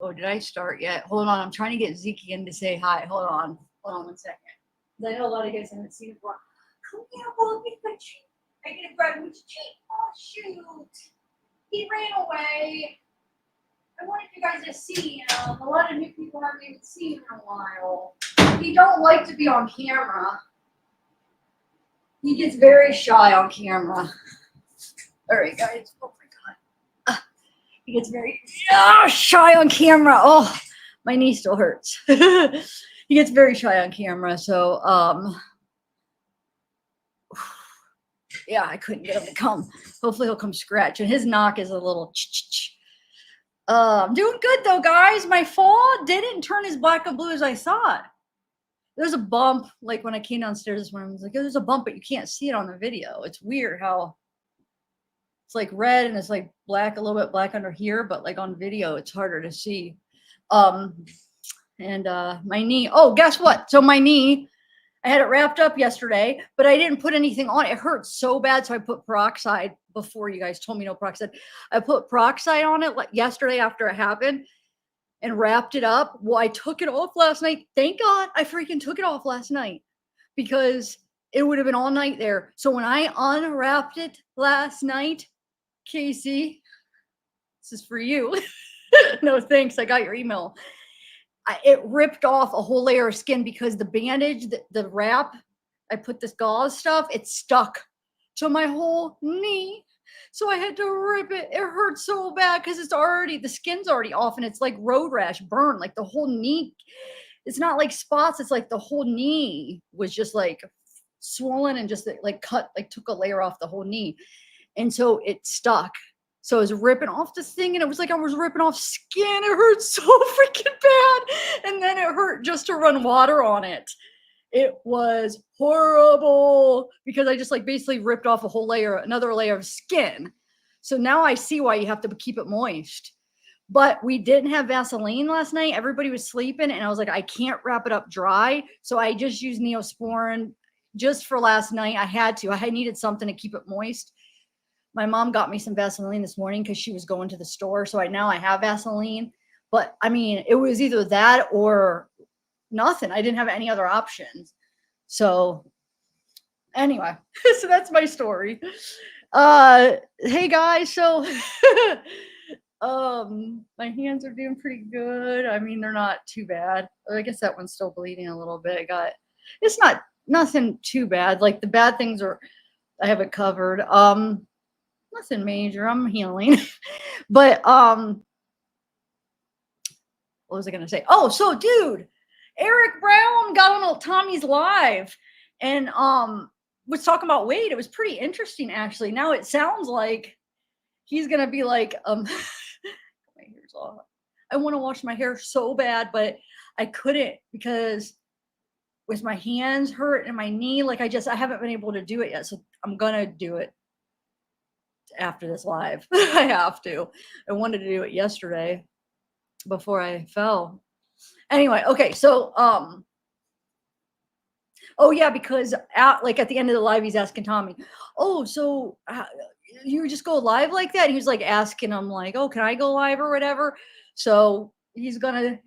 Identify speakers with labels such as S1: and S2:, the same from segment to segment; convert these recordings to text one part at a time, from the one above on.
S1: Oh, did I start yet? Hold on. I'm trying to get Zeke in to say hi. Hold on. Hold on 1 second. I know a lot of you guys haven't seen it before. Come here, boy. Get my treat. I gotta grab his treat. Oh, shoot. He ran away. I wanted you guys to see him. A lot of new people haven't even seen him in a while. He don't like to be on camera. He gets very shy on camera. All right, guys. Oh my God. He gets very shy on camera. Oh, my knee still hurts. He gets very shy on camera. So, yeah, I couldn't get him to come. Hopefully he'll come scratch. And his knock is a little I'm doing good though, guys. My fall didn't turn as black and blue as I thought. There's a bump, like when I came downstairs this morning, I was like, oh, there's a bump, but you can't see it on the video. It's weird how it's like red and it's like black, a little bit black under here, but like on video, it's harder to see. And my knee, oh, guess what? So my knee, I had it wrapped up yesterday, but I didn't put anything on it. It hurt so bad, so I put peroxide before you guys told me no peroxide. I put peroxide on it like yesterday after it happened and wrapped it up. Well, I took it off last night. Thank God I freaking took it off last night because it would have been all night there. So when I unwrapped it last night, Casey, this is for you. No, thanks. I got your email. It ripped off a whole layer of skin because the bandage, the wrap, I put this gauze stuff, it stuck to my whole knee. So I had to rip it. It hurt so bad because it's already, the skin's already off and it's like road rash burn, like the whole knee. It's not like spots. It's like the whole knee was just like swollen and just like cut, like took a layer off the whole knee. And so it stuck. So I was ripping off this thing and it was like I was ripping off skin. It hurt so freaking bad. And then it hurt just to run water on it. It was horrible because I just like basically ripped off a whole layer, another layer of skin. So now I see why you have to keep it moist. But we didn't have Vaseline last night. Everybody was sleeping and I was like, I can't wrap it up dry. So I just used Neosporin just for last night. I had to. I needed something to keep it moist. My mom got me some Vaseline this morning because she was going to the store. So now I have Vaseline. But I mean, it was either that or nothing. I didn't have any other options. So anyway, so that's my story. Hey guys, so my hands are doing pretty good. I mean, they're not too bad. I guess that one's still bleeding a little bit. It's not nothing too bad. Like the bad things are, I have it covered. Nothing major. I'm healing. But what was I gonna say? Oh, so dude, Erik Brown got on Tommy's live and was talking about weight. It was pretty interesting actually. Now it sounds like he's gonna be like, my hair's off. I want to wash my hair so bad, but I couldn't because with my hands hurt and my knee, like I haven't been able to do it yet. So I'm gonna do it after this live. I have to. I wanted to do it yesterday before I fell. Anyway, okay, so oh yeah, because at the end of the live, he's asking Tommy, oh, so you just go live like that? And he was like asking him like, oh, can I go live or whatever? So he's gonna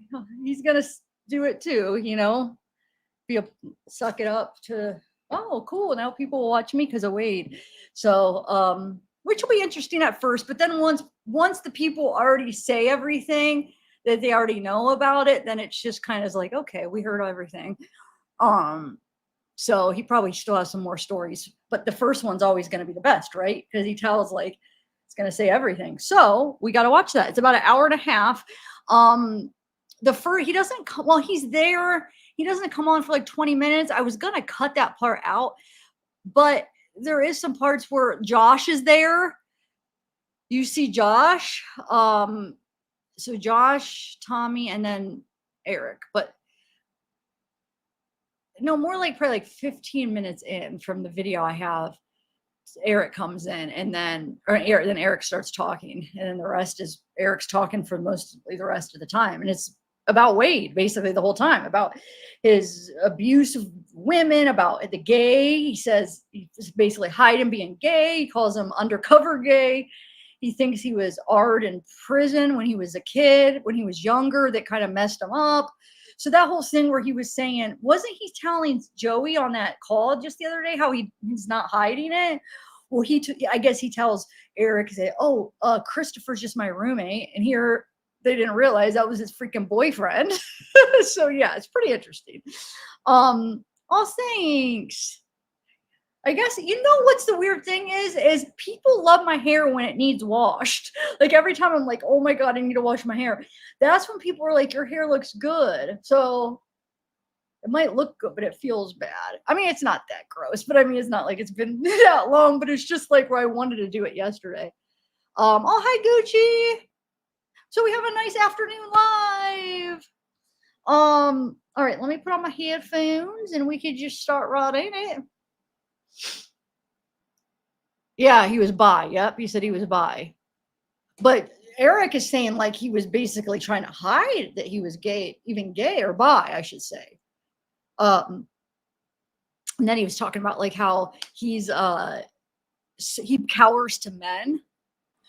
S1: do it too, suck it up to, oh, cool. Now people will watch me because of Wade. So which will be interesting at first, but then once the people already say everything that they already know about it, then it's just kind of like, okay, we heard everything. So he probably still has some more stories, but the first one's always going to be the best, right? Because he tells like it's going to say everything. So we got to watch that. It's about an hour and a half. He doesn't while he's there, he doesn't come on for like 20 minutes. I was going to cut that part out, but there is some parts where Josh is there. You see Josh. So Josh, Tommy, and then Erik. But no, more like probably like 15 minutes in from the video I have, Erik comes in and then Erik starts talking. And then the rest is Erik's talking for mostly the rest of the time. And it's about Wade basically the whole time, about his abuse of women, about the gay. He says he's basically hiding being gay. He calls him undercover gay. he thinks he was Art in prison when he was a kid, when he was younger, that kind of messed him up. So that whole thing where he was saying, wasn't he telling Joey on that call just the other day how he's not hiding it? Well, I guess he tells Erik, say, "Oh, Christopher's just my roommate," and here they didn't realize that was his freaking boyfriend. So yeah, it's pretty interesting. Oh, thanks. I guess what's the weird thing is people love my hair when it needs washed. Like every time I'm like, oh my God, I need to wash my hair. That's when people are like, your hair looks good. So it might look good, but it feels bad. I mean, it's not that gross, but I mean, it's not like it's been that long, but it's just like where I wanted to do it yesterday. Oh, hi Gucci. So we have a nice afternoon live. All right, let me put on my headphones and we could just start right in it. Yeah, he was bi. Yep, he said he was bi. But Erik is saying like he was basically trying to hide that he was gay, even gay or bi, I should say. And then he was talking about like how he cowers to men.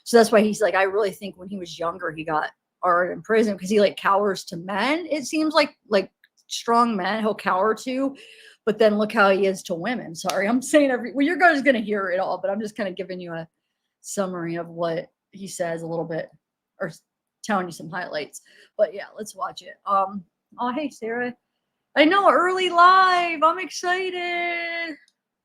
S1: So that's why he's like, I really think when he was younger, he got Art in prison because he like cowers to men. It seems like strong men he'll cower to, but then look how he is to women. Sorry, I'm saying well, you're guys going to hear it all, but I'm just kind of giving you a summary of what he says a little bit, or telling you some highlights. But yeah, let's watch it. Oh, hey, Sarah. I know, early live. I'm excited.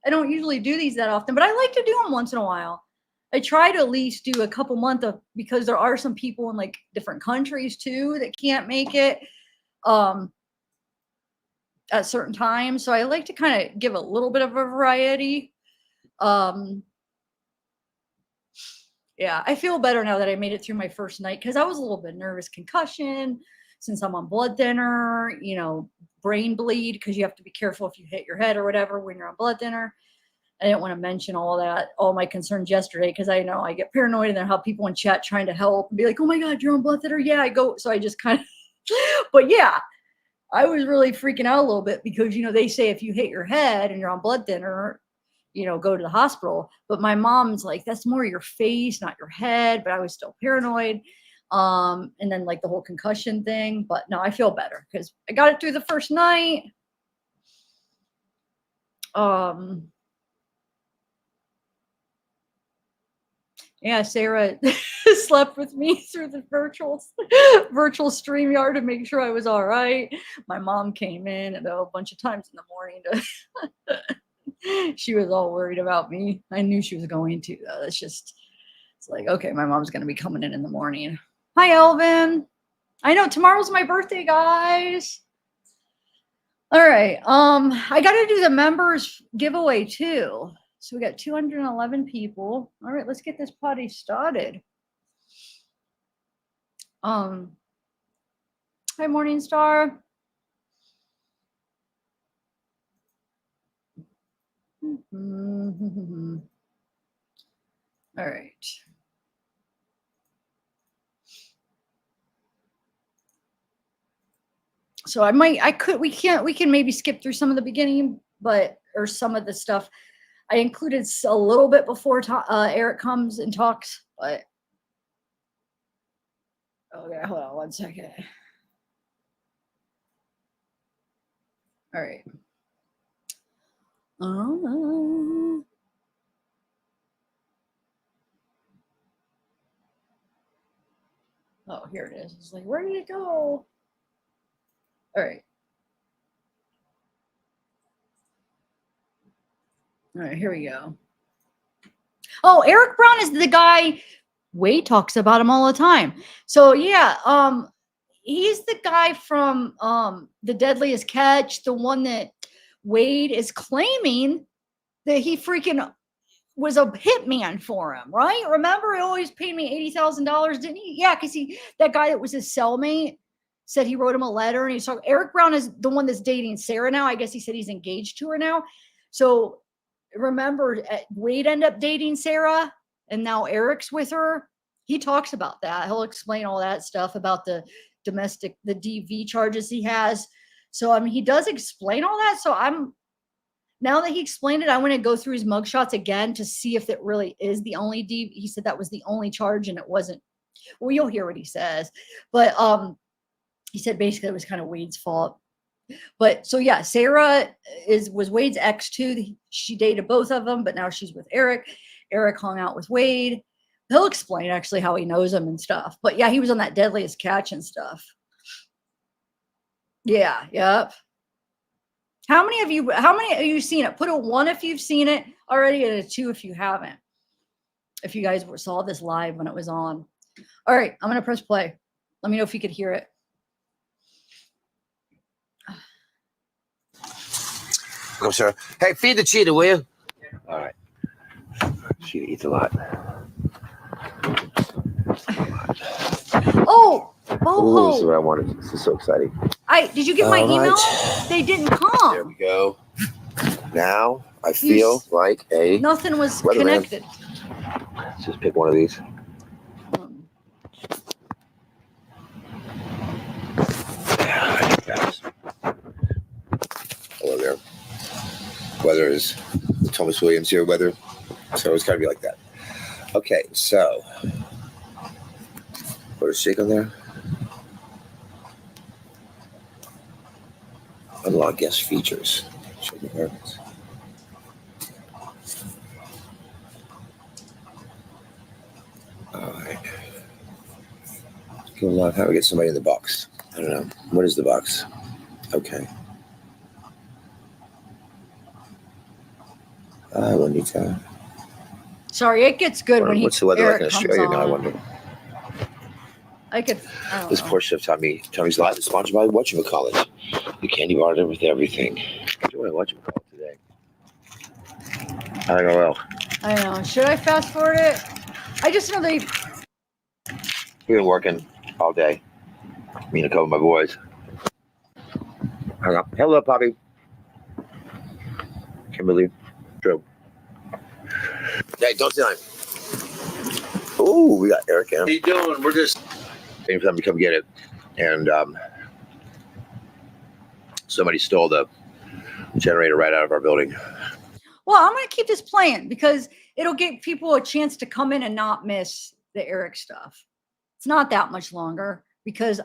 S1: I don't usually do these that often, but I like to do them once in a while. I try to at least do a couple months of, because there are some people in like different countries too that can't make it at certain times. So I like to kind of give a little bit of a variety. Yeah, I feel better now that I made it through my first night because I was a little bit nervous. Concussion, since I'm on blood thinner, brain bleed because you have to be careful if you hit your head or whatever when you're on blood thinner. I didn't want to mention all my concerns yesterday because I know I get paranoid and then have people in chat trying to help and be like, oh my God, you're on blood thinner. Yeah, I go. So I just kind of, but yeah, I was really freaking out a little bit because, they say if you hit your head and you're on blood thinner, go to the hospital. But my mom's like, that's more your face, not your head. But I was still paranoid. And then like the whole concussion thing. But no, I feel better because I got it through the first night. Yeah, Sarah slept with me through the virtual StreamYard to make sure I was all right. My mom came in a bunch of times in the morning she was all worried about me. I knew she was going to, though. It's like, okay, my mom's going to be coming in the morning. Hi, Elvin. I know tomorrow's my birthday, guys. All right. I got to do the members giveaway too. So we got 211 people. All right, let's get this party started. Hi, Morningstar. All right. So we can maybe skip through some of the beginning, or some of the stuff. I included a little bit before Erik comes and talks, but okay, hold on 1 second. All right. Oh, here it is. It's like, where did it go? All right. All right, here we go. Oh, Erik Brown is the guy. Wade talks about him all the time. So yeah, he's the guy from The Deadliest Catch, the one that Wade is claiming that he freaking was a hitman for him, right? Remember, he always paid me $80,000, didn't he? Yeah, because that guy that was his cellmate said he wrote him a letter, and he's talking. Erik Brown is the one that's dating Sarah now. I guess he said he's engaged to her now. So remember, Wade ended up dating Sarah, and now Erik's with her. He talks about that. He'll explain all that stuff about the DV charges he has. So I mean, he does explain all that. So Now that he explained it, I want to go through his mugshots again to see if it really is the only D. He said that was the only charge, and it wasn't. Well, you'll hear what he says, but he said basically it was kind of Wade's fault. But so yeah, Sarah was Wade's ex too. She dated both of them, but now she's with Erik. Erik hung out with Wade. He'll explain actually how he knows him and stuff. But yeah, he was on that Deadliest Catch and stuff. Yeah, yep. How many of you seen it? Put a 1 if you've seen it already and a 2 if you haven't. If you guys saw this live when it was on. All right, I'm gonna press play. Let me know if you could hear it.
S2: Come, sir. Hey, feed the cheetah, will you? All right. Cheetah eats a lot.
S1: Oh,
S2: Ooh, this is what I wanted. This is so exciting.
S1: Did you get my email? They didn't come.
S2: There we go. Now I feel like
S1: nothing was connected.
S2: Let's just pick one of these. Hello there. Weather is Thomas Williams here. Weather, so it's got to be like that. Okay, so put a shake on there. Unlock guest features. Show me where it is. All right. Go live. How do we get somebody in the box? I don't know. What is the box? Okay. Juanita.
S1: Sorry, it gets good when
S2: what's the weather
S1: Erik
S2: like in Australia now? I wonder. This portion of Tommy's Live is sponsored by whatchamacallit, the candy bar with everything. Enjoy whatchamacallit today. I don't know. Well,
S1: I know. Should I fast forward it? I just know
S2: we've been working all day. Me and a couple of my boys. Hang on. Hello, Poppy. Kimberly. True. Hey, don't say I'm. Ooh, we got Erik in.
S3: How you doing? We're just
S2: waiting for them to come get it. And somebody stole the generator right out of our building.
S1: Well, I'm going to keep this playing because it'll give people a chance to come in and not miss the Erik stuff. It's not that much longer because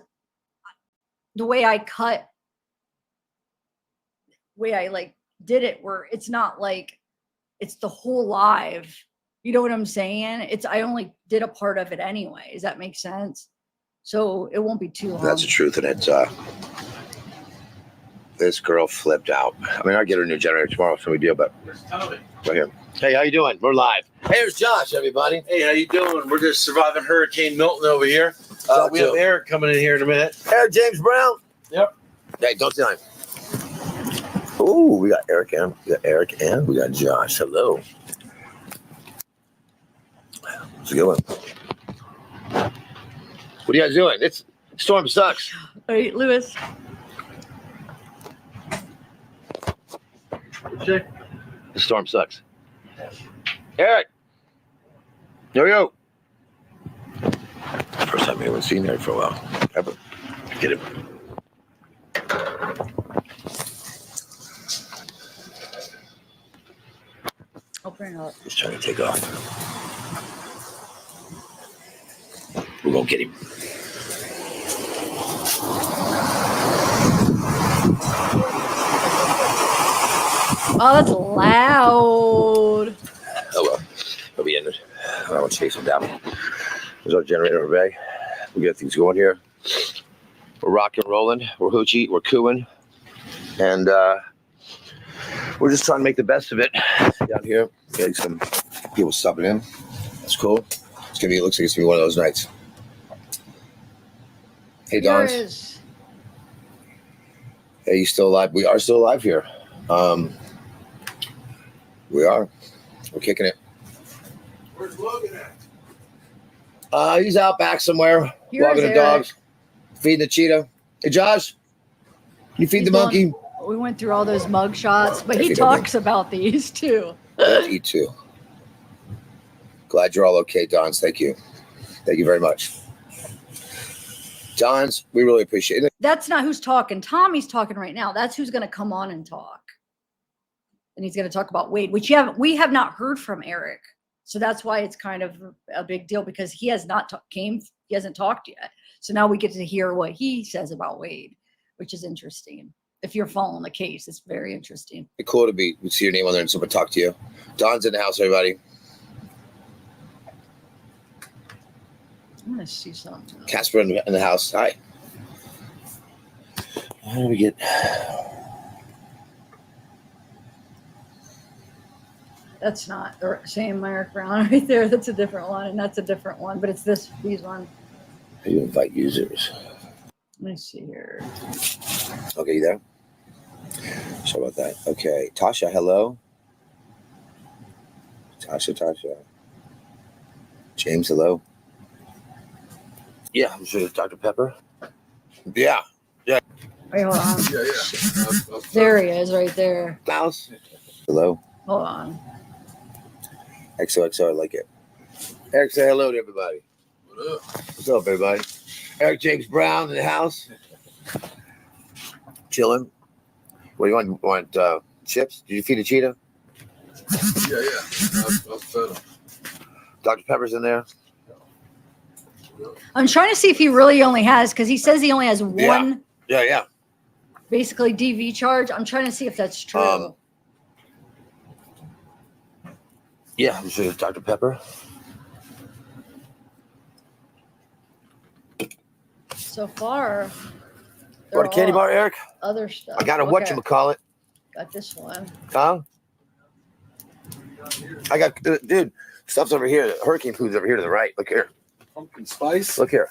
S1: the way I did it, where it's not like it's the whole live. You know what I'm saying? I only did a part of it anyway. Does that make sense? So it won't be too long.
S2: That's the truth, and it's this girl flipped out. I mean, I'll get her a new generator tomorrow, so we deal, but right here. Hey, how you doing? We're live. Hey, here's Josh, everybody.
S3: Hey, how you doing? We're just surviving Hurricane Milton over here. We have Erik coming in here in a minute.
S2: Erik James Brown.
S3: Yep.
S2: Hey, don't say ooh, we got Erik and we got Josh. Hello. It's a good one. What are you guys doing? Storm sucks.
S1: All right, Lewis.
S2: The storm sucks. Erik. There we go. First time anyone's seen Erik for a while. Ever. Get him.
S1: Open it up.
S2: He's trying to take off. We're going to get him.
S1: Oh, that's loud.
S2: Oh, well. He'll be in it. I don't want to chase him down. There's our generator over there. We get things going here. We're rocking, rolling. We're hoochie. We're cooing. And we're just trying to make the best of it down here. Getting some people stopping in. That's cool. It looks like it's going to be one of those nights. Hey, Don. Hey, you still alive? We are still alive here. We are. We're kicking it.
S3: Where's Logan at?
S2: He's out back somewhere. Walking the dogs. Feeding the cheetah. Hey, Josh. Can you feed the monkey?
S1: We went through all those mug shots, but he talks about these too.
S2: You too. Glad you're all okay, Dons. Thank you. Thank you very much. Dons, we really appreciate it.
S1: That's not who's talking. Tommy's talking right now. That's who's going to come on and talk. and he's going to talk about Wade, which we have not heard from Erik. So that's why it's kind of a big deal, because he has not he hasn't talked yet. So now we get to hear what he says about Wade, which is interesting. If you're following the case, it's very interesting.
S2: It's cool to see your name on there and someone talk to you. Don's in the house, everybody.
S1: I'm going to see something.
S2: Casper in the house. Hi. How do we get...
S1: That's not the same Erik Brown right there. That's a different one, and that's a different one, but it's these one.
S2: How do you invite users?
S1: Let me see here.
S2: Okay, you there? Sorry about that. Okay, Tasha, hello. Tasha. James, hello. Yeah, I'm sure Dr. Pepper. Yeah.
S1: Wait, hold on.
S3: Yeah.
S1: There he is, right there.
S2: Mouse. Hello.
S1: Hold on.
S2: XOXO, I like it. Erik, say hello to everybody.
S3: What up?
S2: What's up, everybody? Erik James Brown in the house. Chilling. What do you want? Chips? Did you feed a cheetah?
S3: Yeah. I've fed him.
S2: Dr. Pepper's in there.
S1: I'm trying to see if he really only has, because he says he only has one
S2: Yeah.
S1: basically DV charge. I'm trying to see if that's true.
S2: Yeah, I'm sure Dr. Pepper.
S1: So far,
S2: What a candy bar, Erik?
S1: other stuff.
S2: I got a whatchamacallit.
S1: Got this one.
S2: Huh? I got, dude, stuff's over here. Hurricane food's over here to the right. Look here.
S3: Pumpkin spice.
S2: Look here.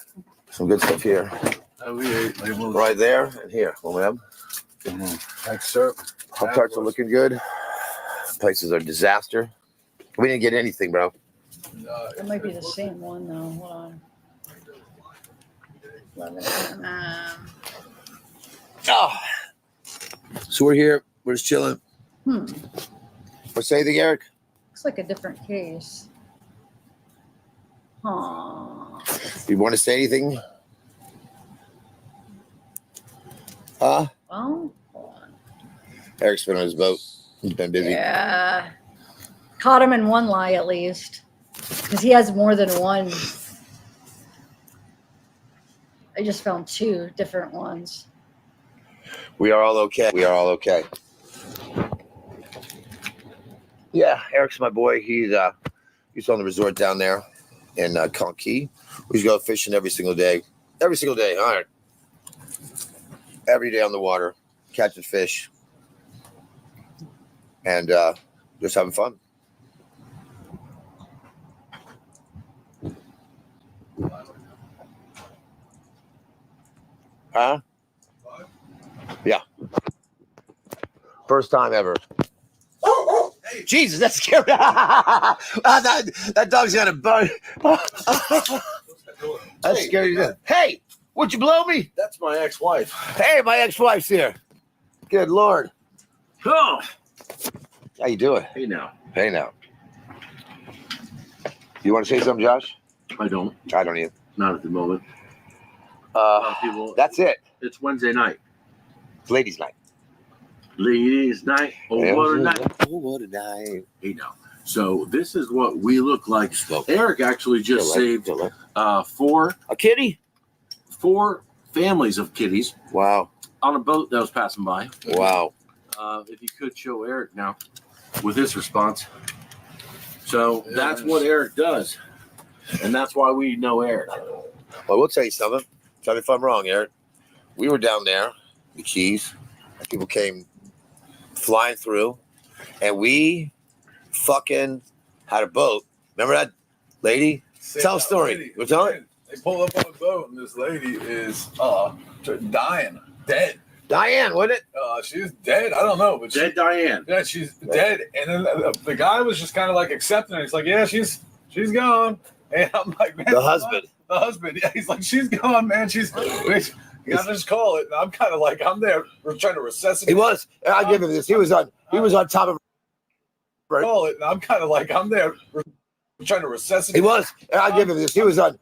S2: Some good stuff here.
S3: We ate labels.
S2: Right there and here. One of them.
S3: Excerpt.
S2: Pop-Tarts are looking good. Places are disaster. We didn't get anything, bro.
S1: It might be the same one, though. Hold on. 11.
S2: Oh. So we're here. We're just chilling. What's anything, Erik?
S1: Looks like a different case. Huh.
S2: You want to say anything? Huh?
S1: Well, hold on.
S2: Erik's been on his boat. He's been busy.
S1: Yeah. Caught him in one lie, at least. Because he has more than one. I just found 2 different ones.
S2: We are all okay. Yeah, Erik's my boy. He's on the resort down there in Conquet. We go fishing every single day. All right. Every day on the water, catching fish, and just having fun. Huh? Yeah. First time ever. Hey. Jesus, that's scary. that dog's got a bone. That's scary. Hey, would you blow me?
S3: That's my ex-wife.
S2: Hey, my ex-wife's here. Good Lord.
S3: Oh.
S2: How you doing?
S3: Hey now.
S2: You want to say something, Josh?
S3: I don't.
S2: I don't either.
S3: Not at the moment. People,
S2: That's it.
S3: it's Wednesday night.
S2: It's ladies' night.
S3: Ladies' night. Oh, what a night.
S2: Oh, what a night.
S3: Hey now. So this is what we look like. Erik actually just saved 4
S2: a kitty.
S3: 4 families of kitties.
S2: Wow.
S3: On a boat that was passing by.
S2: Wow.
S3: If you could show Erik now with his response. So that's what Erik does. And that's why we know Erik.
S2: Well, we'll tell you something. Tell me if I'm wrong, Erik. We were down there, the Keys. People came flying through, and we fucking had a boat. Remember that lady? Tell a story. We're telling.
S4: They pull up on a boat, and this lady is dying, dead.
S2: Diane, wasn't it?
S4: She's dead. I don't know, but
S3: Dead Diane.
S4: Yeah, she's dead. And then the guy was just kind of like accepting it. He's like, "Yeah, she's gone." And I'm like, "Man,
S2: The husband.
S4: The husband. Yeah, he's like, "She's gone, man. You gotta just call it." And I'm kind of like, I'm there. We're trying to resuscitate.
S2: He was. I'll give him this. He was on top of.
S4: Call it. And I'm kind of like, I'm there. We're trying to resuscitate.
S2: He was. I'll give him this. He was on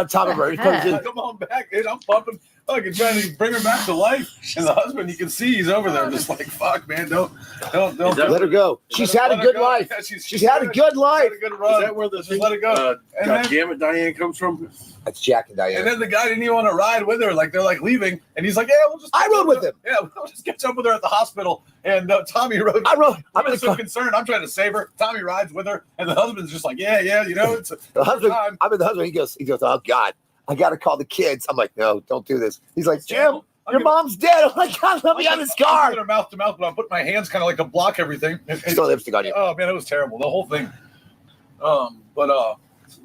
S2: top of her.
S4: Come on back, dude. I'm pumping. fucking trying to bring her back to life. And the husband, you can see he's over there, just like, fuck, man, don't
S2: Let her go. She's had a good life.
S4: Yeah,
S2: She's had a good life.
S4: Had a good run.
S3: Is that where the
S4: Just let it go. And
S3: God
S4: then-
S3: damn it, Diane comes from?
S2: That's Jack and Diane.
S4: And then the guy didn't even want to ride with her. Like, they're like leaving. And he's like, yeah, we'll just.
S2: I rode with him.
S4: Yeah, we'll just catch up with her at the hospital. And Tommy rode.
S2: I rode. I'm
S4: I'm
S2: in the
S4: so
S2: car.
S4: concerned. I'm trying to save her. Tommy rides with her. And the husband's just like, yeah, you know, it's
S2: The husband,
S4: time.
S2: I'm with the husband. He goes, oh God, I got to call the kids. I'm like, no, don't do this. He's like, Jim, your mom's dead. I'm like, God, let me out of this car.
S4: I'm mouth to mouth, but I'm putting my hands kind of like to block everything.
S2: Still lipstick on you.
S4: Oh man, it was terrible. The whole thing.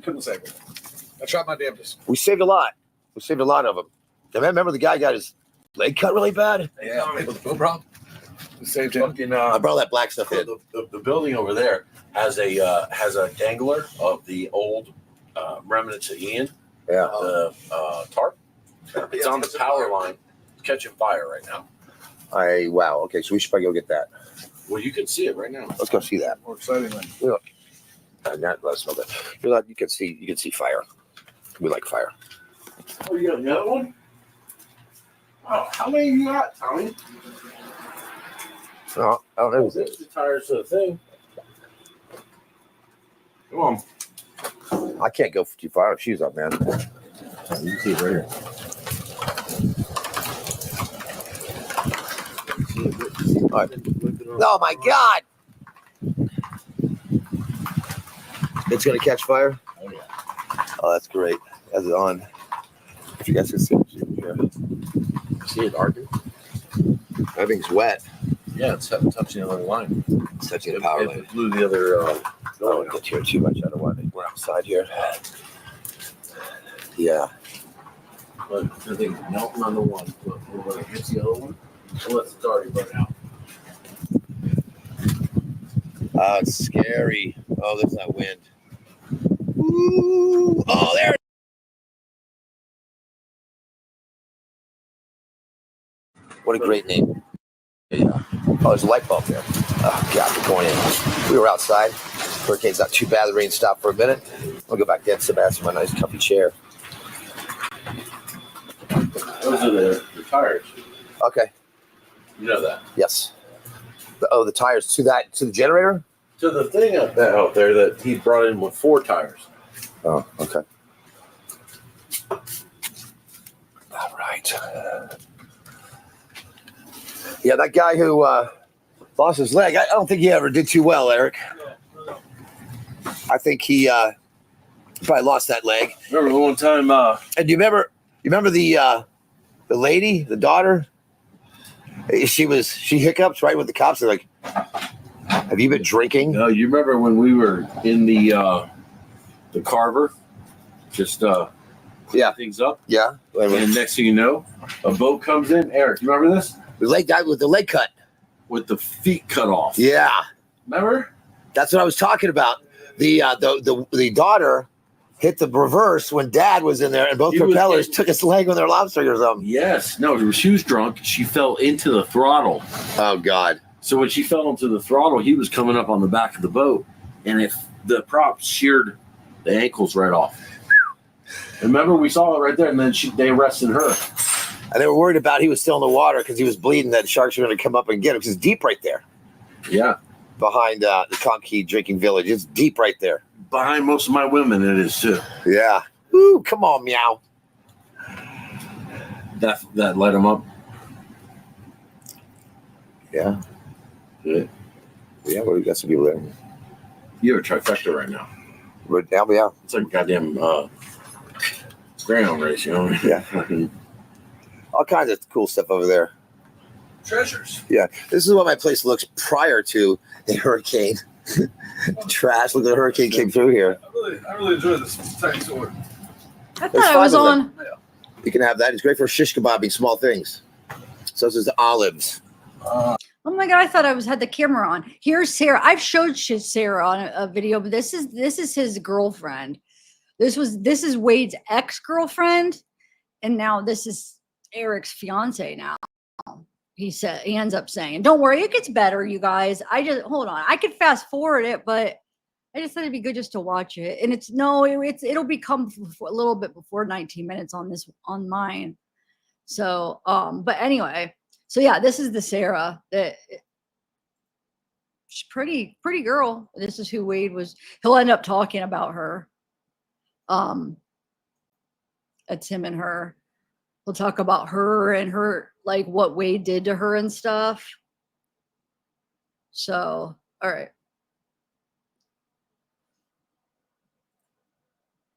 S4: Couldn't save it. I tried my damnedest.
S2: We saved a lot. We saved a lot of them. And I remember the guy got his leg cut really bad.
S4: Yeah, no problem. We saved him.
S3: Fucking,
S2: I brought all that black stuff in.
S3: the building over there has a dangler of the old remnants of Ian.
S2: Yeah.
S3: The tarp. It's on the power line. It's catching fire right now.
S2: Wow. Okay, so we should probably go get that.
S3: Well, you can see it right now.
S2: Let's go see that.
S4: More excitingly.
S2: Let's smell that. You can see fire. We like fire.
S3: Oh, you got another one? Oh, how many you got, Tommy?
S2: Oh, I don't know.
S3: There's the tires to the thing. Come on.
S2: I can't go too far with shoes on, man.
S3: You can see it right here.
S2: All right. Oh my God! It's gonna catch fire.
S3: Oh, yeah.
S2: Oh, that's great. That's it on. If you guys can see it here.
S3: See it arcing?
S2: Everything's wet.
S3: Yeah, it's touching the other line.
S2: It's touching the power line.
S3: It blew the other.
S2: I don't want to get here too much. I don't want to. We're outside here. Yeah.
S3: But the thing's melting on the one. Look, when it hits the other one, unless it's already burnt out.
S2: Oh, it's scary. Oh, there's that wind. Ooh. Oh, there. What a great name. Yeah. Oh, there's a light bulb there. Oh, God, we're going in. We were outside. Hurricane's not too bad. The rain stopped for a minute. We'll go back in. Sebastian, my nice comfy chair.
S3: Those are the tires.
S2: Okay.
S3: You know that.
S2: Yes. The tires to the generator?
S3: To the thing out there that he brought in with 4 tires.
S2: Oh, okay. All right. Yeah, that guy who lost his leg, I don't think he ever did too well, Eric. I think he probably lost that leg.
S3: Remember the one time?
S2: And you remember the lady, the daughter? She hiccups right with the cops. They're like, "Have you been drinking?"
S3: No, you remember when we were in the Carver, just
S2: Yeah.
S3: things up,
S2: Yeah.
S3: and next thing you know, a boat comes in. Eric, you remember this?
S2: The leg guy with the leg cut.
S3: With the feet cut off.
S2: Yeah.
S3: Remember?
S2: That's what I was talking about. The daughter hit the reverse when dad was in there, and both propellers took his leg when they're lobstering or something.
S3: Yes. No, she was drunk. She fell into the throttle.
S2: Oh, God.
S3: So when she fell into the throttle, he was coming up on the back of the boat, and if the prop sheared the ankles right off. Remember, we saw it right there, and then they arrested her.
S2: And they were worried about he was still in the water because he was bleeding, that sharks were going to come up and get him, because it's deep right there
S3: Yeah.
S2: behind the Conkey Drinking Village. It's deep right there.
S3: Behind most of my women, it is too.
S2: Yeah. Ooh, come on, meow.
S3: That let him up.
S2: Yeah.
S3: Yeah.
S2: Yeah, well, we got some people there.
S3: You have a trifecta right now.
S2: But now, yeah.
S3: It's like a goddamn ground race, you know?
S2: Yeah.
S3: Fucking
S2: All kinds of cool stuff over there.
S4: Treasures.
S2: Yeah. This is what my place looks prior to the hurricane. Trash. Look, the hurricane came through here.
S4: I really enjoy this tiny sword.
S1: I
S2: There's
S1: thought I was
S2: 5 of
S1: on.
S2: You can have that. It's great for shish kebabbing small things. So this is the olives.
S1: Oh my God, I thought I had the camera on. Here's Sarah. I've showed Sarah on a video, but this is his girlfriend. This is Wade's ex-girlfriend, and now this is Eric's fiance now. He ends up saying, "Don't worry, it gets better, you guys. Hold on. I could fast forward it, but I just thought it'd be good just to watch it. And it'll become a little bit before 19 minutes on mine. So, but anyway, so yeah, this is the Sarah that she's pretty girl. This is who Wade was. He'll end up talking about her. It's him and her. We'll talk about her and her, like what Wade did to her and stuff. So, all right.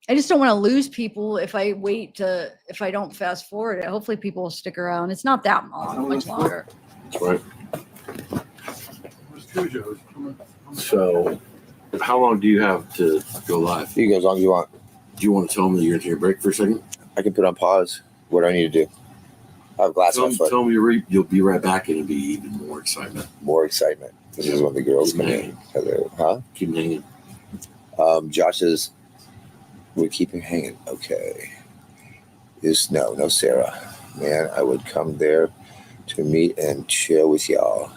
S1: I just don't want to lose people if I don't fast forward it. Hopefully people will stick around. It's not that much longer.
S3: That's right. So, how long do you have to go live?
S2: You go as long as you want.
S3: Do you want to tell them that you're going to take a break for a second?
S2: I can put on pause. What do I need to do? I have glass on my foot.
S3: Tell them you'll be right back and it'll be even more excitement.
S2: More excitement. This is when the girls come in. Huh?
S3: Keep hanging.
S2: Josh says, we keep him hanging. Okay. No Sarah. Man, I would come there to meet and chill with y'all.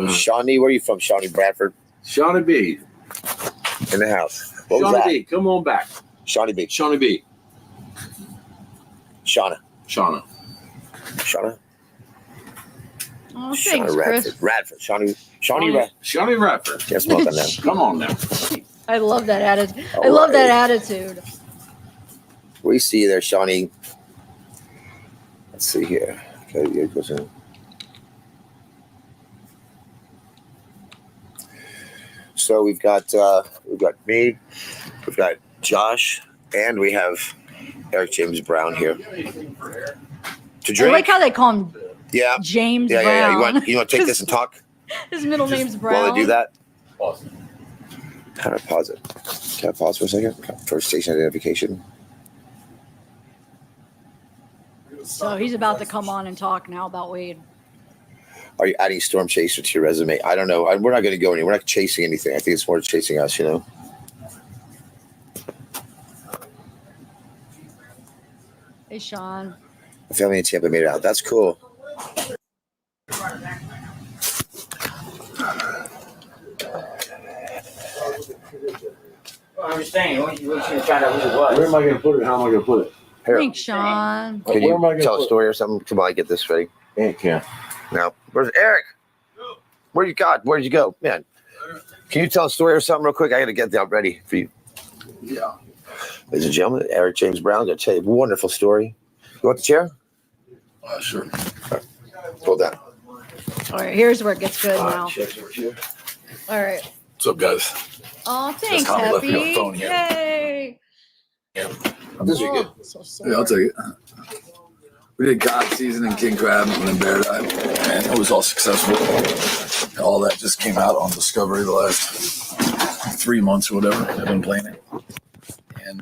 S2: Shawnee, where are you from? Shawnee Bradford?
S3: Shawnee B.
S2: In the house. What was
S3: Shawnee
S2: that?
S3: B, come on back.
S2: Shawnee B.
S3: Shawnee B.
S2: Shauna.
S3: Shauna.
S2: Shauna?
S1: Oh, thanks, Chris.
S2: Radford. Shawnee Radford.
S3: Shawnee Radford.
S2: Can't smoke on that.
S3: Come on now.
S1: I love that attitude. I love that attitude.
S2: We see you there, Shawnee. Let's see here. Okay, here goes in. So we've got me, we've got Josh, and we have Erik James Brown here to drink.
S1: I like how they call him James Brown.
S2: Yeah. You want to take this and talk?
S1: His middle name's Brown.
S2: While they do that, how do I pause it? Can I pause for a second? For station identification.
S1: So he's about to come on and talk now about Wade.
S2: Are you adding Storm Chaser to your resume? I don't know. We're not going to go anywhere. We're not chasing anything. I think it's more chasing us, you know?
S1: Hey, Sean.
S2: My family in Tampa made it out. That's cool.
S5: I'm just saying, we should have found out who it was.
S3: Where am I going to put it? How am I going to put it?
S2: Here.
S1: Thanks, Sean.
S2: Can you tell a story or something? Come on, get this ready.
S3: Aunt Ken.
S2: Now, where's Erik? Where'd you go? Man, can you tell a story or something real quick? I got to get that ready for you.
S3: Yeah.
S2: Ladies and gentlemen, Erik James Brown going to tell you a wonderful story. You want the chair?
S3: Sure.
S2: Right. Hold that.
S1: All right, here's where it gets good now. All right.
S3: What's up, guys?
S1: Oh, thanks,
S3: Tommy left me on the
S1: Happy.
S3: phone here.
S1: Yay.
S3: Yeah.
S2: This is good.
S6: Yeah, I'll take it. We did cod season and king crab and then bear dive, and it was all successful. All that just came out on Discovery the last 3 months or whatever. I've been playing it, and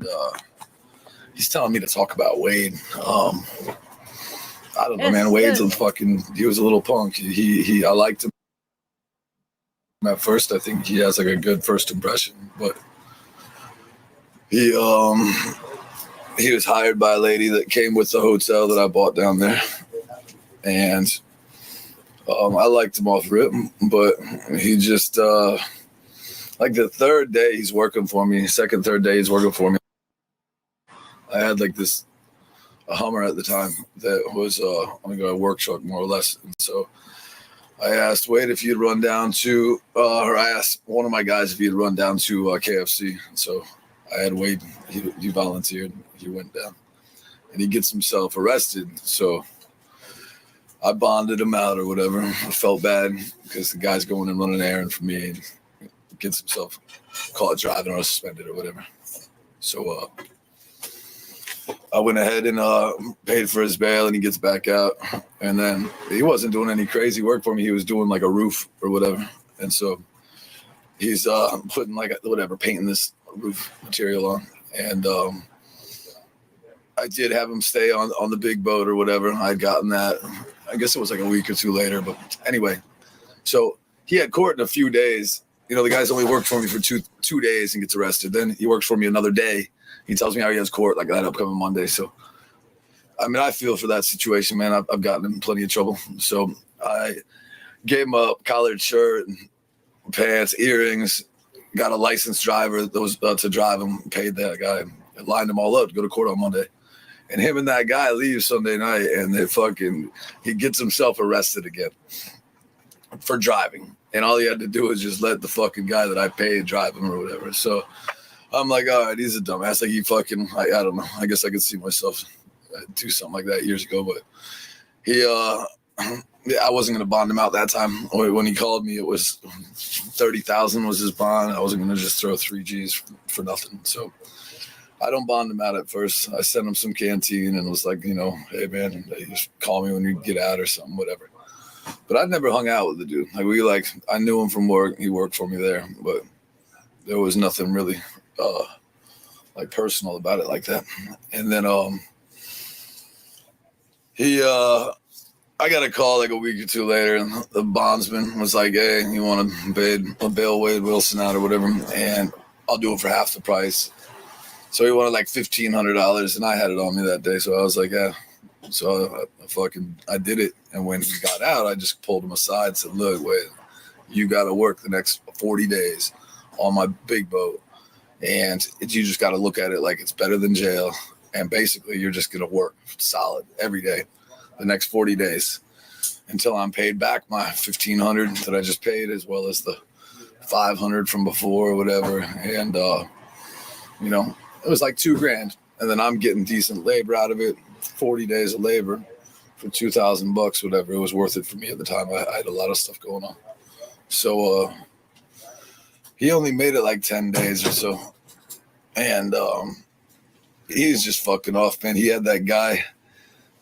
S6: he's telling me to talk about Wade. I don't know, man. Wade's he was a little punk. I liked him at first. I think he has like a good first impression, but he was hired by a lady that came with the hotel that I bought down there. And I liked him off rip, but he just, like the third day he's working for me, third day he's working for me. I had like a Hummer at the time that was a work truck more or less. And so I asked Wade if he'd run down to, or I asked one of my guys if he'd run down to KFC. And so I had Wade, he volunteered, he went down, and he gets himself arrested. So I bonded him out or whatever. I felt bad because the guy's going and running an errand for me and gets himself caught driving or suspended or whatever. So I went ahead and paid for his bail, and he gets back out. And then he wasn't doing any crazy work for me. He was doing like a roof or whatever. And so he's putting painting this roof material on. And I did have him stay on the big boat or whatever. I'd gotten that. I guess it was like a week or two later. But anyway, so he had court in a few days. You know, the guy's only worked for me for two days and gets arrested. Then he works for me another day. He tells me how he has court like that upcoming Monday. So, I mean, I feel for that situation, man. I've gotten in plenty of trouble. So I gave him a collared shirt, pants, earrings, got a licensed driver that was to drive him, paid that guy, lined him all up to go to court on Monday. And him and that guy leave Sunday night, and he gets himself arrested again for driving. And all he had to do was just let the fucking guy that I paid drive him or whatever. So I'm like, all right, he's a dumbass. Like I don't know. I guess I could see myself do something like that years ago, but I wasn't going to bond him out that time. When he called me, it was 30,000 was his bond. I wasn't going to just throw 3 G's for nothing. So I don't bond him out at first. I sent him some canteen and was like, hey man, just call me when you get out or something, whatever. But I'd never hung out with the dude. I knew him from work. He worked for me there, but there was nothing really personal about it like that. And then I got a call like a week or two later, and the bondsman was like, hey, you want to bail Wade Wilson out or whatever, and I'll do it for half the price. So he wanted like $1,500, and I had it on me that day, so I was like, yeah. So I did it, and when he got out, I just pulled him aside and said, look, Wade, you got to work the next 40 days on my big boat, and you just got to look at it like it's better than jail, and basically you're just going to work solid every day the next 40 days until I'm paid back my $1,500 that I just paid, as well as the $500 from before or whatever. And, it was like $2,000. And then I'm getting decent labor out of it, 40 days of labor for $2,000, whatever. It was worth it for me at the time. I had a lot of stuff going on. So, he only made it like 10 days or so. And, he's just fucking off, man. He had that guy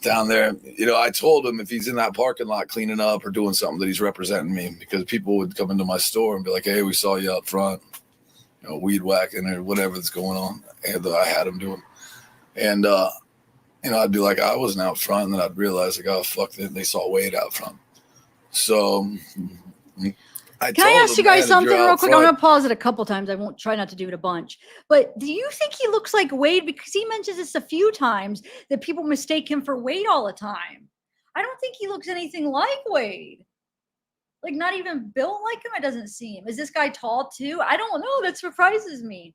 S6: down there. I told him if he's in that parking lot cleaning up or doing something that he's representing me, because people would come into my store and be like, hey, we saw you out front, weed whacking or whatever that's going on. And I had him doing. And, I'd be like, I wasn't out front. And then I'd realize, like, oh, fuck, they saw Wade out front. So
S1: Can I ask you guys something real quick? I'm going to pause it a couple times. I won't try not to do it a bunch. But do you think he looks like Wade? Because he mentions this a few times that people mistake him for Wade all the time. I don't think he looks anything like Wade. Like, not even built like him. It doesn't seem. Is this guy tall too? I don't know. That surprises me.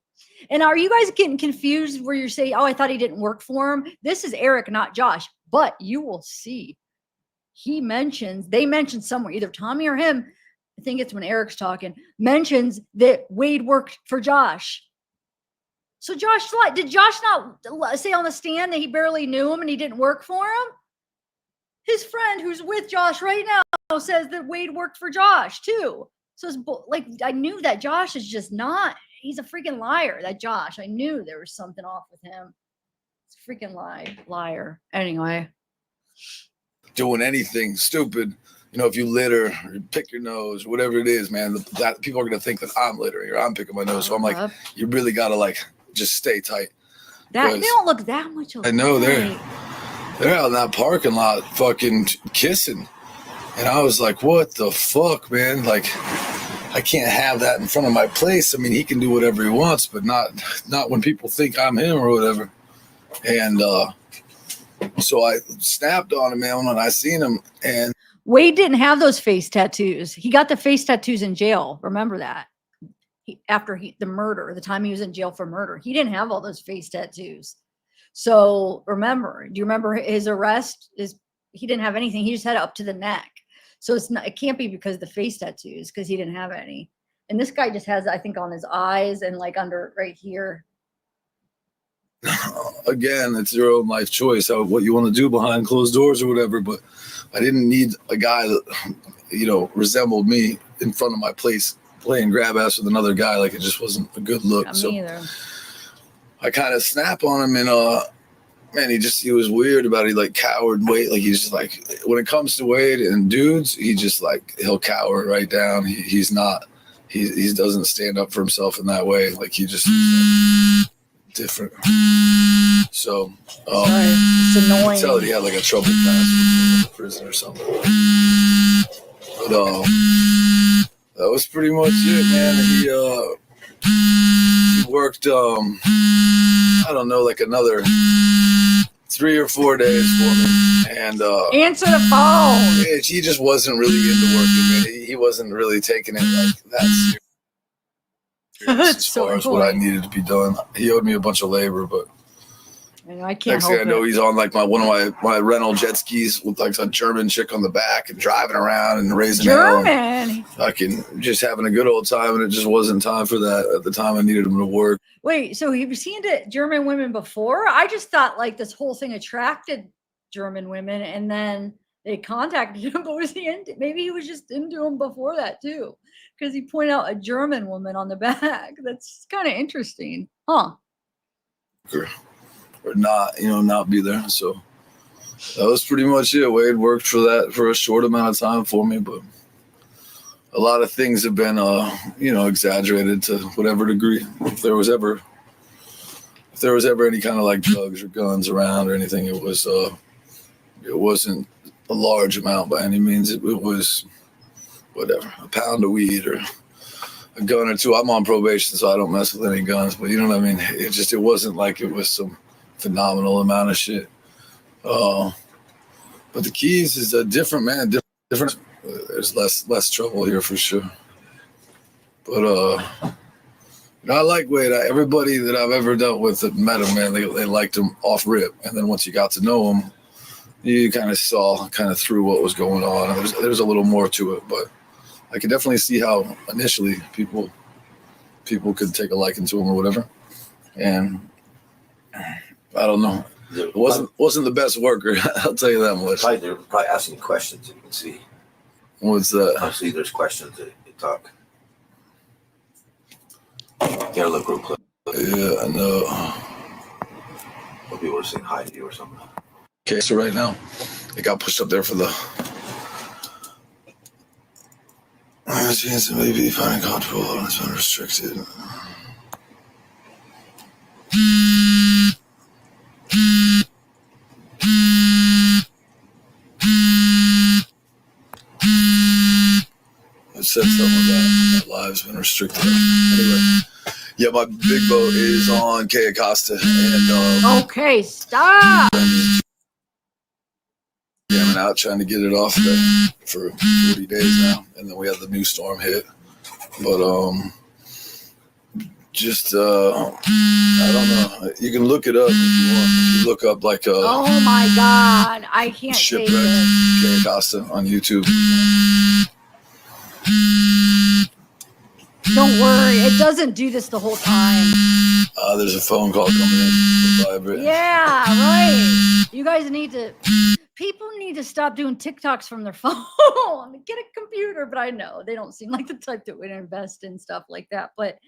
S1: And are you guys getting confused where you're saying, oh, I thought he didn't work for him? This is Erik, not Josh. But you will see. They mentioned somewhere, either Tommy or him, I think it's when Erik's talking, mentions that Wade worked for Josh. So did Josh not say on the stand that he barely knew him and he didn't work for him? His friend who's with Josh right now says that Wade worked for Josh too. So it's I knew that Josh is just not, he's a freaking liar, that Josh. I knew there was something off with him. It's a freaking liar. Anyway.
S6: Doing anything stupid. If you litter or pick your nose, whatever it is, man, that people are going to think that I'm littering or I'm picking my nose. So I'm like, you really got to just stay tight.
S1: They don't look that much alike.
S6: I know they're out in that parking lot fucking kissing. And I was like, what the fuck, man? Like, I can't have that in front of my place. I mean, he can do whatever he wants, but not when people think I'm him or whatever. And so I snapped on him, man, when I seen him. And
S1: Wade didn't have those face tattoos. He got the face tattoos in jail. Remember that? After the murder, the time he was in jail for murder, he didn't have all those face tattoos. So do you remember his arrest? He didn't have anything. He just had it up to the neck. So it can't be because of the face tattoos, because he didn't have any. And this guy just has, I think, on his eyes and under right here.
S6: Again, it's your own life choice, what you want to do behind closed doors or whatever. But I didn't need a guy that, resembled me in front of my place playing grab ass with another guy. Like, it just wasn't a good look.
S1: Not me either.
S6: I kind of snap on him, and man, he was weird about it. He cowered and wait. He's just when it comes to Wade and dudes, he just he'll cower right down. He's not, he doesn't stand up for himself in that way. He just different. So,
S1: it's annoying.
S6: Tell he had a troubled past in prison or something. But that was pretty much it, man. He worked I don't know, another 3 or 4 days for me. And
S1: answer the phone.
S6: He just wasn't really into working, man. He wasn't really taking it that serious. As far as what I needed to be done. He owed me a bunch of labor, but
S1: And I can't
S6: Next thing
S1: help
S6: I know,
S1: it.
S6: he's on like one of my rental jet skis with like a German chick on the back and driving around and raising hell.
S1: German.
S6: Fucking just having a good old time, and it just wasn't time for that at the time. I needed him to work.
S1: Wait, so you've seen German women before? I just thought like this whole thing attracted German women, and then they contacted him. But was he into? Maybe he was just into him before that too, because he pointed out a German woman on the back. That's kind of interesting, huh?
S6: Or not, not be there. So that was pretty much it. Wade worked for that for a short amount of time for me, but a lot of things have been, exaggerated to whatever degree. If there was ever any kind of like drugs or guns around or anything, it wasn't a large amount by any means. It was whatever, a pound of weed or a gun or two. I'm on probation, so I don't mess with any guns, but you know what I mean? It wasn't like it was some phenomenal amount of shit. But the keys is a different, man. Different. There's less trouble here for sure. But I like Wade. Everybody that I've ever dealt with that met him, man, they liked him off rip. And then once you got to know him, you kind of saw through what was going on. And there's a little more to it, but I could definitely see how initially people could take a liking to him or whatever. And I don't know. It wasn't the best worker. I'll tell you that much.
S2: They're probably asking questions. You can see.
S6: What's that?
S2: I see there's questions that you talk. Yeah, look real close.
S6: Yeah, I know.
S2: What people are saying hi to you or something.
S6: Okay, so right now, it got pushed up there for the. Chance to maybe finding comfortable and it's unrestricted. It said something about that live's been restricted. Anyway, yeah, my big boat is on K Acosta and
S1: Okay, stop.
S6: jamming out, trying to get it off there for 40 days now, and then we had the new storm hit. But just I don't know. You can look it up if you want. If you look up like
S1: Oh my God, I can't say
S6: shipwreck
S1: this.
S6: K Acosta on YouTube.
S1: Don't worry, it doesn't do this the whole time.
S6: There's a phone call coming in. Vibrate.
S1: Yeah, right. You guys people need to stop doing TikToks from their phone. Get a computer, but I know they don't seem like the type that would invest in stuff like that. But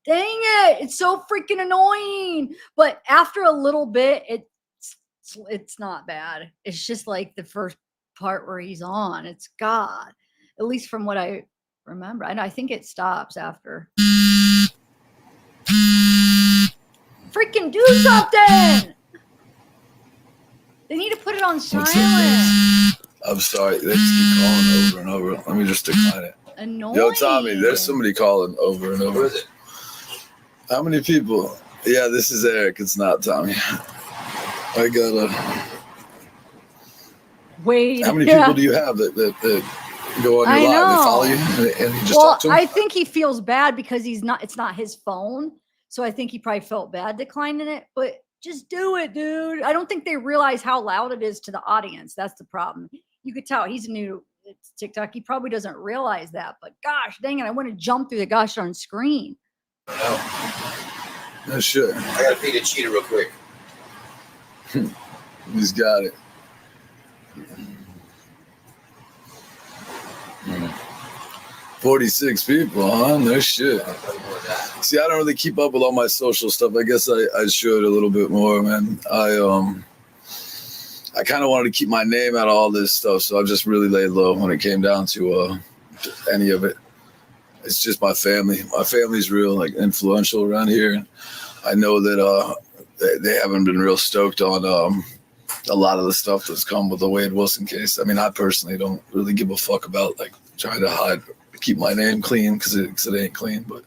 S1: dang it, it's so freaking annoying. But after a little bit, it's not bad. It's just like the first part where he's on. It's God, at least from what I remember. And I think it stops after. Freaking do something! They need to put it on silent.
S6: I'm sorry. They just keep calling over and over. Let me just decline it.
S1: Annoying.
S6: Yo, Tommy, there's somebody calling over and over.
S2: Who is it?
S6: How many people? Yeah, this is Eric. It's not Tommy. I gotta.
S1: Wait.
S6: How many people do you have that go on your live? They follow you and you just talk to them?
S1: I think he feels bad because it's not his phone. So I think he probably felt bad declining it, but just do it, dude. I don't think they realize how loud it is to the audience. That's the problem. You could tell he's new to TikTok. He probably doesn't realize that, but gosh, dang it. I want to jump through the gosh darn screen.
S6: No shit.
S2: I gotta feed a cheetah real quick.
S6: He's got it. 46 people, huh? No shit. See, I don't really keep up with all my social stuff. I guess I should a little bit more, man. I kind of wanted to keep my name out of all this stuff, so I just really laid low when it came down to any of it. It's just my family. My family's real, like, influential around here. I know that they haven't been real stoked on a lot of the stuff that's come with the Wade Wilson case. I mean, I personally don't really give a fuck about, like, trying to keep my name clean because it ain't clean, but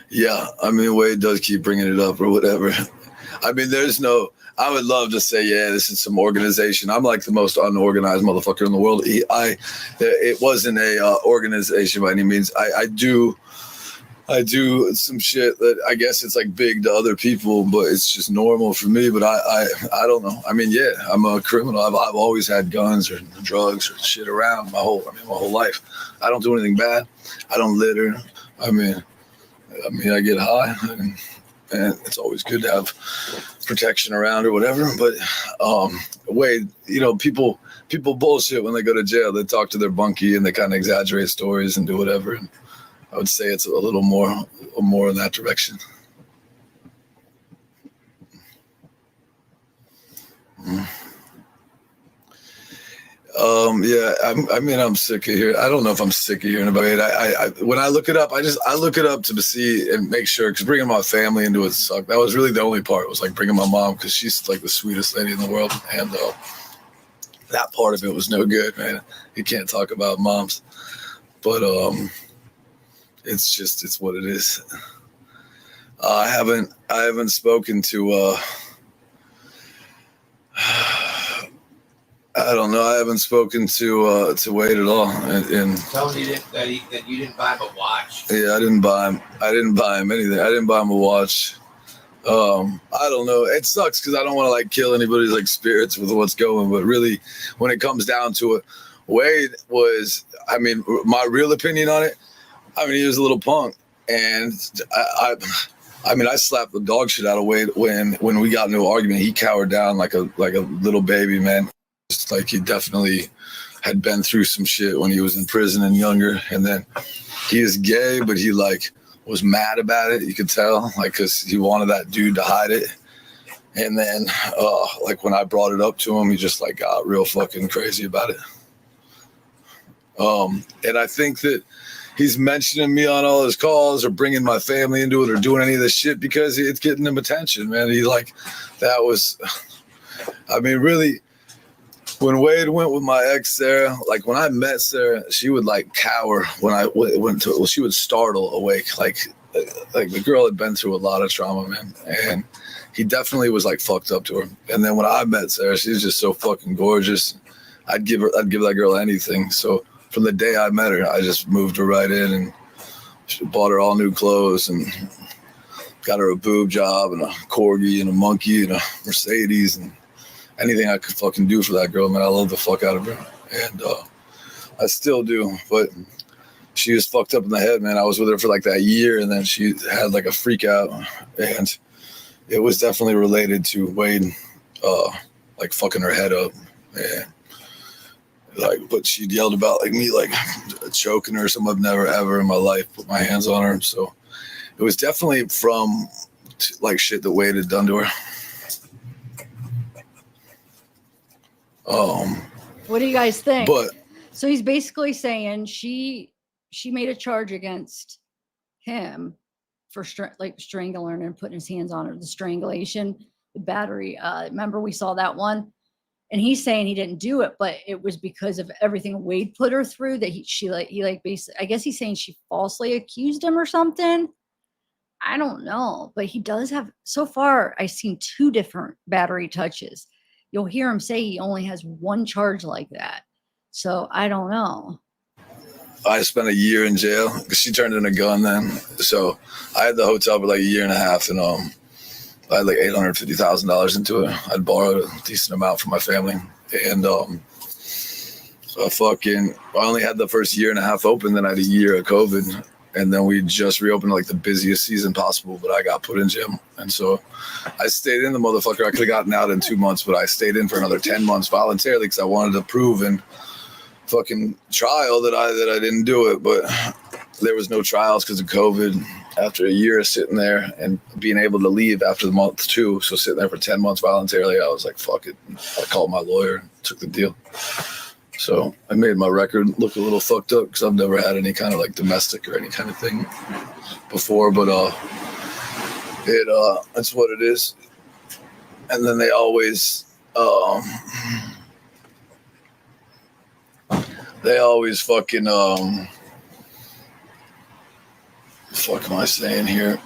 S6: yeah, I mean, Wade does keep bringing it up or whatever. I mean, I would love to say, yeah, this is some organization. I'm like the most unorganized motherfucker in the world. It wasn't a organization by any means. I do I do some shit that I guess it's like big to other people, but it's just normal for me. But I don't know. I mean, yeah, I'm a criminal. I've always had guns or drugs or shit around my whole life. I don't do anything bad. I don't litter. I mean, I get high, and it's always good to have protection around or whatever. But Wade, people bullshit when they go to jail. They talk to their bunkie and they kind of exaggerate stories and do whatever. And I would say it's a little more in that direction. Yeah, I'm sick of hearing. I don't know if I'm sick of hearing about it. I when I look it up, I look it up to see and make sure, because bringing my family into it sucked. That was really the only part. Was like bringing my mom, because she's like the sweetest lady in the world, and that part of it was no good, man. You can't talk about moms, but it's what it is. I haven't spoken to I don't know. I haven't spoken to Wade at all. And
S2: Tell him that you didn't buy him a watch.
S6: Yeah, I didn't buy him anything. I didn't buy him a watch. I don't know. It sucks because I don't want to like kill anybody's like spirits with what's going. But really, when it comes down to it, Wade was. I mean, my real opinion on it. I mean, he was a little punk, and I slapped the dog shit out of Wade when we got into an argument. He cowered down like a little baby, man. Just like he definitely had been through some shit when he was in prison and younger. And then he is gay, but he like was mad about it. You could tell, like, because he wanted that dude to hide it. And then, like when I brought it up to him, he just like got real fucking crazy about it. And I think that he's mentioning me on all his calls or bringing my family into it or doing any of this shit because it's getting him attention, man. He like, that was, I mean, really, when Wade went with my ex Sarah, like when I met Sarah, she would like cower when I went to, well, she would startle awake. Like the girl had been through a lot of trauma, man. And he definitely was like fucked up to her. And then when I met Sarah, she was just so fucking gorgeous. I'd give that girl anything. So from the day I met her, I just moved her right in and bought her all new clothes and got her a boob job and a corgi and a monkey and a Mercedes and anything I could fucking do for that girl, man. I love the fuck out of her. And I still do. But she was fucked up in the head, man. I was with her for like that year, and then she had like a freak out. And it was definitely related to Wade like fucking her head up. And like, but she yelled about like me like choking her, something I've never ever in my life put my hands on her. So it was definitely from like shit that Wade had done to her.
S1: What do you guys think?
S6: But
S1: so he's basically saying she made a charge against him for strangling her and putting his hands on her, the strangulation, the battery. Remember we saw that one, and he's saying he didn't do it, but it was because of everything Wade put her through that he basically, I guess he's saying she falsely accused him or something. I don't know, but he does have, so far I've seen 2 different battery touches. You'll hear him say he only has 1 charge like that. So I don't know.
S6: I spent a year in jail because she turned in a gun then. So I had the hotel for like a year and a half, and I had like $850,000 into it. I'd borrowed a decent amount from my family, and so I only had the first year and a half open. Then I had a year of COVID, and then we just reopened like the busiest season possible. But I got put in jail, and so I stayed in the motherfucker. I could have gotten out in 2 months, but I stayed in for another 10 months voluntarily because I wanted to prove in fucking trial that I didn't do it. But there was no trials because of COVID. After a year of sitting there and being able to leave after the month 2, so sitting there for 10 months voluntarily, I was like, fuck it. I called my lawyer and took the deal. So I made my record look a little fucked up because I've never had any kind of like domestic or any kind of thing before, but that's what it is. And then they always fucking fuck am I saying here?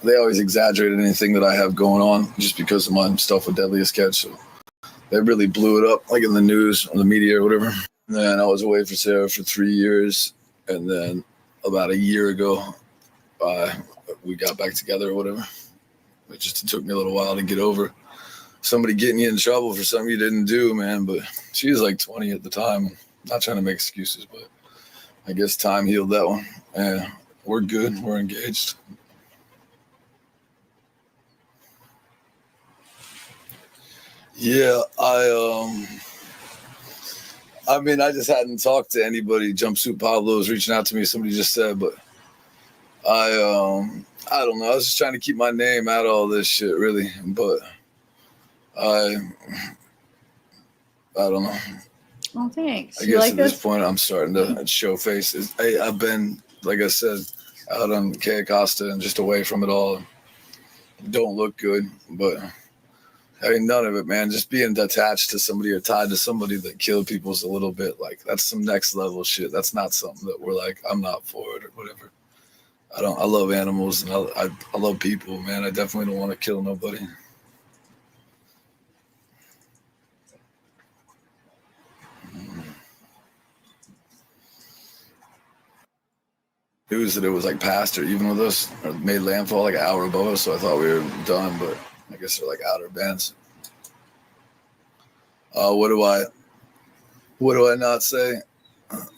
S6: They always exaggerate anything that I have going on just because of my stuff with Deadliest Catch. So they really blew it up, like in the news or the media or whatever. And then I was away for Sarah for 3 years, and then about a year ago. We got back together or whatever. It took me a little while to get over somebody getting you in trouble for something you didn't do, man. But she was like 20 at the time. Not trying to make excuses, but I guess time healed that one. And we're good. We're engaged. Yeah, I mean, I just hadn't talked to anybody. Jumpsuit Pablo was reaching out to me. Somebody just said, but I don't know. I was just trying to keep my name out of all this shit, really. But I don't know.
S1: Well, thanks.
S6: I
S1: You
S6: guess
S1: like
S6: at this
S1: this?
S6: point, I'm starting to show faces. I've been, like I said, out on Cayo Costa and just away from it all. Don't look good, but I mean, none of it, man. Just being attached to somebody or tied to somebody that killed people is a little bit like, that's some next level shit. That's not something that we're like, I'm not for it or whatever. I love animals and I love people, man. I definitely don't want to kill nobody. News that it was like past or even with us, or made landfall like an hour above us, so I thought we were done, but I guess they're like outer bands. What do I not say?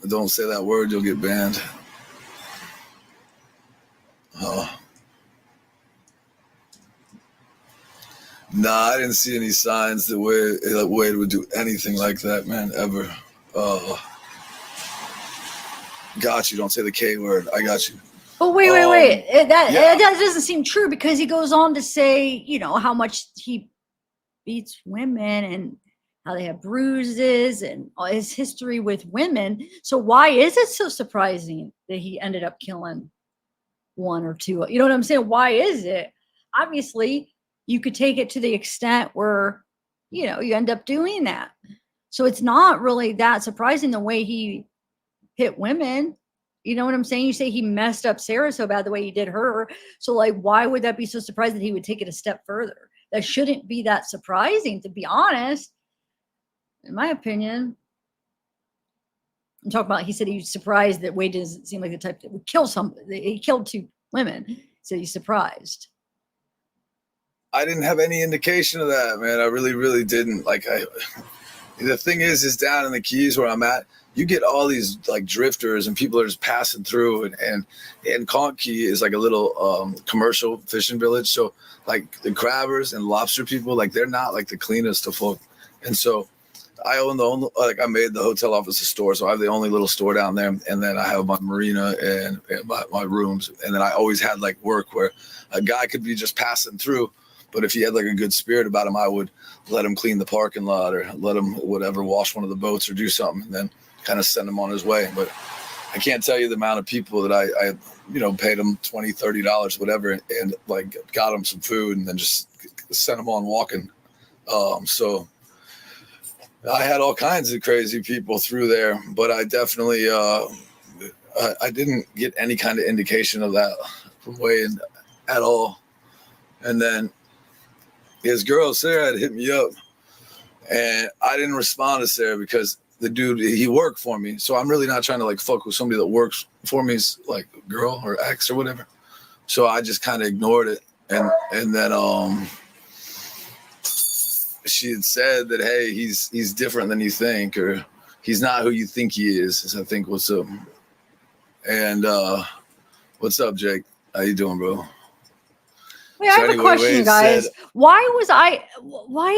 S6: Don't say that word, you'll get banned. Nah, I didn't see any signs that Wade would do anything like that, man, ever. Got you. Don't say the K word. I got you.
S1: But wait. That doesn't seem true, because he goes on to say, you know, how much he beats women and how they have bruises and all his history with women. So why is it so surprising that he ended up killing one or two? You know what I'm saying? Why is it? Obviously, you could take it to the extent where, you know, you end up doing that. So it's not really that surprising the way he hit women. You know what I'm saying? You say he messed up Sarah so bad the way he did her. So, like, why would that be so surprising that he would take it a step further? That shouldn't be that surprising, to be honest, in my opinion. I'm talking about, he said he was surprised that Wade doesn't seem like the type that would kill somebody. He killed two women. So he's surprised.
S6: I didn't have any indication of that, man. I really, really didn't. Like, the thing is down in the Keys where I'm at, you get all these like drifters and people are just passing through, and Conch Key is like a little commercial fishing village. So like the crabbers and lobster people, like they're not like the cleanest of folk. And so I own I made the hotel office a store. So I have the only little store down there. And then I have my marina and my rooms. And then I always had like work where a guy could be just passing through. But if he had like a good spirit about him, I would let him clean the parking lot or let him whatever, wash one of the boats or do something, and then kind of send him on his way. But I can't tell you the amount of people that I paid them $20, $30, whatever, and like got them some food and then just sent them on walking. So I had all kinds of crazy people through there, but I definitely I didn't get any kind of indication of that from Wade at all. And then his girl Sarah had hit me up, and I didn't respond to Sarah because the dude, he worked for me. So I'm really not trying to like fuck with somebody that works for me's like girl or ex or whatever. So I just kind of ignored it. And then she had said that, hey, he's different than you think, or he's not who you think he is I think what's up. And what's up, Jake? How you doing, bro?
S1: Wait, I have a question, guys. Why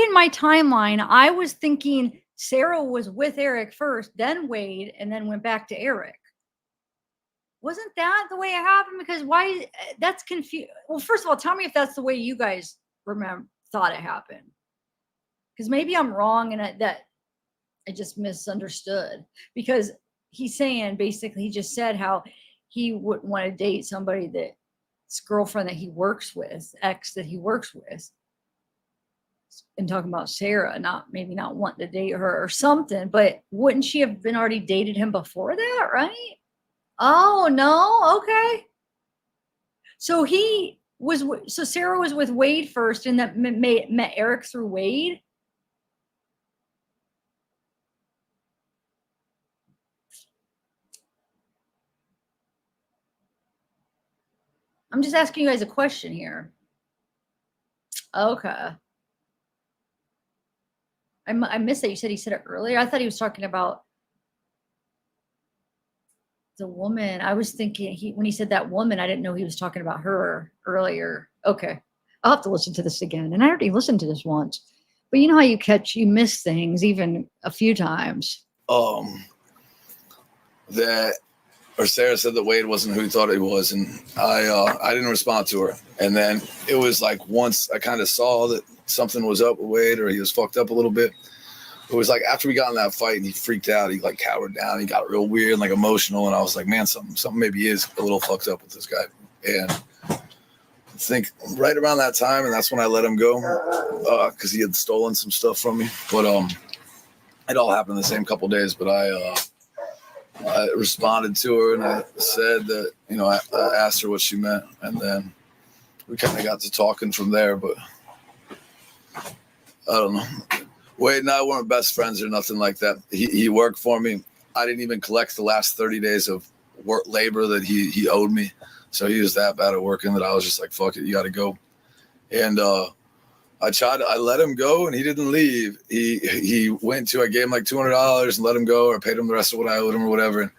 S1: in my timeline, I was thinking Sarah was with Erik first, then Wade, and then went back to Erik? Wasn't that the way it happened? Because why? That's confused. Well, first of all, tell me if that's the way you guys thought it happened. Because maybe I'm wrong and that I just misunderstood. Because he's saying, basically, he just said how he wouldn't want to date somebody that's girlfriend that he works with, ex that he works with, and talking about Sarah, maybe not wanting to date her or something. But wouldn't she have been already dated him before that, right? Oh no, okay. So Sarah was with Wade first, and that met Erik through Wade. I'm just asking you guys a question here. Okay. I missed that. You said he said it earlier. I thought he was talking about the woman. I was thinking when he said that woman, I didn't know he was talking about her earlier. Okay. I'll have to listen to this again. And I already listened to this once. But you know how you miss things even a few times.
S6: That or Sarah said that Wade wasn't who he thought he was, and I didn't respond to her. And then it was like once I kind of saw that something was up with Wade or he was fucked up a little bit. It was like after we got in that fight and he freaked out, he like cowered down, he got real weird and like emotional, and I was like, man, something maybe is a little fucked up with this guy. And I think right around that time, and that's when I let him go because he had stolen some stuff from me. But it all happened in the same couple of days. But I responded to her and I said that, you know, I asked her what she meant, and then we kind of got to talking from there. But I don't know. Wade and I weren't best friends or nothing like that. He worked for me. I didn't even collect the last 30 days of work labor that he owed me. So he was that bad at working that I was just like, fuck it, you got to go. And I let him go and he didn't leave. I gave him like $200 and let him go, or paid him the rest of what I owed him or whatever. And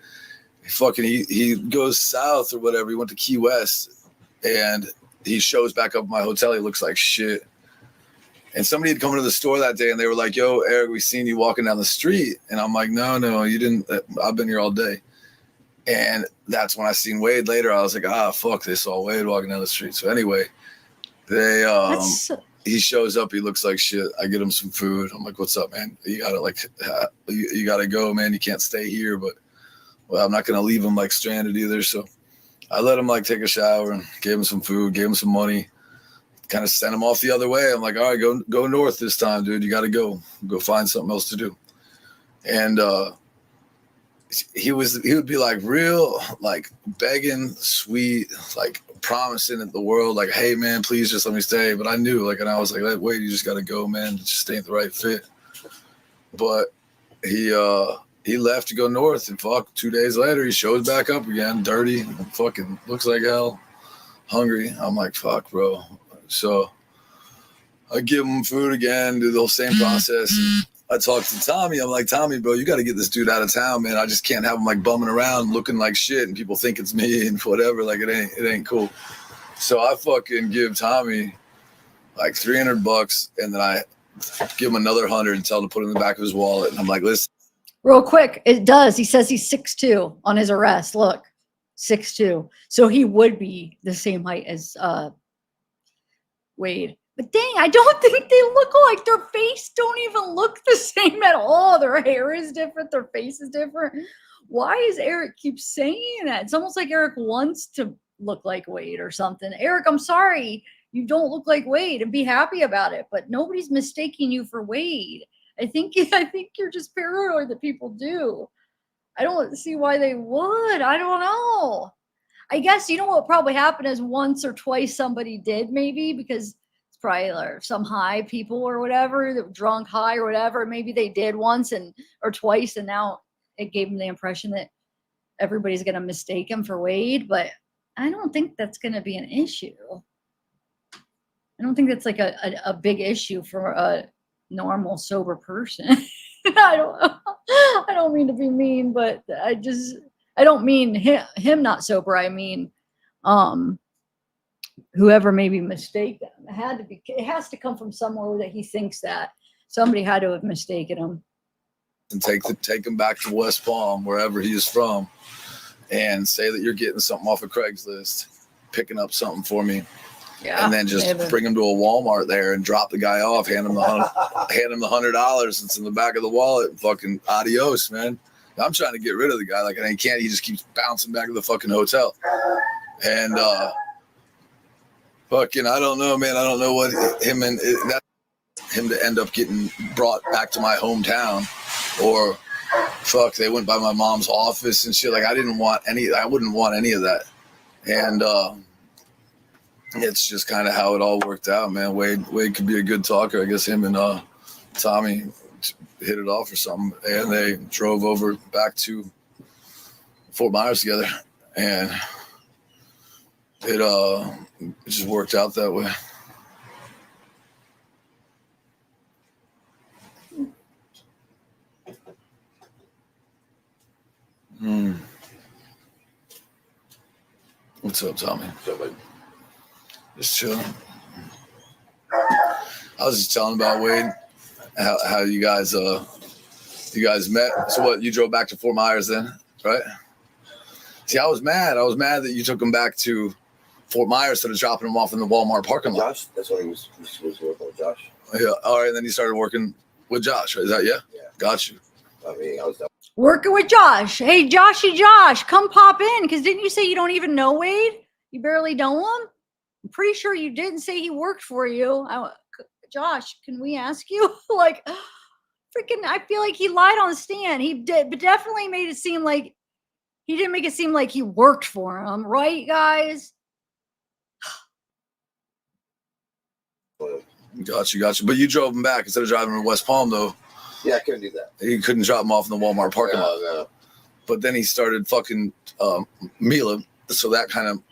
S6: he goes south or whatever. He went to Key West and he shows back up at my hotel. He looks like shit. And somebody had come into the store that day and they were like, yo, Eric, we seen you walking down the street. And I'm like, no, you didn't. I've been here all day. And that's when I seen Wade later. I was like, fuck, they saw Wade walking down the street. So anyway, he shows up. He looks like shit. I get him some food. I'm like, what's up, man? You gotta go, man. You can't stay here. But I'm not going to leave him like stranded either. So I let him like take a shower and gave him some food, gave him some money. Kind of sent him off the other way. I'm like, all right, go north this time, dude. You got to go find something else to do. And he would be like real, like begging, sweet, like promising at the world, like, hey man, please just let me stay. But I knew, like, and I was like, wait, you just got to go, man. It just ain't the right fit. But he left to go north, and 2 days later, he shows back up again, dirty, fucking looks like hell, hungry. I'm like, fuck, bro. So I give him food again, do the whole same process. And I talked to Tommy. I'm like, Tommy, bro, you got to get this dude out of town, man. I just can't have him like bumming around looking like shit and people think it's me and whatever. Like it ain't cool. So I fucking give Tommy like $300 and then I give him another 100 and tell him to put it in the back of his wallet. And I'm like, listen.
S1: Real quick, it does. He says he's 6'2" on his arrest. Look, 6'2". So he would be the same height as Wade. But dang, I don't think they look alike. Their face don't even look the same at all. Their hair is different. Their face is different. Why is Eric keep saying that? It's almost like Eric wants to look like Wade or something. Eric, I'm sorry. You don't look like Wade, and be happy about it. But nobody's mistaking you for Wade. I think you're just paranoid that people do. I don't see why they would. I don't know. I guess you know what probably happened is once or twice somebody did, maybe, because it's probably like some high people or whatever, that were drunk, high or whatever. Maybe they did once or twice, and now it gave them the impression that everybody's going to mistake him for Wade. But I don't think that's going to be an issue. I don't think that's like a big issue for a normal sober person. I don't mean to be mean, but I don't mean him not sober. I mean, whoever maybe mistaken him. It has to come from somewhere that he thinks that somebody had to have mistaken him.
S6: And take him back to West Palm, wherever he is from, and say that you're getting something off of Craigslist, picking up something for me. Yeah, and then just bring him to a Walmart there and drop the guy off, hand him the $100 that's in the back of the wallet, and fucking adios, man. I'm trying to get rid of the guy, like, and he can't. He just keeps bouncing back to the fucking hotel, and fucking, I don't know, man. I don't know what him to end up getting brought back to my hometown, or fuck, they went by my mom's office and shit. Like, I wouldn't want any of that, and it's just kind of how it all worked out, man. Wade could be a good talker. I guess him and Tommy hit it off or something, and they drove over back to Fort Myers together. And it just worked out that way. What's up, Tommy?
S2: So, like,
S6: Just chilling. I was just telling about Wade, how you guys met. So what? You drove back to Fort Myers then, right? See, I was mad. I was mad that you took him back to Fort Myers instead of dropping him off in the Walmart parking lot.
S2: Josh, that's when he was working with Josh.
S6: Yeah. All right. And then you started working with Josh. Right? Is that yeah?
S2: Yeah.
S6: Got you.
S2: I mean, I was done.
S1: Working with Josh. Hey, Joshy Josh, come pop in. Because didn't you say you don't even know Wade? You barely know him? I'm pretty sure you didn't say he worked for you. Josh, can we ask you? Like, freaking, I feel like he lied on the stand. He did, but definitely made it seem like he didn't make it seem like he worked for him, right, guys?
S6: Got you. But you drove him back instead of driving him to West Palm, though.
S2: Yeah, I couldn't do that.
S6: You couldn't drop him off in the Walmart parking lot.
S2: No.
S6: But then he started fucking Mila, so that kind of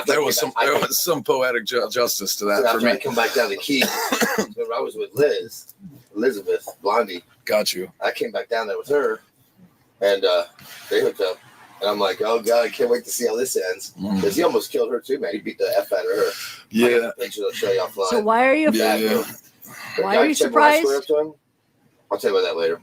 S6: there was some poetic justice to that for me.
S2: I come back down the key. Remember, I was with Elizabeth, Blondie.
S6: Got you.
S2: I came back down there with her, and they hooked up. And I'm like, oh god, I can't wait to see how this ends. Because he almost killed her too, man. He beat the F out of her.
S6: Yeah.
S2: Pictures I'll show you offline.
S1: So why are you?
S6: Yeah.
S1: Why are you surprised?
S2: I'll tell you about that later.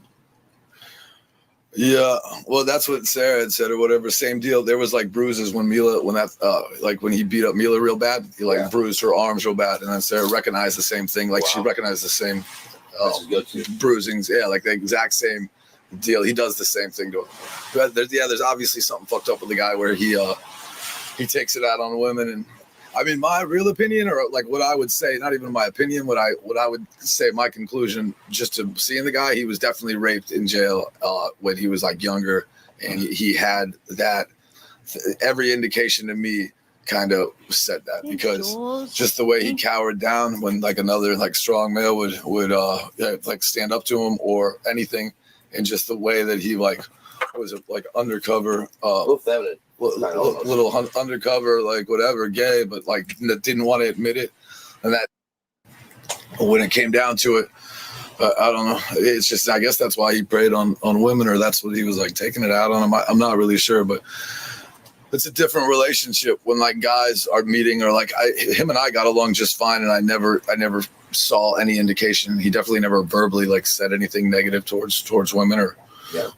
S6: Yeah, well, that's what Sarah had said or whatever. Same deal. There was like bruises when when he beat up Mila real bad, he bruised her arms real bad, and then Sarah recognized the same thing. Like she recognized the same bruisings. Yeah, like the exact same deal. He does the same thing to her. But there's obviously something fucked up with the guy where he takes it out on women. And I mean, my real opinion, or like what I would say, not even my opinion, what I would say, my conclusion, just to seeing the guy, he was definitely raped in jail when he was like younger, and he had that. Every indication to me kind of said that, because just the way he cowered down when like another like strong male would like stand up to him or anything, and just the way that he like was like undercover. Little undercover, like whatever, gay, but like didn't want to admit it, and that when it came down to it, I don't know. It's just, I guess that's why he preyed on women, or that's what he was like taking it out on them. I'm not really sure, but it's a different relationship when like guys are meeting, or like him and I got along just fine, and I never saw any indication. He definitely never verbally like said anything negative towards women, or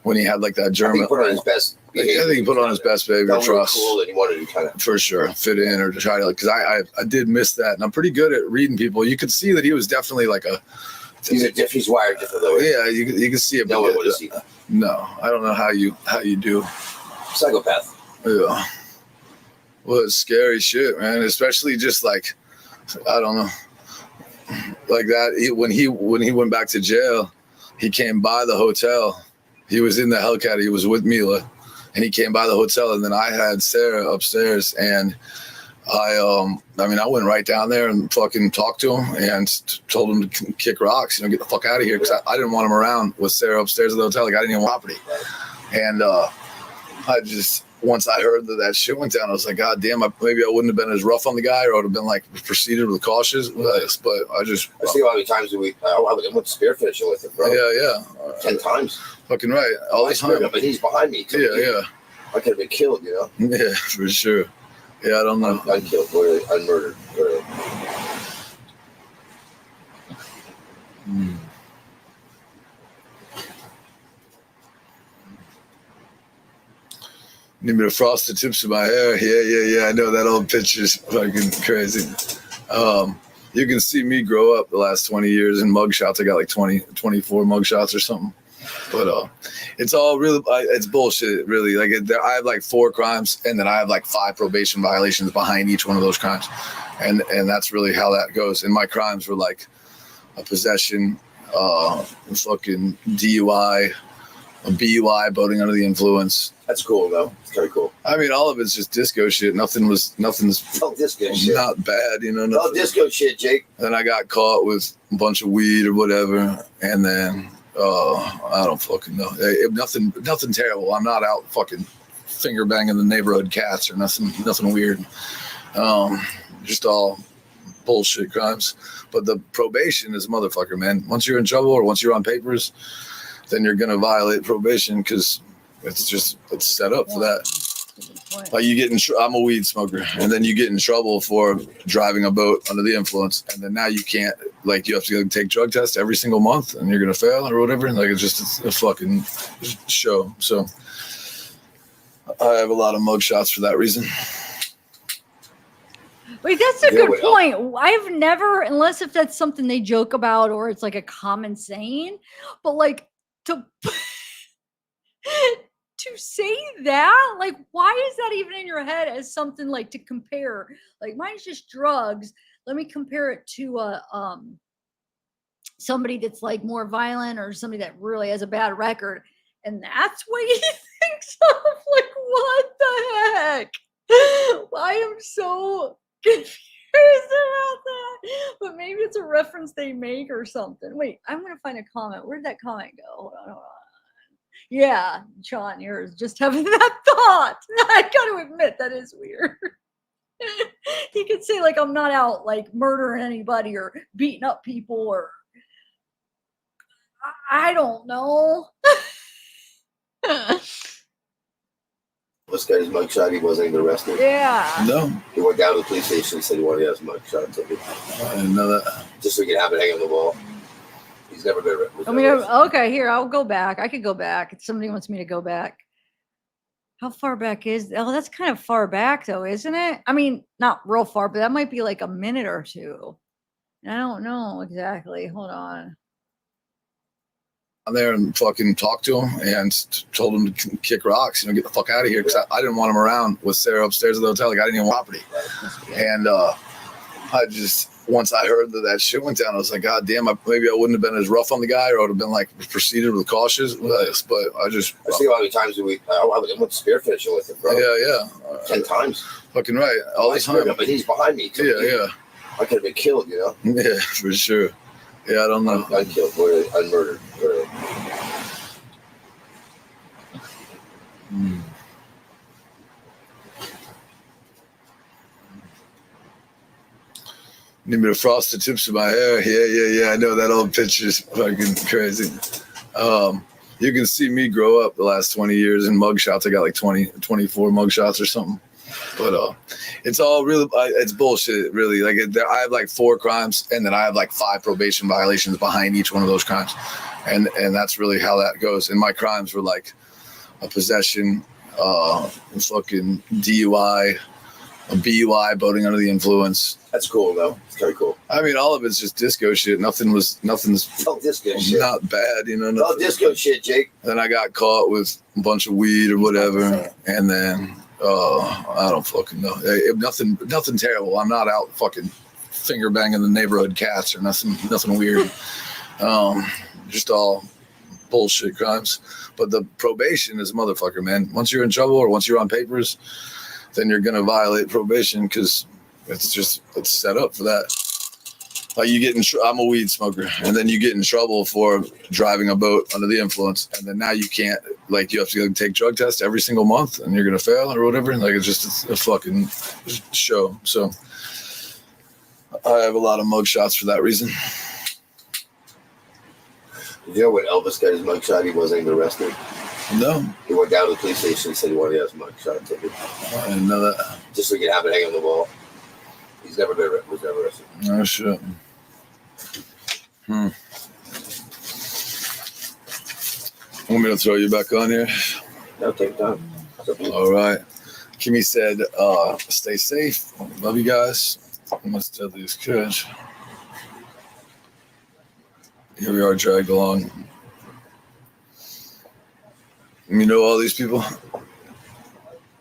S6: when he had like that German.
S2: I think he put on his best behavior.
S6: I think he put on his best behavior, trust.
S2: Cool, and he wanted to kind of
S6: for sure fit in, or to try to, like, because I did miss that, and I'm pretty good at reading people. You could see that he was definitely like
S2: he's wired differently.
S6: Yeah, you can see it.
S2: No one would have seen that.
S6: No, I don't know how you do.
S2: Psychopath.
S6: Yeah. Well, it's scary shit, man. Especially just like, I don't know, like that. When he went back to jail, he came by the hotel. He was in the Hellcat. He was with Mila, and he came by the hotel. And then I had Sarah upstairs, and I went right down there and fucking talked to him and told him to kick rocks, get the fuck out of here, because I didn't want him around with Sarah upstairs at the hotel. Like, I didn't even want property. And I just, once I heard that shit went down, I was like, God damn, maybe I wouldn't have been as rough on the guy, or I would have been like proceeded with caution. But I
S2: see how many times I went spearfishing with him, bro.
S6: Yeah.
S2: 10 times.
S6: Fucking right. All the time.
S2: But he's behind me.
S6: Yeah.
S2: I could have been killed,
S6: Yeah, for sure. Yeah, I don't know.
S2: Unkilled, literally, unmurdered, literally.
S6: Need me to frost the tips of my hair? Yeah. I know that old picture's fucking crazy. You can see me grow up the last 20 years in mugshots. I got like 24 mugshots or something. But it's all really, it's bullshit, really. Like, I have like 4 crimes, and then I have like 5 probation violations behind each one of those crimes. And that's really how that goes. And my crimes were like a possession, fucking DUI, a BUI, boating under the influence.
S2: That's cool, though. It's kind of cool.
S6: I mean, all of it's just disco shit. Nothing's
S2: disco shit.
S6: Not bad,
S2: No disco shit, Jake.
S6: Then I got caught with a bunch of weed or whatever, and then I don't fucking know. Nothing terrible. I'm not out fucking finger banging the neighborhood cats or nothing weird. Just all bullshit crimes. But the probation is a motherfucker, man. Once you're in trouble or once you're on papers, then you're gonna violate probation because it's set up for that. Like you get in, I'm a weed smoker, and then you get in trouble for driving a boat under the influence, and then now you can't, like, you have to take drug tests every single month, and you're gonna fail or whatever. Like it's a fucking show. So I have a lot of mug shots for that reason.
S1: Wait, that's a good point. I've never, unless if that's something they joke about or it's like a common saying, but like to say that, like, why is that even in your head as something like to compare? Like, mine's just drugs. Let me compare it to somebody that's like more violent or somebody that really has a bad record, and that's what he thinks of. Like, what the heck? I am so confused about that. But maybe it's a reference they make or something. Wait, I'm gonna find a comment. Where'd that comment go? Hold on. Yeah, Sean, you're just having that thought. I gotta admit, that is weird. He could say, like, I'm not out like murdering anybody or beating up people, or I don't know.
S2: This guy's mugshot, he wasn't even arrested.
S1: Yeah.
S6: No.
S2: He went down to the police station and said he wanted his mugshot ticket.
S6: I didn't know that.
S2: Just so he could have it hanging on the wall. He's never been arrested.
S1: I mean, okay, here, I'll go back. I could go back if somebody wants me to go back. How far back is? Oh, that's kind of far back, though, isn't it? I mean, not real far, but that might be like a minute or two. I don't know exactly. Hold on.
S6: I'm there and fucking talked to him and told him to kick rocks, get the fuck out of here, because I didn't want him around with Sarah upstairs at the hotel. Like, I didn't even want property. And I just, once I heard that shit went down, I was like, God damn, maybe I wouldn't have been as rough on the guy, or I would have been like proceeded with cautious. But I see
S2: how many times I went spearfishing with him, bro.
S6: Yeah.
S2: 10 times.
S6: Fucking right. All the time.
S2: But he's behind me.
S6: Yeah.
S2: I could have been killed,
S6: Yeah, for sure. Yeah, I don't know.
S2: Unkilled, unmurdered.
S6: Need me to frost the tips of my hair? Yeah. I know that old picture's fucking crazy. You can see me grow up the last 20 years in mugshots. I got like 24 mugshots or something. But it's all really, it's bullshit, really. Like, I have like 4 crimes, and then I have like 5 probation violations behind each one of those crimes. And that's really how that goes. And my crimes were like a possession, fucking DUI, a BUI, boating under the influence.
S2: That's cool, though. It's kind of cool.
S6: I mean, all of it's just disco shit. Nothing's
S2: disco shit.
S6: Not bad,
S2: No disco shit, Jake.
S6: Then I got caught with a bunch of weed or whatever, and then I don't fucking know. Nothing terrible. I'm not out fucking finger banging the neighborhood cats or nothing weird. Just all bullshit crimes. But the probation is a motherfucker, man. Once you're in trouble or once you're on papers, then you're gonna violate probation because it's set up for that. Like you get in, I'm a weed smoker, and then you get in trouble for driving a boat under the influence, and then now you can't, like, you have to take drug tests every single month, and you're gonna fail or whatever. Like it's a fucking show. So I have a lot of mug shots for that reason.
S2: You know when Elvis got his mugshot, he wasn't even arrested.
S6: No.
S2: He went down to the police station and said he wanted his mugshot ticket.
S6: I didn't know that.
S2: Just so he could have it hanging on the wall. He's never been arrested.
S6: Oh shit. Want me to throw you back on here?
S2: No, take time.
S6: All right. Kimmy said, stay safe. Love you guys. I must tell these kids. Here we are, dragged along. You know all these people?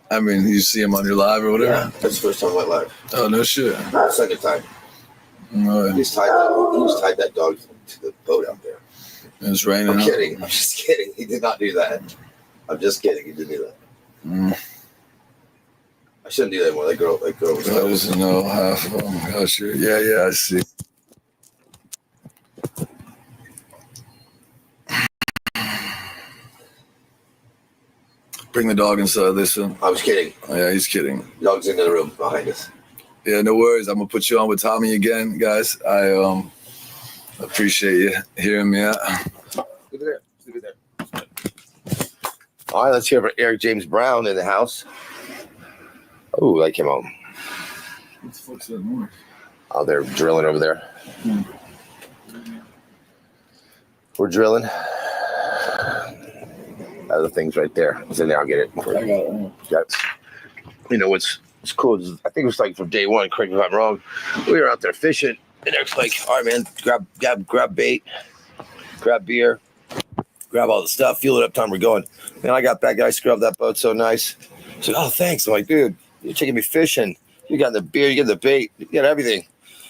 S6: I mean, you see them on your live or whatever?
S2: Yeah, that's the first time I went live.
S6: Oh, no shit.
S2: Second time.
S6: Right.
S2: He just tied that dog to the boat out there.
S6: It's raining.
S2: I'm kidding. I'm just kidding. He did not do that. I'm just kidding. He didn't do that. I shouldn't do that anymore. That girl was.
S6: That was no half. Oh my gosh. Yeah, I see. bring the dog inside. Listen.
S2: I was kidding.
S6: Yeah, he's kidding.
S2: Dog's into the room behind us.
S6: Yeah, no worries. I'm gonna put you on with Tommy again, guys. I appreciate you hearing me out.
S2: Leave it there. All right, let's hear from Erik James Brown in the house. Oh, I came home.
S6: What the fuck's that noise?
S2: Oh, they're drilling over there. We're drilling. Other things right there. So now I'll get it.
S6: I got it.
S2: Got, you know what's cool is I think it was like from day one, correct me if I'm wrong, we were out there fishing and Eric's like, all right man, grab bait, grab beer, grab all the stuff, fuel it up, time we're going. And I got back, I scrubbed that boat so nice. I said, oh thanks. I'm like, dude, you're taking me fishing. You got the beer, you got the bait, you got everything.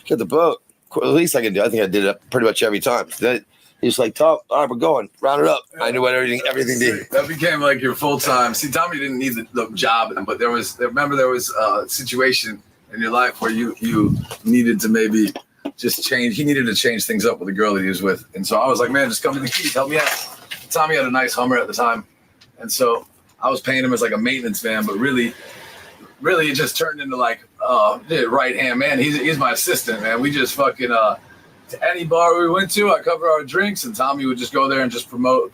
S2: You got the boat. At least I can do. I think I did it pretty much every time. Then he's like, Tom, all right, we're going. Round it up. I knew what everything did.
S6: That became like your full time. See, Tommy didn't need the job, but there was a situation in your life where you needed to maybe just change. He needed to change things up with the girl that he was with, and so I was like, man, just come to the Keys, help me out. Tommy had a nice Hummer at the time, and so I was paying him as like a maintenance man, but really it just turned into like right hand man. He's my assistant, man. We just fucking to any bar we went to, I cover our drinks, and Tommy would just go there and just promote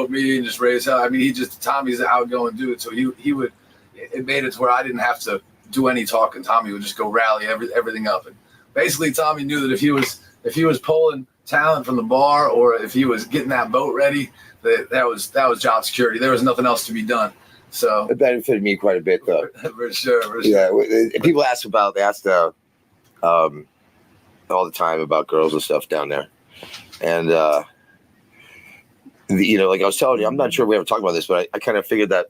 S6: me and just raise hell. I mean, Tommy's an outgoing dude, so he would. It made it to where I didn't have to do any talking. Tommy would just go rally everything up, and basically Tommy knew that if he was pulling talent from the bar or if he was getting that boat ready, that was job security. There was nothing else to be done. So
S2: It benefited me quite a bit, though.
S6: for sure.
S2: Yeah, people ask all the time about girls and stuff down there, and like I was telling you, I'm not sure we ever talked about this, but I kind of figured that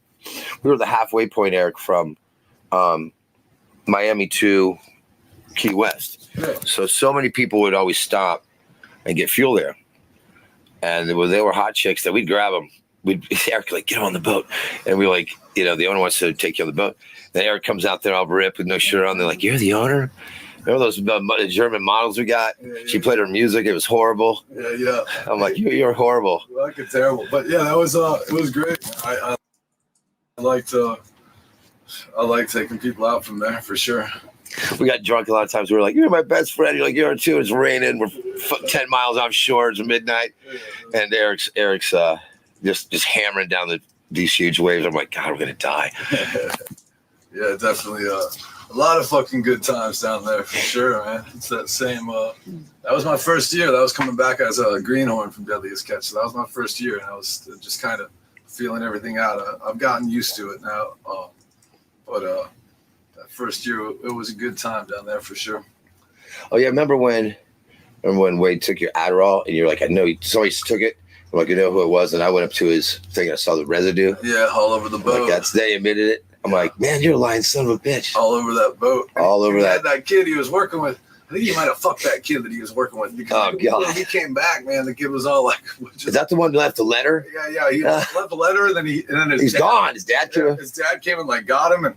S2: we were the halfway point, Eric, from Miami to Key West.
S6: Yeah.
S2: So many people would always stop and get fuel there, and they were hot chicks that we'd grab them. Eric like, get on the boat, and we like, the owner wants to take you on the boat. Then Eric comes out there all ripped with no shirt on. They're like, you're the owner? Remember those German models we got?
S6: Yeah.
S2: She played her music. It was horrible.
S6: Yeah.
S2: I'm like, you're horrible.
S6: Like it's terrible, but yeah, that was it was great. I liked taking people out from there for sure.
S2: We got drunk a lot of times. We were like, you're my best friend. You're like, you're too. It's raining. We're 10 miles offshore. It's midnight. And Eric's just hammering down these huge waves. I'm like, God, we're going to die.
S6: Yeah, definitely. A lot of fucking good times down there for sure, man. It's that same. That was my first year. That was coming back as a greenhorn from Deadliest Catch. So that was my first year, and I was just kind of feeling everything out. I've gotten used to it now, but that first year it was a good time down there for sure.
S2: Oh yeah, remember when Wade took your Adderall and you're like, I know somebody took it. I'm like, you know who it was, and I went up to his thing. I saw the residue.
S6: Yeah, all over the boat.
S2: Like they admitted it. I'm like, man, you're a lying son of a bitch.
S6: All over that boat.
S2: All over that.
S6: That kid he was working with. I think he might have fucked that kid that he was working with. Because when he came back, man, the kid was all like,
S2: is that the one who left the letter?
S6: Yeah. He left the letter, and then
S2: he's gone. His dad came.
S6: His dad came and like got him, and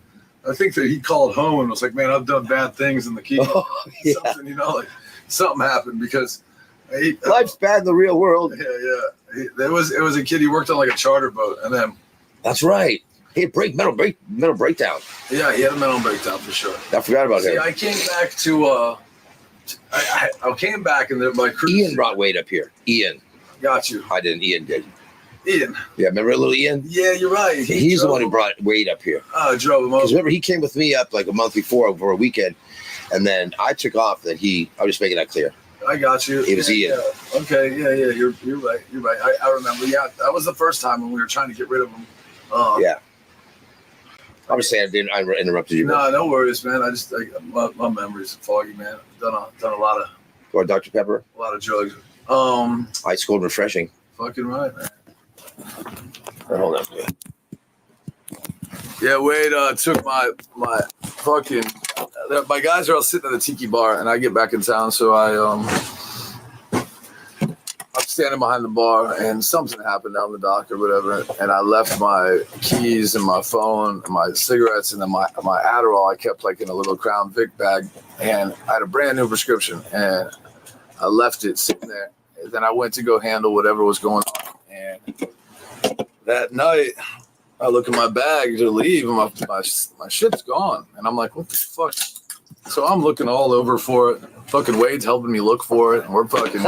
S6: I think that he called home and was like, man, I've done bad things in the key. Something, like something happened because
S2: life's bad in the real world.
S6: Yeah. It was a kid. He worked on like a charter boat, and then
S2: that's right. He had mental breakdown.
S6: Yeah, he had a mental breakdown for sure.
S2: I forgot about him.
S6: I came back to. I came back and my crew.
S2: Ian brought Wade up here. Ian.
S6: Got you.
S2: I didn't. Ian did.
S6: Ian.
S2: Yeah, remember little Ian?
S6: Yeah, you're right.
S2: He's the one who brought Wade up here.
S6: Oh, drove him up.
S2: Because remember, he came with me up like a month before over a weekend, and then I took off. That I'm just making that clear.
S6: I got you.
S2: It was Ian.
S6: Yeah. Okay. Yeah. You're right. You're right. I remember. Yeah, that was the first time when we were trying to get rid of him.
S2: Yeah. Obviously, I interrupted you.
S6: No, no worries, man. I just my memory's foggy, man. I've done a lot of.
S2: Or Dr. Pepper.
S6: A lot of drugs.
S2: Ice cold refreshing.
S6: Fucking right, man.
S2: Hold on.
S6: Yeah, Wade took my fucking. My guys are all sitting at the tiki bar, and I get back in town, so I'm standing behind the bar, and something happened down the dock or whatever, and I left my keys and my phone, and my cigarettes, and then my Adderall I kept like in a little Crown Vic bag, and I had a brand new prescription, and I left it sitting there. And then I went to go handle whatever was going on, and that night I look in my bag to leave, and my shit's gone. And I'm like, what the fuck? So I'm looking all over for it. Fucking Wade's helping me look for it, and we're fucking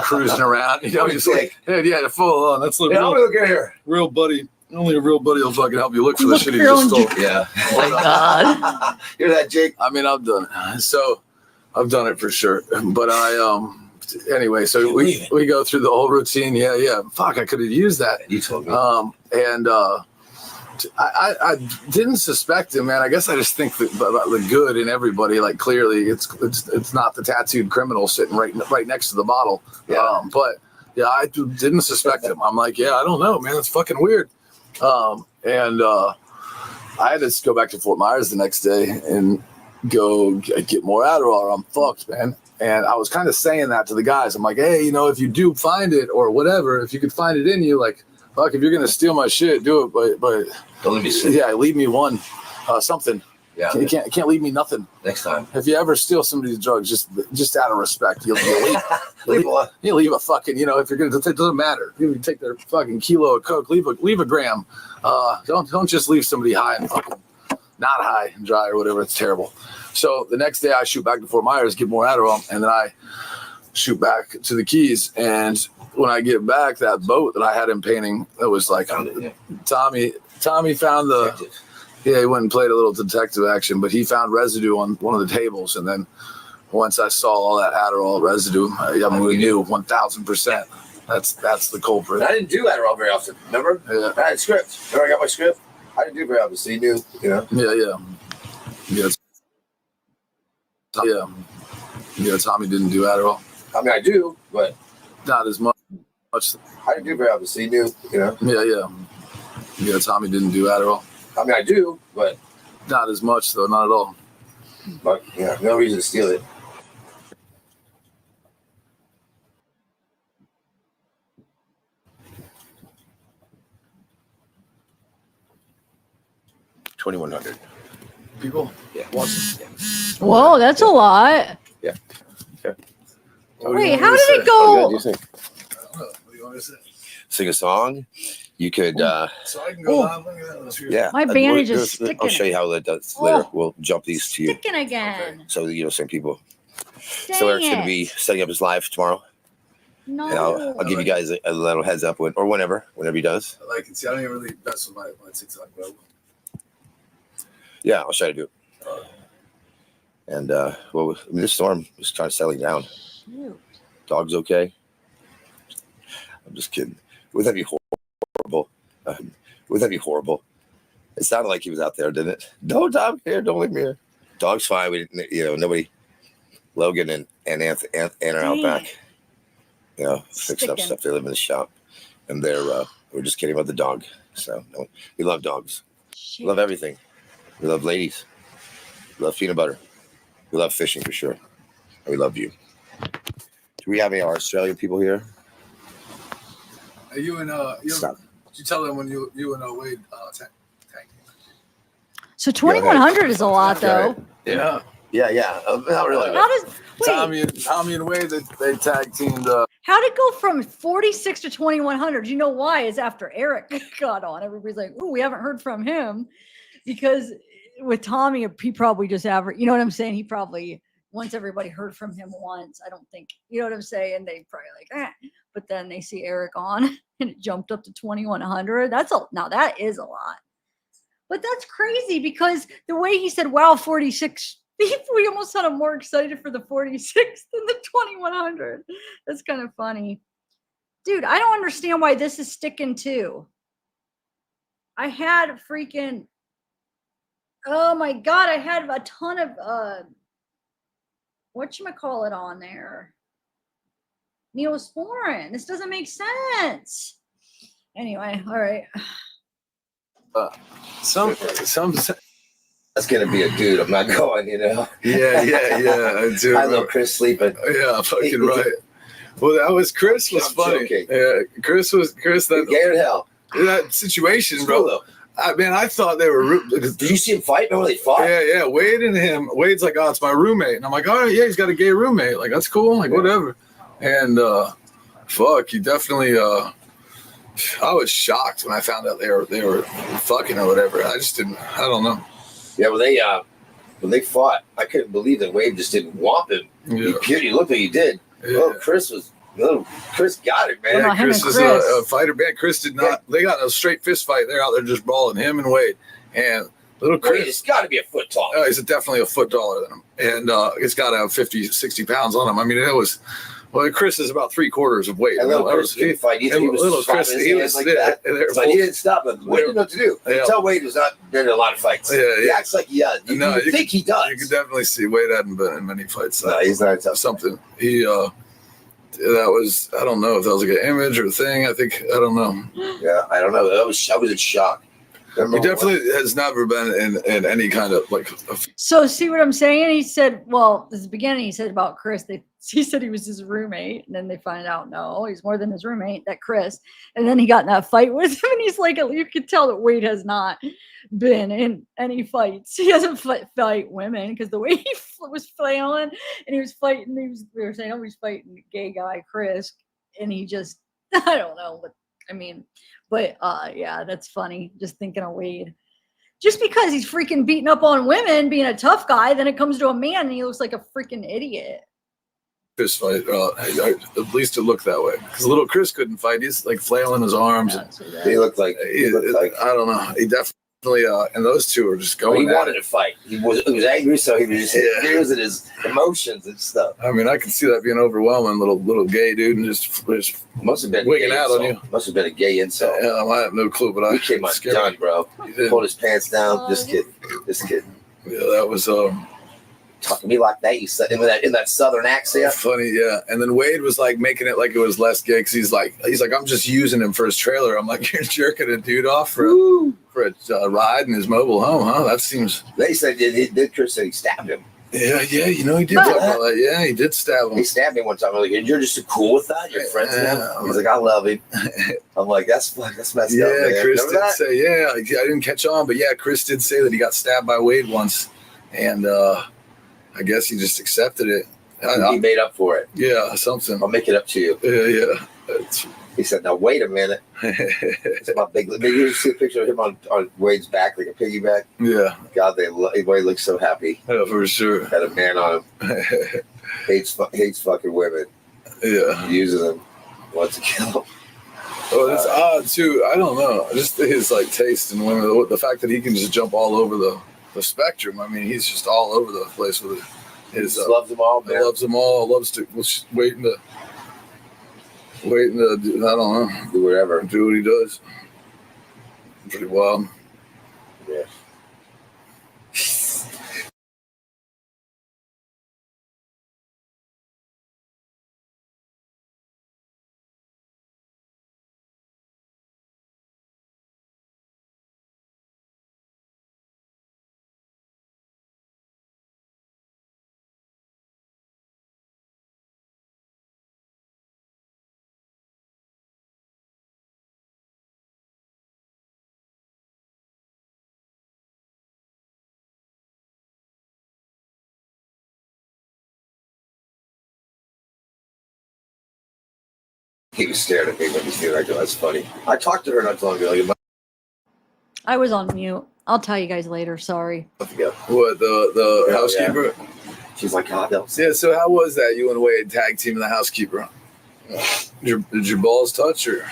S6: cruising around. You know, just like, hey, yeah, full on. That's real buddy. Only a real buddy will fucking help you look for the shit he just stole.
S2: Yeah.
S1: Oh my God.
S2: Hear that, Jake?
S6: I mean, I've done it. So I've done it for sure. But anyway, so we go through the whole routine. Yeah. Fuck, I could have used that.
S2: You told me.
S6: I didn't suspect him, man. I guess I just think about the good in everybody. Like, clearly, it's not the tattooed criminal sitting right next to the bottle.
S2: Yeah.
S6: But yeah, I didn't suspect him. I'm like, yeah, I don't know, man. It's fucking weird. I had to go back to Fort Myers the next day and go get more Adderall, or I'm fucked, man. And I was kind of saying that to the guys. I'm like, hey, you know, if you do find it or whatever, if you could find it in you, like, fuck, if you're gonna steal my shit, do it. But
S2: don't leave me sick.
S6: Yeah, leave me something.
S2: Yeah,
S6: you can't leave me nothing.
S2: Next time,
S6: if you ever steal somebody's drugs, just out of respect, you leave a fucking, you know, if you're gonna, it doesn't matter. You take their fucking kilo of coke, leave a gram. Don't just leave somebody high and fucking not high and dry or whatever. It's terrible. So the next day I shoot back to Fort Myers, get more Adderall, and then I shoot back to the Keys. And when I get back, that boat that I had him painting, it was like Tommy found he went and played a little detective action, but he found residue on one of the tables. And then once I saw all that Adderall residue, we knew 1,000% that's the culprit.
S2: I didn't do Adderall very often. Remember?
S6: Yeah.
S2: I had script. Remember I got my script? I didn't do very often, so you knew, you know?
S6: Yeah, Tommy didn't do Adderall.
S2: I mean, I do, but
S6: not as much.
S2: I didn't do very often, so you knew, you know?
S6: Yeah, Tommy didn't do Adderall.
S2: I mean, I do, but
S6: not as much, though, not at all.
S2: But, yeah, no reason to steal it. $2,100
S6: people.
S2: Yeah.
S1: Whoa, that's a lot.
S2: Yeah.
S1: Wait, how did it go?
S2: What do you think?
S6: I don't know. What do you want to say?
S2: Sing a song. You could.
S6: So I can go on. Look at that.
S2: Yeah.
S1: My bandage is sticking.
S2: I'll show you how that does later. We'll jump these to you.
S1: Sticking again.
S2: So you know, some people.
S1: Dang
S2: So Eric's
S1: it.
S2: going to be setting up his live tomorrow.
S1: No.
S2: And I'll give you guys a little heads up whenever he does.
S6: I like it. See, I don't even really mess with my TikTok, bro.
S2: Yeah, I'll try to do it. And this storm is kind of settling down.
S1: Shoot.
S2: Dog's okay. I'm just kidding. Would that be horrible? Would that be horrible? It sounded like he was out there, didn't it? No, dog here. Don't leave me here. Dog's fine. We didn't, nobody. Logan and Ann are out back. Fixing up stuff. They live in the shop, and we're just kidding about the dog. So we love dogs. We love everything. We love ladies. We love peanut butter. We love fishing for sure. And we love you. Do we have any Australian people here?
S6: You and
S2: Stop.
S6: Did you tell them when you and Wade tank?
S1: So 2,100 is a lot, though.
S6: Yeah.
S2: Yeah. Not really.
S1: How does
S6: Tommy and Wade they tag teamed.
S1: How did it go from 46 to 2,100? You know why? Is after Eric got on. Everybody's like, "Ooh, we haven't heard from him," because with Tommy, he probably just averaged. You know what I'm saying? He probably once everybody heard from him once. I don't think you know what I'm saying. They probably like, but then they see Eric on, and it jumped up to 2,100. Now that is a lot, but that's crazy because the way he said, "Wow, 46." We almost had him more excited for the 46 than the 2,100. That's kind of funny. Dude, I don't understand why this is sticking too. I had freaking, oh my God, I had a ton of, whatchamacallit on there. Neosporin. This doesn't make sense. Anyway, all right.
S6: Some
S2: That's gonna be a dude. I'm not going.
S6: Yeah. I do.
S2: I love Chris sleeping.
S6: Yeah, fucking right. Well, that was Chris was
S2: I'm
S6: funny.
S2: joking.
S6: Yeah, Chris. That
S2: Gay as hell.
S6: That situation, bro. I thought they were.
S2: Did you see him fight? Remember they fought?
S6: Yeah. Wade and him. Wade's like, oh, it's my roommate, and I'm like, oh yeah, he's got a gay roommate. Like that's cool. Like whatever. And fuck, he definitely I was shocked when I found out they were fucking or whatever. I just didn't. I don't know.
S2: Yeah, when they fought, I couldn't believe that Wade just didn't whomp him.
S6: Yeah.
S2: He looked like he did.
S6: Yeah.
S2: Chris got it, man.
S1: Well,
S6: Chris is
S1: Chris.
S6: a fighter. Man, Chris did not. They got a straight fist fight. They're out there just brawling, him and Wade. And little
S2: Wade
S6: Chris,
S2: has got to be a foot tall.
S6: he's definitely a foot taller than him. And he's got to have 50, 60 pounds on him. I mean, it was. Well, Chris is about 3/4 of weight.
S2: And little Chris couldn't fight either. He was
S6: little Chris, he was
S2: like that. But he didn't stop him. Wade didn't know what to do. You can tell Wade has not been in a lot of fights.
S6: Yeah,
S2: He acts like he does. You think he does.
S6: You can definitely see Wade hadn't been in many fights.
S2: No, he's not tough.
S6: Something. He that was, I don't know if that was like an image or a thing. I don't know.
S2: Yeah, I don't know. I was in shock.
S6: He definitely has never been in any kind of like.
S1: So see what I'm saying? He said, well, this is the beginning. He said about Chris. He said he was his roommate, and then they find out no, he's more than his roommate. That Chris, and then he got in that fight with him, and he's like, you could tell that Wade has not been in any fights. He doesn't fight women because the way he was flailing and he was fighting, we were saying, oh, he's fighting a gay guy, Chris, and he just, I don't know, but I mean. But yeah, that's funny. Just thinking of Wade. Just because he's freaking beating up on women, being a tough guy, then it comes to a man and he looks like a freaking idiot.
S6: Fist fight. At least it looked that way. Because little Chris couldn't fight. He's like flailing his arms.
S1: Yeah,
S2: He looked like.
S6: I don't know. He definitely. And those two were just going.
S2: He wanted to fight. He was angry, so he was just using his emotions and stuff.
S6: I mean, I can see that being overwhelming. Little gay dude and just
S2: Must have been
S6: wigging out on you.
S2: Must have been a gay insult.
S6: Yeah, I have no clue, but
S2: He came out done, bro. Pulled his pants down. Just kidding.
S6: Yeah, that was
S2: talking to me like that. You said in that southern accent.
S6: Funny, yeah. And then Wade was like making it like it was less gay because he's like, I'm just using him for his trailer. I'm like, you're jerking a dude off for a ride in his mobile home, huh? That seems.
S2: They said Chris said he stabbed him.
S6: Yeah, he did talk about that. Yeah, he did stab him.
S2: He stabbed me one time. I'm like, you're just cool with that? You're friends with him? He's like, I love him. I'm like, that's messed up.
S6: Yeah,
S2: Man.
S6: Chris did say, yeah, I didn't catch on, but yeah, Chris did say that he got stabbed by Wade once, and I guess he just accepted it.
S2: He made up for it.
S6: Yeah, something.
S2: I'll make it up to you.
S6: Yeah.
S2: He said, now wait a minute. It's my big. Maybe you see a picture of him on Wade's back, like a piggyback.
S6: Yeah.
S2: God, Wade looks so happy.
S6: Yeah, for sure.
S2: Got a man on him. hates fucking women.
S6: Yeah.
S2: Uses them. Wants to kill them.
S6: Oh, it's odd too. I don't know. Just his like taste in women. The fact that he can just jump all over the spectrum. I mean, he's just all over the place with it. His
S2: loves them all. Man.
S6: Loves them all. Loves to waiting to I don't know,
S2: do whatever.
S6: Do what he does. Pretty wild.
S2: Yeah. He was staring at me when he's doing. I go, that's funny. I talked to her not too long ago.
S1: I was on mute. I'll tell you guys later. Sorry.
S6: What, the housekeeper?
S2: Yeah. She's like, God, that was...
S6: Yeah, so how was that? You and Wade tag team the housekeeper. Did your balls touch or?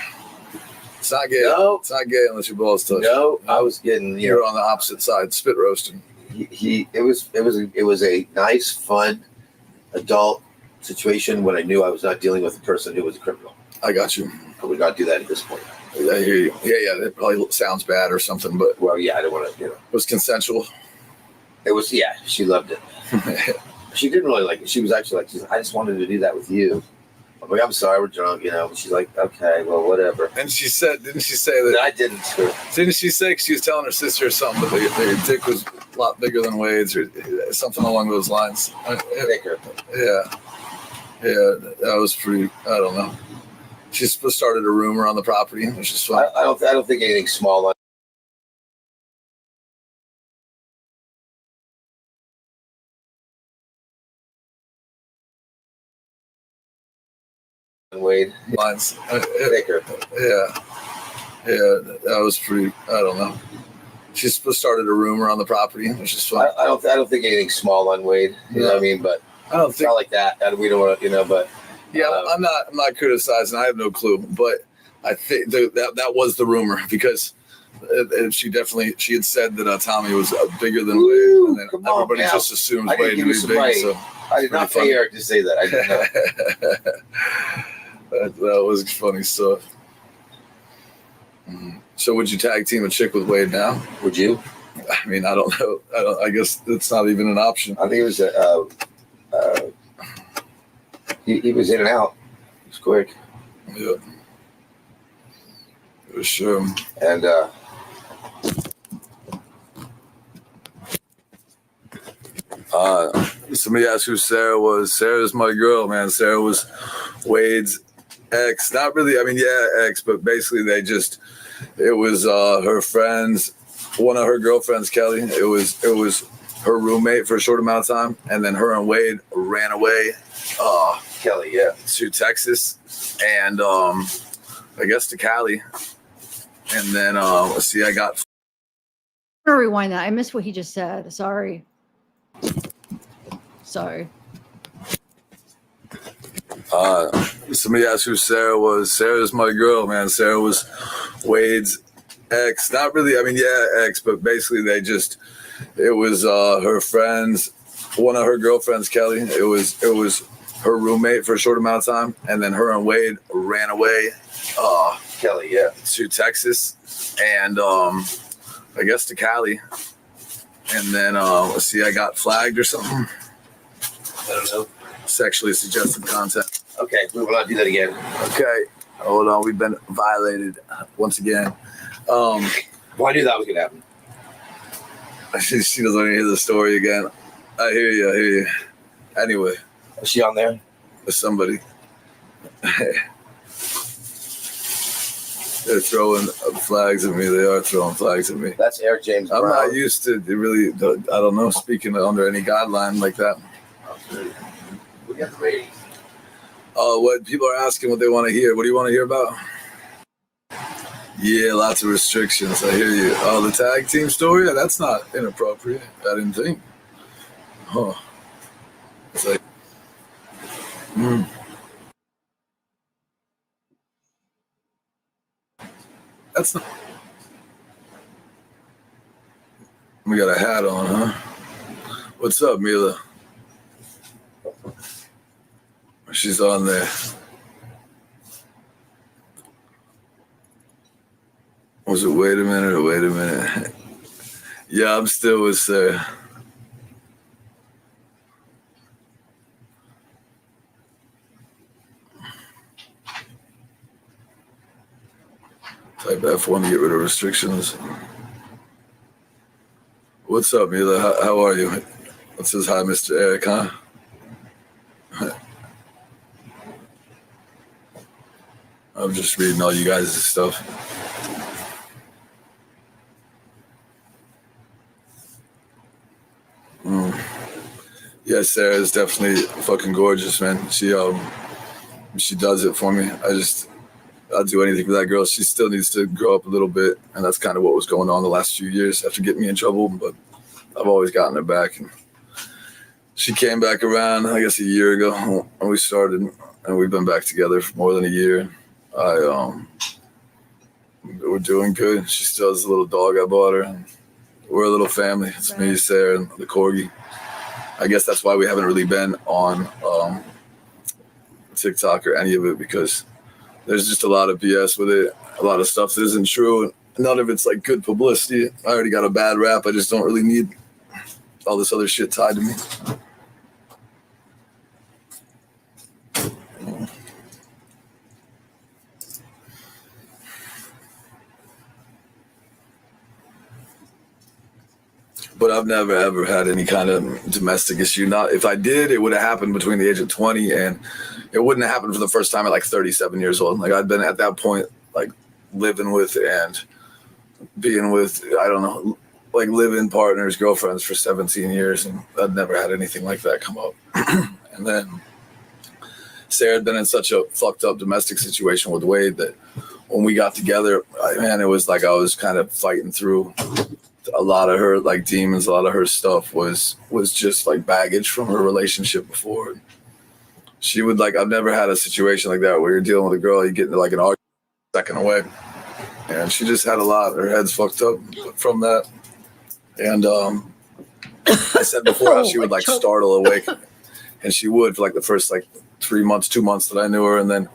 S6: It's not gay.
S2: No.
S6: It's not gay unless your balls touch.
S2: No, I was getting,
S6: You're on the opposite side, spit roasting.
S2: It was a nice, fun, adult situation when I knew I was not dealing with a person who was a criminal.
S6: I got you.
S2: I would not do that at this point.
S6: I hear you. Yeah, that probably sounds bad or something, but
S2: well, yeah, I don't want to,
S6: It was consensual.
S2: It was, yeah, she loved it. She didn't really like it. She was actually like, I just wanted to do that with you. I'm like, I'm sorry, we're drunk, She's like, okay, well, whatever.
S6: And didn't she say that?
S2: No, I didn't.
S6: Didn't she say she was telling her sister or something, but their dick was a lot bigger than Wade's or something along those lines?
S2: Bigger.
S6: Yeah. Yeah, that was pretty, I don't know. She started a rumor on the property, which is fun.
S2: I don't think anything small like
S6: Wade lines.
S2: Baker.
S6: Yeah. Yeah, that was pretty. I don't know. She started a rumor on the property, which is fun.
S2: I don't think anything small on Wade. You know what I mean? But
S6: I don't
S2: it's
S6: think.
S2: not like that. And we don't want to, But
S6: Yeah, I'm not criticizing. I have no clue, but I think that was the rumor because she had said that Tommy was bigger than Wade, and then everybody just assumes Wade to be big. So
S2: I did not pay Eric to say that. I didn't know.
S6: that was funny stuff. So would you tag team a chick with Wade now?
S2: Would you?
S6: I mean, I don't know. I guess it's not even an option.
S2: I think it was he was in and out. It was quick.
S6: Yeah. It was sure.
S2: And
S6: somebody asked who Sarah was. Sarah's my girl, man. Sarah was Wade's ex. Not really. I mean, yeah, ex, but basically it was her friends, one of her girlfriends, Kelly. It was her roommate for a short amount of time, and then her and Wade ran away.
S2: Kelly, yeah,
S6: to Texas, and I guess to Cali, and then let's see, I got.
S1: I'm gonna rewind that. I missed what he just said. Sorry.
S6: Somebody asked who Sarah was. Sarah's my girl, man. Sarah was Wade's ex. Not really. I mean, yeah, ex, but basically it was her friends, one of her girlfriends, Kelly. It was her roommate for a short amount of time, and then her and Wade ran away.
S2: Kelly, yeah,
S6: to Texas, and I guess to Cali, and then let's see, I got flagged or something.
S2: I don't know.
S6: Sexually suggestive content.
S2: Okay, we will not do that again.
S6: Okay, hold on. We've been violated once again.
S2: Well, I knew that was gonna happen.
S6: She doesn't want to hear the story again. I hear you. Anyway,
S2: is she on there?
S6: Somebody. They're throwing flags at me. They are throwing flags at me.
S2: That's Eric James Brown.
S6: I'm not used to really. I don't know, speaking under any guideline like that.
S2: We got the ratings.
S6: What people are asking, what they want to hear. What do you want to hear about? Yeah, lots of restrictions. I hear you. Oh, the tag team story? Yeah, that's not inappropriate. I didn't think. Huh. It's like, That's not. We got a hat on, huh? What's up, Mila? She's on there. Was it wait a minute or wait a minute? Yeah, I'm still with Sarah. Type F1 to get rid of restrictions. What's up, Mila? How are you? It says hi, Mr. Eric, huh? I'm just reading all you guys' stuff. Yeah, Sarah is definitely fucking gorgeous, man. She does it for me. I'll do anything for that girl. She still needs to grow up a little bit, and that's kind of what was going on the last few years after getting me in trouble. But I've always gotten her back, and she came back around, I guess, a year ago when we started, and we've been back together for more than a year. We're doing good. She still has a little dog I bought her, and we're a little family. It's me, Sarah, and the corgi. I guess that's why we haven't really been on TikTok or any of it, because there's just a lot of BS with it, a lot of stuff that isn't true, and none of it's like good publicity. I already got a bad rap. I just don't really need all this other shit tied to me. But I've never, ever had any kind of domestic issue. Not if I did, it would have happened between the age of 20, and it wouldn't have happened for the first time at like 37 years old. Like I'd been at that point, like living with and being with, I don't know, like live-in partners, girlfriends for 17 years, and I'd never had anything like that come up. And then Sarah had been in such a fucked up domestic situation with Wade that when we got together, man, it was like I was kind of fighting through a lot of her like demons. A lot of her stuff was just like baggage from her relationship before. She would like, I've never had a situation like that where you're dealing with a girl, you get into like an argument second away. And she just had a lot. Her head's fucked up from that. And I said before how she would like startle awake. And she would for like the first like 2 months that I knew her. And then,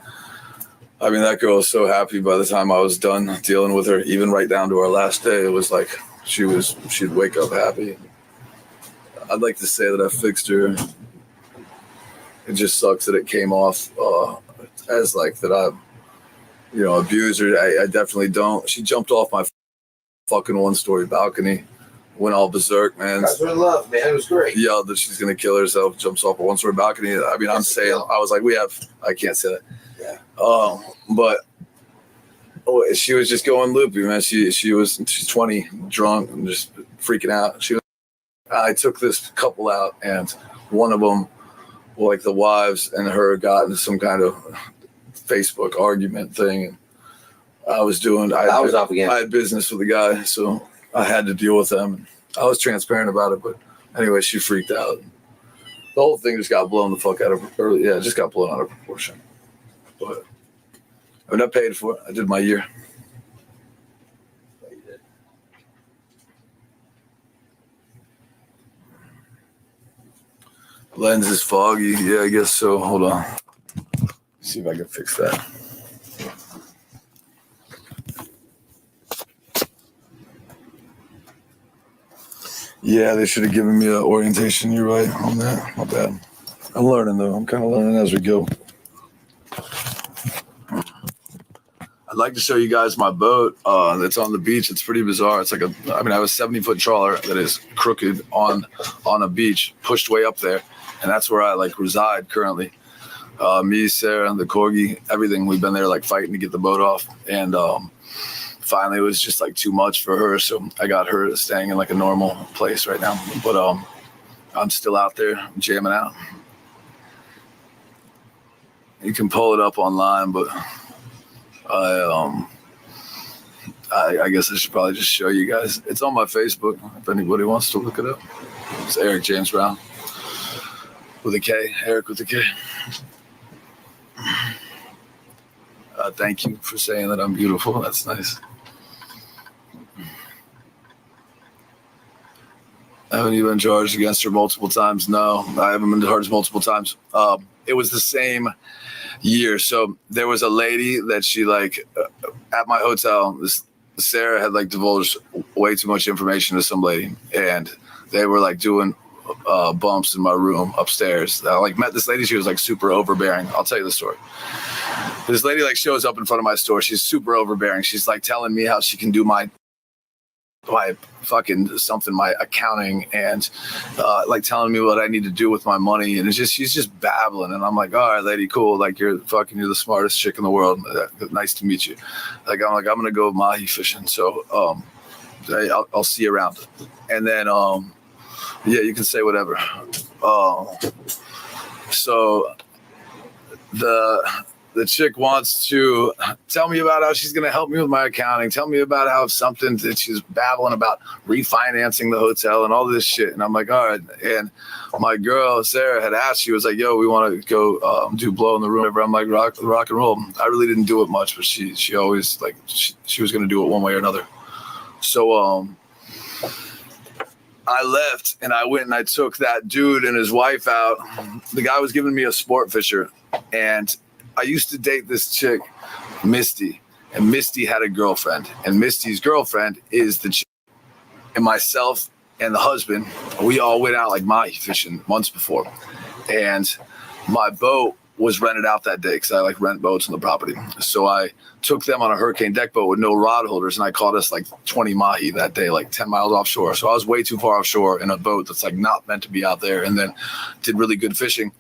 S6: I mean, that girl was so happy by the time I was done dealing with her, even right down to our last day. It was like she'd wake up happy. I'd like to say that I fixed her. It just sucks that it came off as like that I, abused her. I definitely don't. She jumped off my fucking 1-story balcony, went all berserk, man.
S2: Guys were in love, man. It was great.
S6: Yelled that she's gonna kill herself. Jumps off a 1-story balcony. I mean, I'm saying, I was like, I can't say that.
S2: Yeah.
S6: But she was just going loopy, man. She's 20, drunk, and just freaking out. I took this couple out, and one of them, like the wives and her, got into some kind of Facebook argument thing. And I was up again. I had business with the guy, so I had to deal with them. I was transparent about it, but anyway, she freaked out. The whole thing just got blown the fuck out of her. Yeah, it just got blown out of proportion. But I mean, I paid for it. I did my year. Lens is foggy. Yeah, I guess so. Hold on. See if I can fix that. Yeah, they should have given me an orientation. You're right on that. My bad. I'm learning, though. I'm kind of learning as we go. I'd like to show you guys my boat that's on the beach. It's pretty bizarre. It's like I have a 70-foot trawler that is crooked on a beach, pushed way up there. And that's where I like reside currently. Me, Sarah, and the corgi, everything. We've been there like fighting to get the boat off. And finally it was just like too much for her. So I got her staying in like a normal place right now. But I'm still out there jamming out. You can pull it up online, but I guess I should probably just show you guys. It's on my Facebook if anybody wants to look it up. It's Erik James Brown with a K. Erik with a K. Thank you for saying that I'm beautiful. That's nice. Haven't you been charged against her multiple times? No, I haven't been charged multiple times. It was the same year. So there was a lady that she at my hotel, Sarah had like divulged way too much information to some lady, and they were like doing bumps in my room upstairs. I like met this lady. She was like super overbearing. I'll tell you the story. This lady like shows up in front of my store. She's super overbearing. She's like telling me how she can do my fucking something, my accounting, and like telling me what I need to do with my money. And she's just babbling. And I'm like, all right, lady, cool. Like you're the smartest chick in the world. Nice to meet you. I'm going to go mahi fishing. So I'll see you around. And then, yeah, you can say whatever. So the chick wants to tell me about how she's going to help me with my accounting. Tell me about how something that she's babbling about refinancing the hotel and all this shit. And I'm like, all right. And my girl, Sarah, had asked, she was like, yo, we want to go do blow in the room. I'm like, rock and roll. I really didn't do it much, but she always like, she was going to do it one way or another. So, I left and I went and I took that dude and his wife out. The guy was giving me a sport fisher, and I used to date this chick, Misty, and Misty had a girlfriend, and Misty's girlfriend is the chick. And myself and the husband, we all went out like mahi fishing months before, and my boat was rented out that day because I like rent boats on the property. So I took them on a hurricane deck boat with no rod holders, and I caught us like 20 mahi that day, like 10 miles offshore. So I was way too far offshore in a boat that's like not meant to be out there, and then did really good fishing.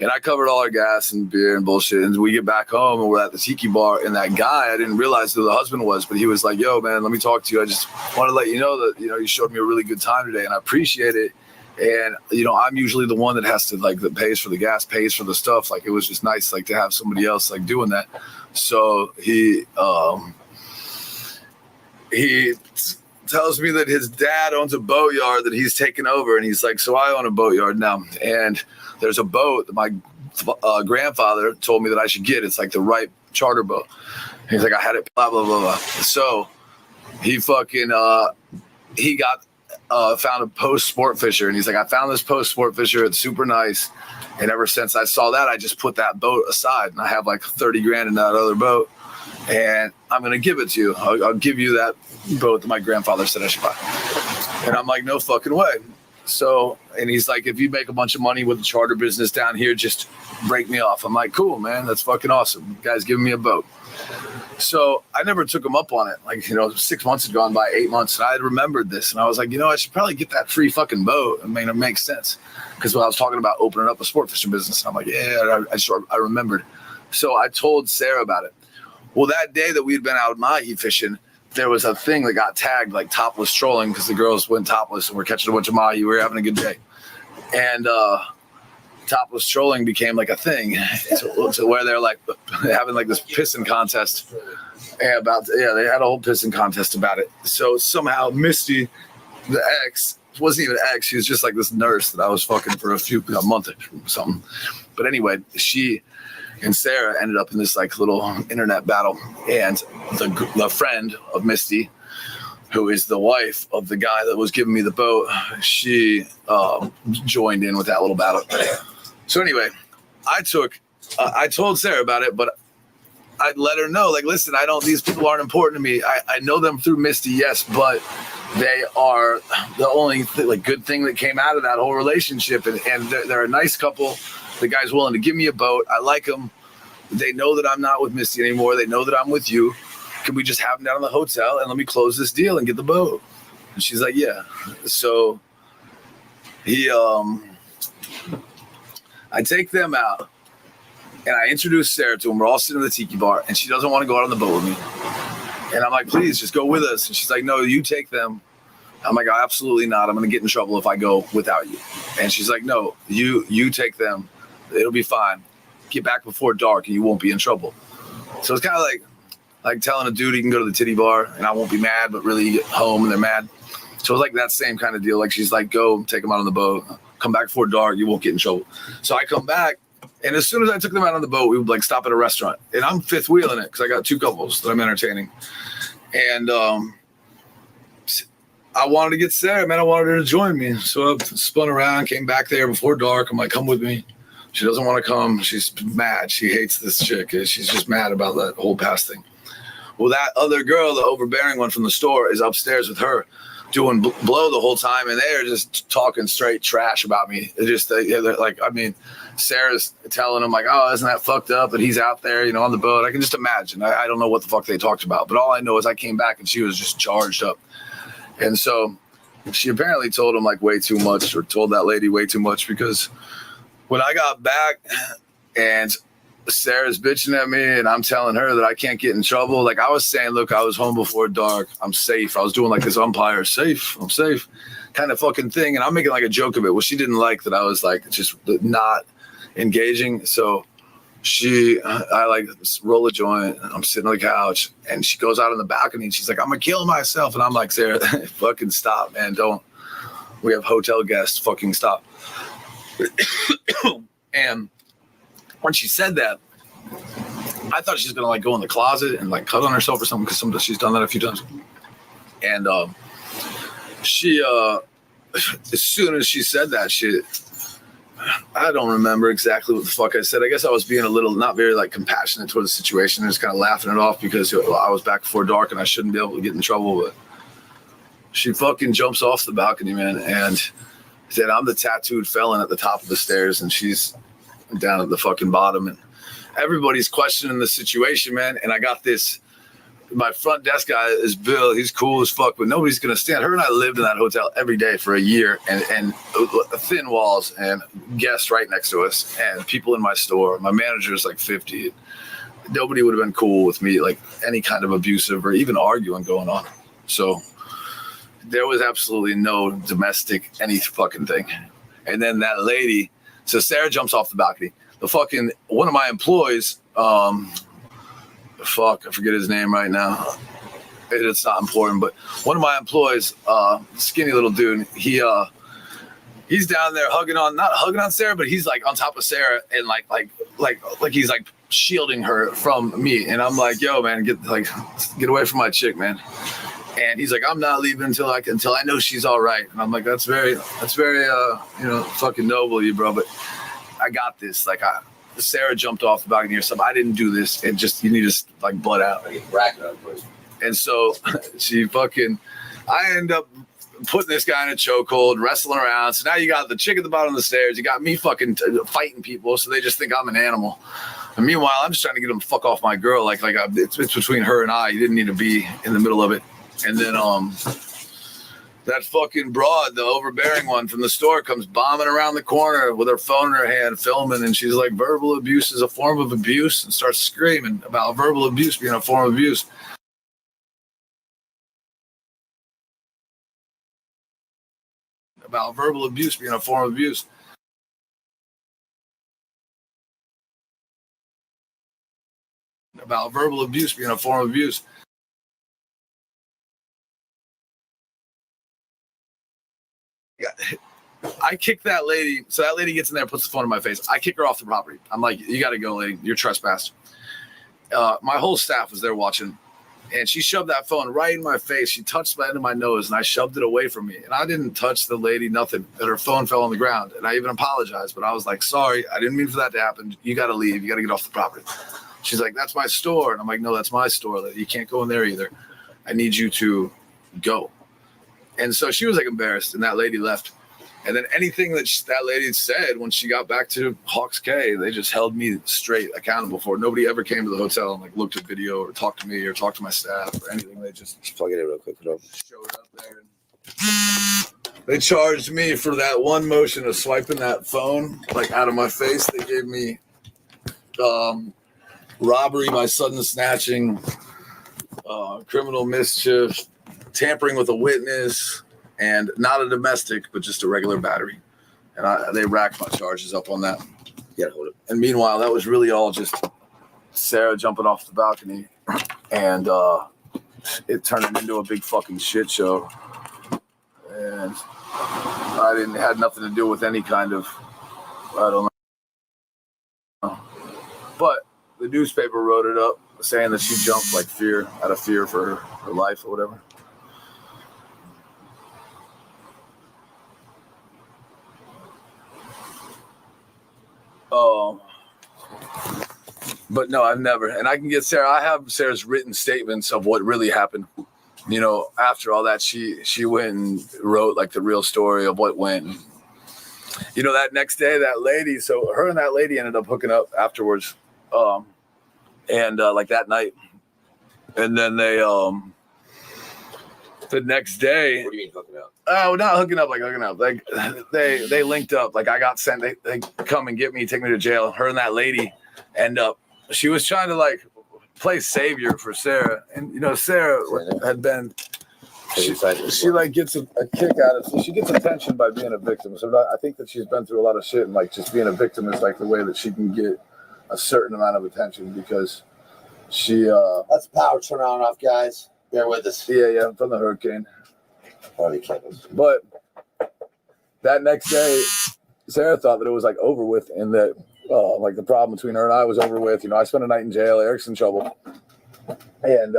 S6: And I covered all our gas and beer and bullshit. And we get back home and we're at the tiki bar, and that guy, I didn't realize who the husband was, but he was like, yo, man, let me talk to you. I just want to let you know that, you showed me a really good time today, and I appreciate it. And, I'm usually the one that has to that pays for the gas, pays for the stuff. Like, it was just nice, to have somebody else doing that. So he tells me that his dad owns a boatyard that he's taken over. And he's like, so I own a boatyard now. And there's a boat that my grandfather told me that I should get. It's the right charter boat. He's like, I had it, blah, blah, blah, blah. So he fucking, he got, found a post sport fisher. And he's like, I found this post sport fisher. It's super nice. And ever since I saw that, I just put that boat aside. And I have 30 grand in that other boat. And I'm going to give it to you. I'll give you that boat that my grandfather said I should buy. And I'm like, no fucking way. So, and he's like, if you make a bunch of money with the charter business down here, just break me off. I'm like, cool, man. That's fucking awesome. You guys giving me a boat. So I never took him up on it. 6 months had gone by, 8 months. And I had remembered this. And I was like, I should probably get that free fucking boat. I mean, it makes sense. Because when I was talking about opening up a sport fishing business, and I'm like, yeah, I remembered. So I told Sarah about it. Well, that day that we'd been out mahi fishing, there was a thing that got tagged topless trolling because the girls went topless and we're catching a bunch of mahi. We were having a good day. And topless trolling became a thing to where they're having this pissing contest. They had a whole pissing contest about it. So somehow Misty, the ex, wasn't even an ex. She was just this nurse that I was fucking for a month or something. But anyway, she and Sarah ended up in this little internet battle, and the friend of Misty, who is the wife of the guy that was giving me the boat, she joined in with that little battle. So anyway, I told Sarah about it, but I let her know, listen, these people aren't important to me. I know them through Misty, yes, but they are the only good thing that came out of that whole relationship, and they're a nice couple. The guy's willing to give me a boat. I like him. They know that I'm not with Misty anymore. They know that I'm with you. Can we just have them down in the hotel and let me close this deal and get the boat? And she's like, yeah. So I take them out and I introduce Sarah to them. We're all sitting in the tiki bar and she doesn't want to go out on the boat with me. And I'm like, please just go with us. And she's like, no, you take them. I'm like, absolutely not. I'm going to get in trouble if I go without you. And she's like, no, you take them. It'll be fine. Get back before dark and you won't be in trouble. So it's kind of like telling a dude he can go to the titty bar and I won't be mad, but really you get home and they're mad. So it's that same kind of deal. She's like, go take them out on the boat. Come back before dark. You won't get in trouble. So I come back. And as soon as I took them out on the boat, we would stop at a restaurant. And I'm fifth wheeling it because I got two couples that I'm entertaining. And I wanted to get Sarah, man. I wanted her to join me. So I spun around, came back there before dark. I'm like, come with me. She doesn't want to come. She's mad. She hates this chick. She's just mad about that whole past thing. Well, that other girl, the overbearing one from the store, is upstairs with her doing blow the whole time. And they're just talking straight trash about me. They're like, I mean, Sarah's telling him oh, isn't that fucked up that he's out there, on the boat. I can just imagine. I don't know what the fuck they talked about. But all I know is I came back and she was just charged up. And so she apparently told him way too much, or told that lady way too much, because when I got back and Sarah's bitching at me and I'm telling her that I can't get in trouble, I was saying, look, I was home before dark. I'm safe. I was doing this umpire safe. I'm safe kind of fucking thing. And I'm making a joke of it. Well, she didn't like that I was just not engaging. So I roll a joint. I'm sitting on the couch and she goes out on the balcony and she's like, I'm gonna kill myself. And I'm like, Sarah, fucking stop, man. Don't. We have hotel guests. Fucking stop. And when she said that, I thought she was gonna go in the closet and cut on herself or something, because she's done that a few times. And she as soon as she said that shit, I don't remember exactly what the fuck I said. I guess I was being a little not very compassionate toward the situation and just kind of laughing it off because I was back before dark and I shouldn't be able to get in trouble. But she fucking jumps off the balcony, man, and said I'm the tattooed felon at the top of the stairs and she's down at the fucking bottom. And everybody's questioning the situation, man. And I got this. My front desk guy is Bill. He's cool as fuck, but nobody's going to stand. Her and I lived in that hotel every day for a year, and thin walls and guests right next to us and people in my store. My manager's 50. Nobody would have been cool with me, any kind of abusive or even arguing going on. So there was absolutely no domestic any fucking thing. And then that lady, so Sarah jumps off the balcony. The fucking one of my employees, I forget his name right now. It's not important, but one of my employees, skinny little dude, he's down there not hugging on Sarah, but he's like on top of Sarah and like he's like shielding her from me. And I'm like, yo, man, get away from my chick, man. And he's like, I'm not leaving until I know she's all right. And I'm like, that's very fucking noble of you, bro. But I got this. Like, Sarah jumped off the balcony or something. I didn't do this. And just, you need to like butt out. And so I end up putting this guy in a chokehold, wrestling around. So now you got the chick at the bottom of the stairs. You got me fucking fighting people. So they just think I'm an animal. And meanwhile, I'm just trying to get them to fuck off my girl. It's between her and I. You didn't need to be in the middle of it. And then that fucking broad, the overbearing one from the store, comes bombing around the corner with her phone in her hand, filming, and she's like, verbal abuse is a form of abuse, and starts screaming about verbal abuse being a form of abuse. About verbal abuse being a form of abuse. About verbal abuse being a form of abuse. I kick that lady. So that lady gets in there, puts the phone in my face. I kick her off the property. I'm like, you got to go, lady. You're trespassed. My whole staff was there watching. And she shoved that phone right in my face. She touched the end of my nose, and I shoved it away from me. And I didn't touch the lady, nothing. And her phone fell on the ground. And I even apologized. But I was like, sorry, I didn't mean for that to happen. You got to leave. You got to get off the property. She's like, that's my store. And I'm like, no, that's my store. You can't go in there either. I need you to go. And so she was like embarrassed, and that lady left. And then anything that that lady said when she got back to Hawks K, they just held me straight accountable for it. Nobody ever came to the hotel and like looked at video or talked to me or talked to my staff or anything. They just
S2: plug it in real quick.
S6: Showed up there. And they charged me for that one motion of swiping that phone like out of my face. They gave me robbery by sudden snatching, criminal mischief, tampering with a witness, and not a domestic, but just a regular battery. And they racked my charges up on that.
S2: Yeah, hold it.
S6: And meanwhile, that was really all just Sarah jumping off the balcony, and it turned into a big fucking shit show. And I had nothing to do with any kind of, I don't know. But the newspaper wrote it up saying that she jumped like out of fear for her life or whatever. But no, I've never. And I can get Sarah. I have Sarah's written statements of what really happened. You know, after all that, she went and wrote like the real story of what went. You know, that next day, that lady. So her and that lady ended up hooking up afterwards, and like that night. And then they the next day.
S2: What do you mean hooking up?
S6: Oh, not hooking up, like hooking up. Like they linked up. Like I got sent. They come and get me, take me to jail. Her and that lady end up. She was trying to like play savior for Sarah, and you know Sarah had been. She like gets a kick out of it. So she gets attention by being a victim. So I think that she's been through a lot of shit, and like just being a victim is like the way that she can get a certain amount of attention because she.
S2: That's power turn on off, guys. Bear with us.
S6: Yeah, from the hurricane.
S2: But
S6: that next day, Sarah thought that it was like over with, and that like the problem between her and I was over with. You know, I spent a night in jail. Eric's in trouble, and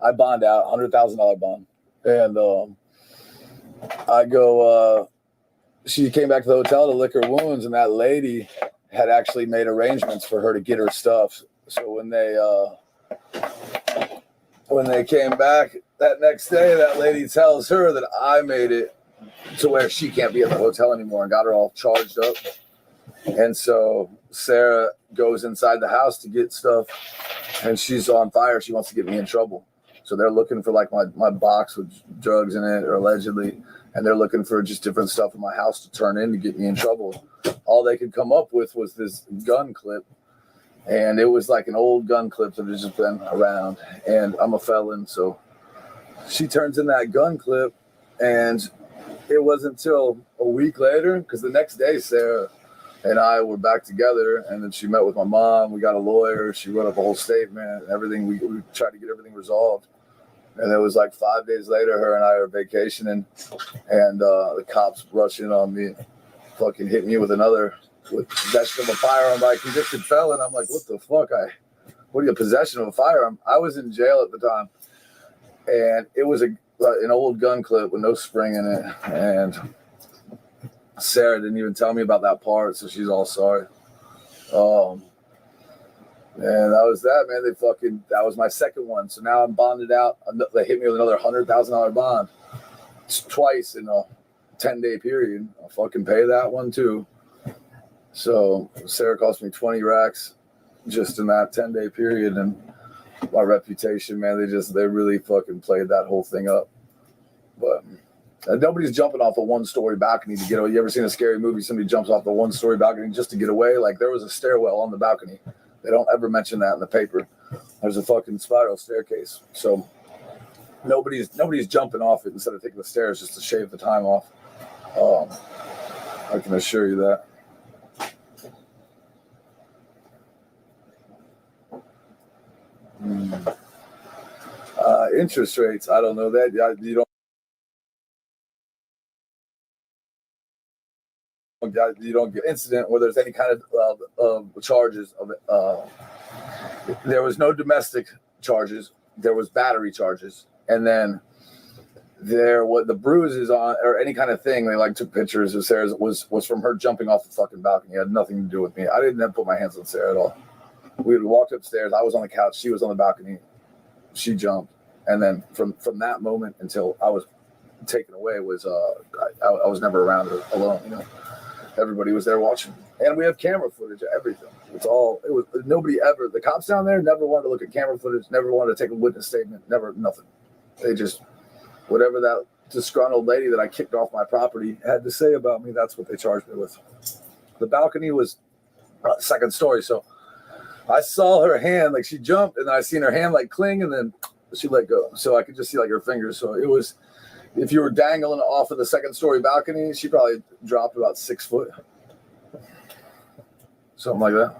S6: I bond out $100,000 bond, and I go. She came back to the hotel to lick her wounds, and that lady had actually made arrangements for her to get her stuff. So when they came back that next day, that lady tells her that I made it to where she can't be at the hotel anymore and got her all charged up. And so Sarah goes inside the house to get stuff, and she's on fire. She wants to get me in trouble. So they're looking for like my box with drugs in it, or allegedly, and they're looking for just different stuff in my house to turn in to get me in trouble. All they could come up with was this gun clip. And it was like an old gun clip that has just been around. And I'm a felon, so she turns in that gun clip, And it wasn't until a week later, because the next day Sarah and I were back together, and then she met with my mom. We got a lawyer. She wrote up a whole statement and everything. We tried to get everything resolved. And it was like 5 days later, her and I are vacationing, and the cops rush in on me, fucking hit me with possession of a firearm by a convicted felon. I'm like, what the fuck? What are you, possession of a firearm? I was in jail at the time, and it was an old gun clip with no spring in it, and Sarah didn't even tell me about that part, so she's all sorry. And that was that, man. That was my second one. So now I'm bonded out. They hit me with another $100,000 bond. It's twice in a 10-day period. I'll fucking pay that one too. So Sarah cost me 20 racks just in that 10-day period. And my reputation, man, they really fucking played that whole thing up. But nobody's jumping off a one-story balcony to get away. You ever seen a scary movie? Somebody jumps off the one-story balcony just to get away? Like, there was a stairwell on the balcony. They don't ever mention that in the paper. There's a fucking spiral staircase. So nobody's jumping off it instead of taking the stairs just to shave the time off. I can assure you that. Interest rates, I don't know that. You don't get incident where there's any kind of charges of there was no domestic charges, there was battery charges, and then the bruises on or any kind of thing, they like took pictures of Sarah's was from her jumping off the fucking balcony. It had nothing to do with me. I didn't have to put my hands on Sarah at all. We had walked upstairs, I was on the couch, she was on the balcony, she jumped, and then from that moment until I was taken away was I was never around her alone, you know. Everybody was there watching, and we have camera footage of everything. Nobody ever, the cops down there never wanted to look at camera footage, never wanted to take a witness statement, never, nothing. They just, whatever that disgruntled lady that I kicked off my property had to say about me, that's what they charged me with. The balcony was second story, so I saw her hand, like she jumped, and then I seen her hand like cling, and then she let go. So I could just see like her fingers. So it was, if you were dangling off of the second story balcony, she probably dropped about 6 foot. Something like that.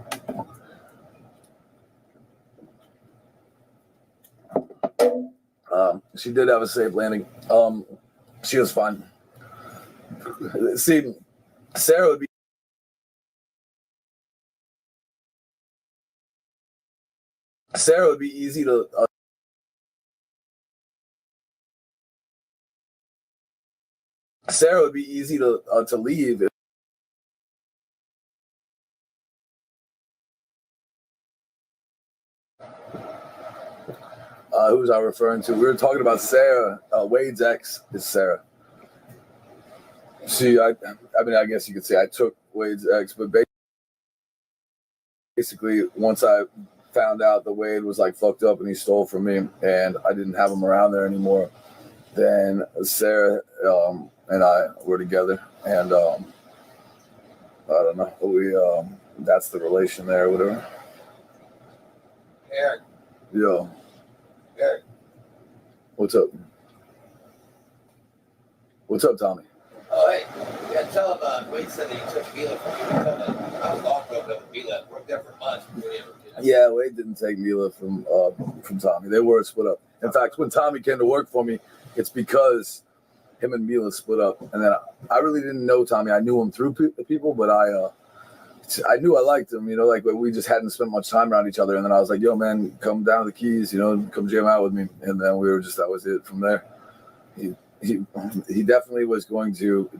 S6: She did have a safe landing. She was fine. See, Sarah would be easy to to leave. Who was I referring to? We were talking about Sarah. Wade's ex is Sarah. See, I mean, I guess you could say I took Wade's ex, but basically, once I found out that Wade was like fucked up and he stole from me, and I didn't have him around there anymore, then Sarah and I were together, and I don't know, we that's the relation there, or whatever.
S5: Eric.
S6: Yo.
S5: Eric.
S6: What's up? What's up, Tommy?
S5: Oh, hey. Yeah, tell him, Wade said that he took Mila from you. Tell him I was all broken up with Mila. Worked there for months.
S6: Yeah, Wade didn't take Mila from Tommy. They were split up. In fact, when Tommy came to work for me, it's because him and Mila split up. And then I really didn't know Tommy. I knew him through people, but I knew I liked him, you know, like we just hadn't spent much time around each other. And then I was like, yo, man, come down to the Keys, you know, come jam out with me. And then that was it from there. He definitely was going to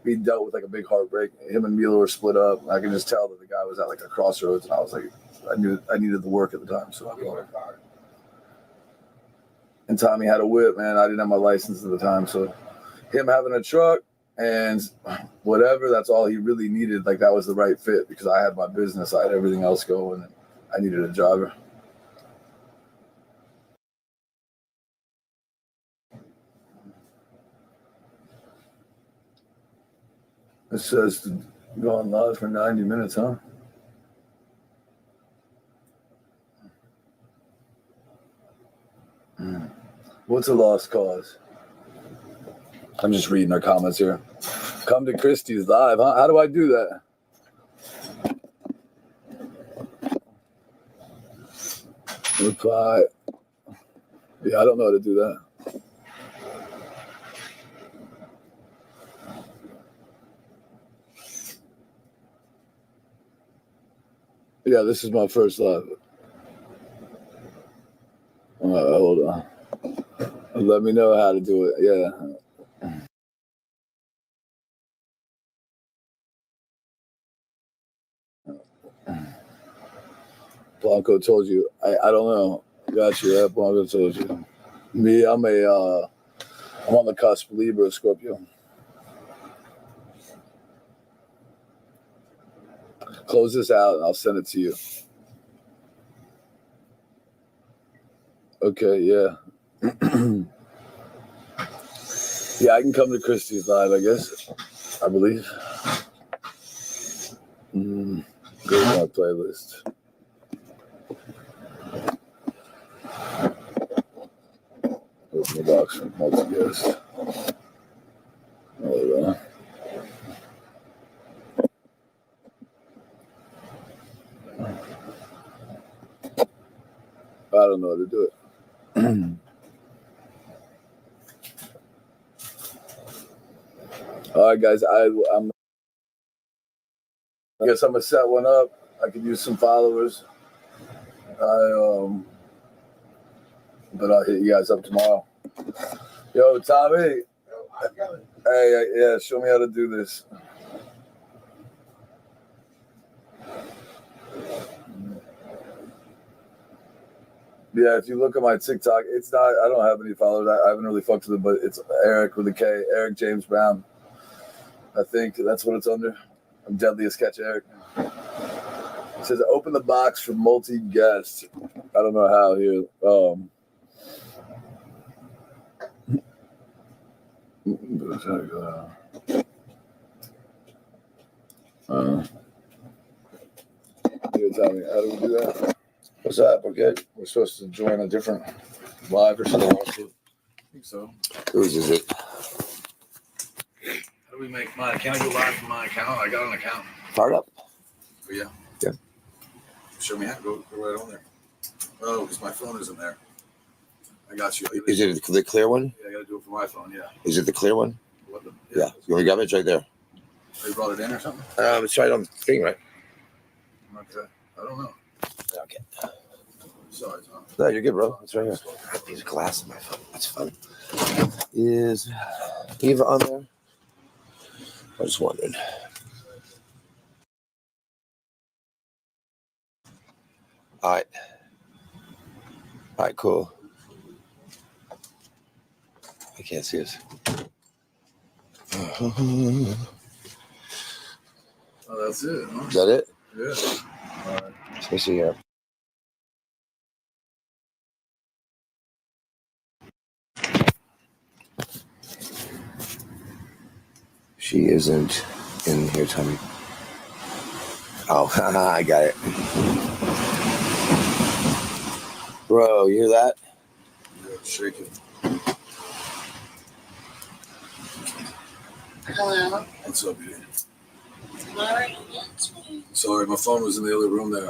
S6: be dealt with like a big heartbreak. Him and Mila were split up. I could just tell that the guy was at like a crossroads, and I was like, I knew I needed the work at the time. So I worked hard. And Tommy had a whip, man. I didn't have my license at the time. So him having a truck and whatever, that's all he really needed. Like that was the right fit because I had my business. I had everything else going, and I needed a driver. It says to go on live for 90 minutes, huh? What's a lost cause? I'm just reading our comments here. Come to Christie's live, huh? How do I do that? Reply. Yeah, I don't know how to do that. Yeah, this is my first live. Hold on. Let me know how to do it. Yeah. Blanco told you. I don't know. Got you. Yeah, Blanco told you. Me, I'm on the cusp. Libra, Scorpio. Close this out and I'll send it to you. Okay, yeah. Yeah, I can come to Christie's live, I guess. I believe. Go to my playlist. Open the box for multi-guest. Hold on. I don't know how to do it. All right, guys. I guess I'm gonna set one up. I could use some followers. But I'll hit you guys up tomorrow. Yo, Tommy. Hey, yeah, show me how to do this. Yeah, if you look at my TikTok, it's not. I don't have any followers. I haven't really fucked with it, but it's Erik with a K. Erik James Brown. I think that's what it's under. I'm Deadliest Catch Erik. It says open the box for multi-guest. I don't know how here. You tell me, how do we do that?
S2: What's up? We're good.
S6: We're supposed to join a different live or something. I think so.
S2: Whose is it?
S6: How do we make mine? Can I go live from my account? I got an account.
S2: Fire up.
S6: Oh, yeah.
S2: Yeah.
S6: Show me how. Go right on there. Oh, because my phone isn't there. I got you.
S2: Is it the clear one?
S6: Yeah, I got to do it from my phone. Yeah.
S2: Is it the clear one?
S6: Yeah.
S2: You want to grab it? It's right there.
S6: They brought it in or something?
S2: It's right on the thing, right?
S6: Okay. I don't know.
S2: Okay.
S6: Sorry, Tom.
S2: No, you're good, bro. It's right here. I have these glasses on my phone. That's fun. Is Eva on there? I was just wondering. All right. All right, cool. I can't see us.
S6: Oh, that's it, huh?
S2: Is that it?
S6: Yeah. All right.
S2: Let me see here. She isn't in here, Tommy. Oh, I got it. Bro, you hear that?
S6: Yeah, shake it.
S7: Hello.
S6: What's up, dude?
S7: Lauren, it's me.
S6: Sorry, my phone was in the other room there.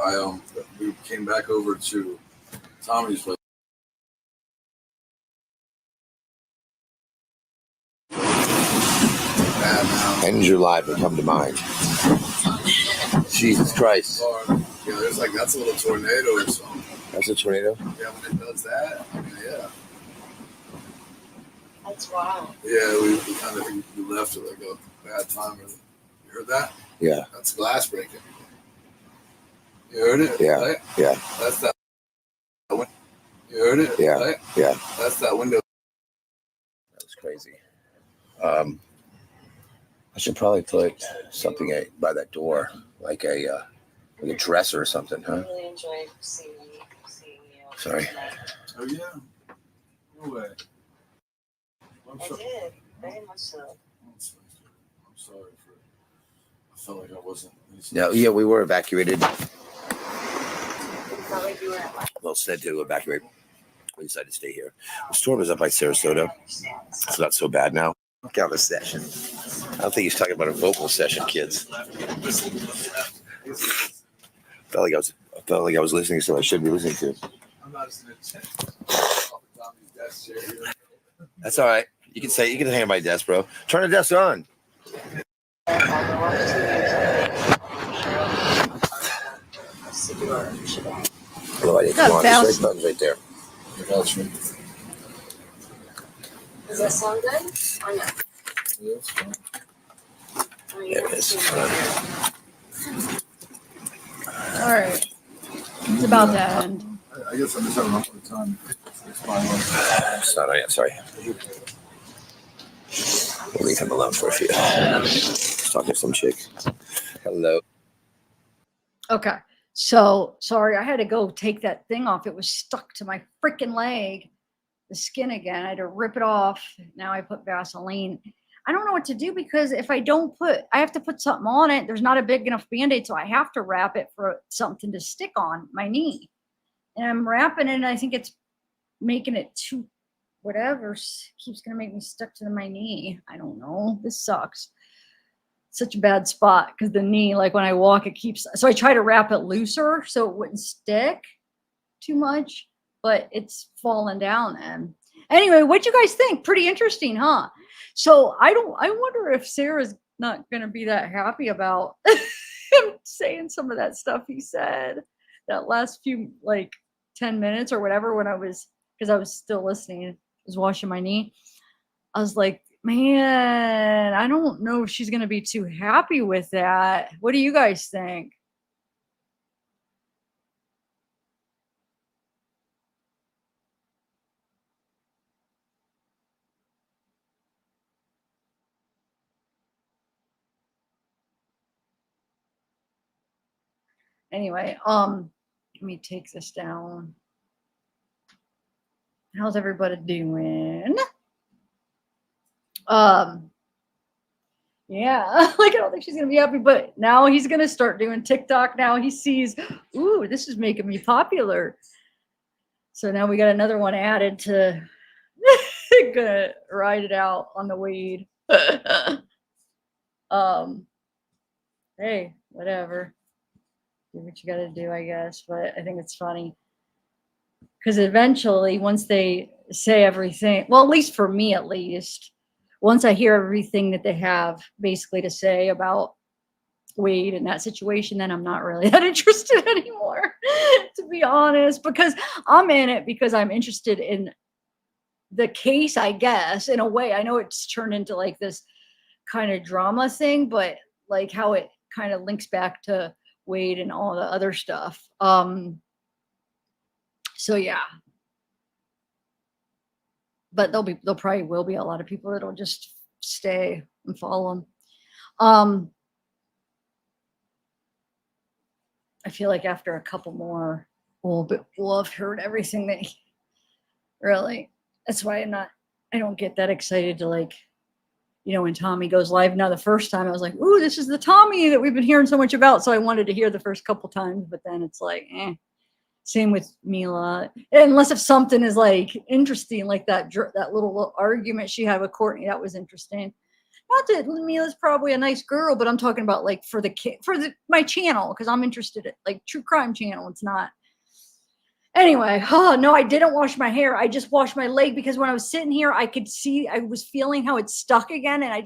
S6: We came back over to Tommy's place.
S2: End your life and come to mind. Jesus Christ.
S6: Yeah, there's that's a little tornado or something.
S2: That's a tornado?
S6: Yeah, when it does that, yeah.
S7: That's wild.
S6: Yeah, we kind of we left at a bad time. You heard that?
S2: Yeah.
S6: That's glass breaking. You heard it?
S2: Yeah.
S6: Right?
S2: Yeah.
S6: That's that. You heard it?
S2: Yeah.
S6: Right?
S2: Yeah.
S6: That's that window.
S2: That was crazy. I should probably put something by that door, like a dresser or something,
S7: I
S2: huh?
S7: really enjoyed seeing you.
S2: Sorry.
S7: Tonight.
S6: Oh, yeah. No way. I'm
S7: I did, very much so.
S6: I'm sorry for. I felt like I wasn't.
S2: No, yeah, we were evacuated.
S7: It felt like you were at my
S2: Well, said to evacuate. We decided to stay here. The storm is up by Sarasota. It's not so bad now. Look out the session. I don't think he's talking about a vocal session, kids. Felt like I was listening to something I shouldn't be listening to. That's all right. You can hang on my desk, bro. Turn the desk on. Oh, I didn't come on. There's buttons right there.
S7: Does that sound good or no?
S2: There it is.
S1: All right. It's about to end.
S6: I guess I'm just having a hard time.
S2: It's not yet. Sorry. We'll leave him alone for a few. Just talking to some chick. Hello.
S1: Okay. So sorry, I had to go take that thing off. It was stuck to my freaking leg, the skin again. I had to rip it off. Now I put Vaseline. I don't know what to do because if I don't I have to put something on it. There's not a big enough Band-Aid, so I have to wrap it for something to stick on my knee. And I'm wrapping it, and I think it's making it too whatever. Keeps going to make me stuck to my knee. I don't know. This sucks. Such a bad spot because the knee, like when I walk, it keeps. So I try to wrap it looser so it wouldn't stick too much, but it's falling down then. Anyway, what you guys think? Pretty interesting, huh? So I wonder if Sarah's not going to be that happy about him saying some of that stuff he said that last few, like 10 minutes or whatever, because I was still listening, I was washing my knee. I was like, man, I don't know if she's going to be too happy with that. What do you guys think? Anyway, let me take this down. How's everybody doing? Yeah, like I don't think she's gonna be happy, but now he's gonna start doing TikTok. Now he sees, ooh, this is making me popular. So now we got another one added to gonna ride it out on the weed. Hey, whatever. Do what you gotta do, I guess. But I think it's funny. Because eventually, once they say everything, well, at least for me, at least, once I hear everything that they have basically to say about Wade and that situation, then I'm not really that interested anymore, to be honest, because I'm in it because I'm interested in the case, I guess, in a way. I know it's turned into like this kind of drama thing, but like how it kind of links back to Wade and all the other stuff. So yeah, but there probably will be a lot of people that'll just stay and follow him. I feel like after a couple more, we'll have heard everything that really. That's why I don't get that excited to, like, you know, when Tommy goes live. Now the first time I was like, ooh, this is the Tommy that we've been hearing so much about. So I wanted to hear the first couple times, but then it's like, Same with Mila, unless if something is like interesting, like that little argument she had with Courtney, that was interesting. Not that Mila's probably a nice girl, but I'm talking about like for my channel, because I'm interested in like true crime channel. It's not. Anyway, no, I didn't wash my hair. I just washed my leg because when I was sitting here, I could see, I was feeling how it stuck again, and I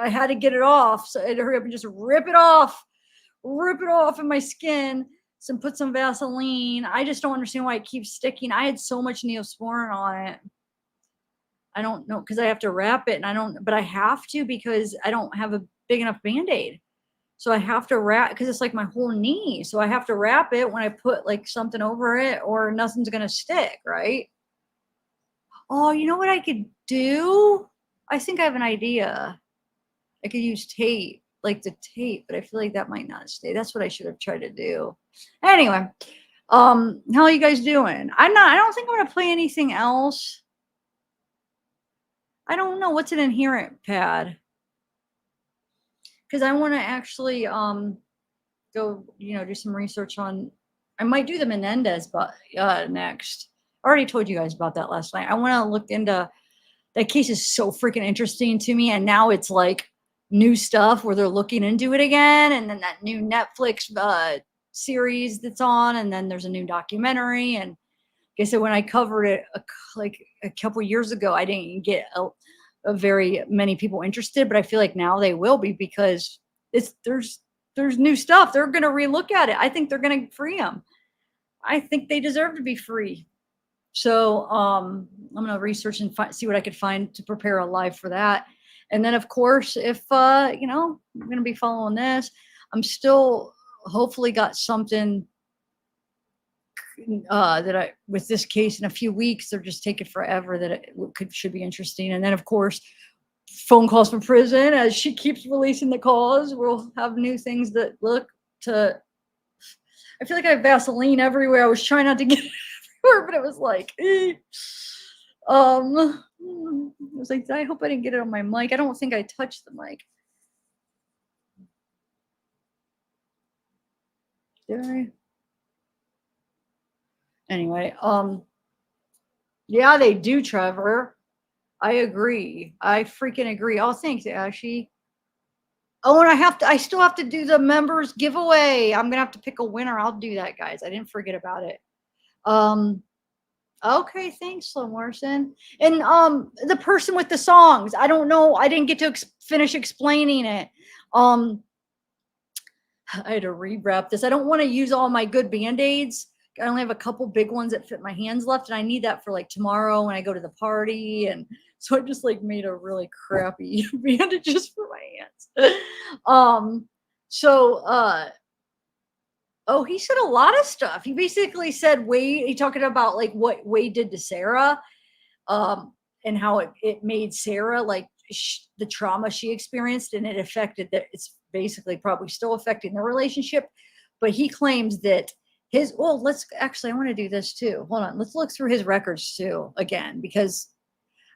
S1: had to get it off. So I had to hurry up and just rip it off in my skin. And put some Vaseline. I just don't understand why it keeps sticking. I had so much Neosporin on it. I don't know, because I have to wrap it, but I have to because I don't have a big enough Band-Aid. So I have to wrap, because it's like my whole knee. So I have to wrap it when I put like something over it, or nothing's going to stick, right? Oh, you know what I could do? I think I have an idea. I could use tape, like the tape, but I feel like that might not stay. That's what I should have tried to do. Anyway, how are you guys doing? I don't think I'm gonna play anything else. I don't know what's an inherent pad, because I want to actually go, do some research on. I might do the Menendez, but next. I already told you guys about that last night. I want to look into that case is so freaking interesting to me. And now it's like new stuff where they're looking into it again. And then that new Netflix series that's on, and then there's a new documentary. And like I said, when I covered it like a couple years ago, I didn't get a very many people interested, but I feel like now they will be, because there's new stuff. They're going to relook at it. I think they're going to free them. I think they deserve to be free. So I'm going to research and see what I could find to prepare a live for that. And then, of course, if, you know, I'm going to be following this, I'm still hopefully got something that with this case in a few weeks. They're just taking forever, that it should be interesting. And then, of course, phone calls from prison, as she keeps releasing the calls. We'll have new things that look to, I feel like I have Vaseline everywhere. I was trying not to get it everywhere, but it was like, I was like, I hope I didn't get it on my mic. I don't think I touched the mic. Did I? Anyway, yeah, they do, Trevor. I agree. I freaking agree. Oh, thanks, Ashy. Oh, and I still have to do the members giveaway. I'm gonna have to pick a winner. I'll do that, guys. I didn't forget about it. Okay, thanks, Slow Morrison. And the person with the songs, I don't know. I didn't get to finish explaining it. I had to rewrap this. I don't want to use all my good Band-Aids. I only have a couple big ones that fit my hands left, and I need that for like tomorrow when I go to the party. And so I just like made a really crappy bandage just for my hands. Oh, he said a lot of stuff. He basically said he talking about like what Wade did to Sarah, and how it made Sarah like the trauma she experienced, and it affected that. It's basically probably still affecting the relationship, but he claims that I want to do this too. Hold on. Let's look through his records too again, because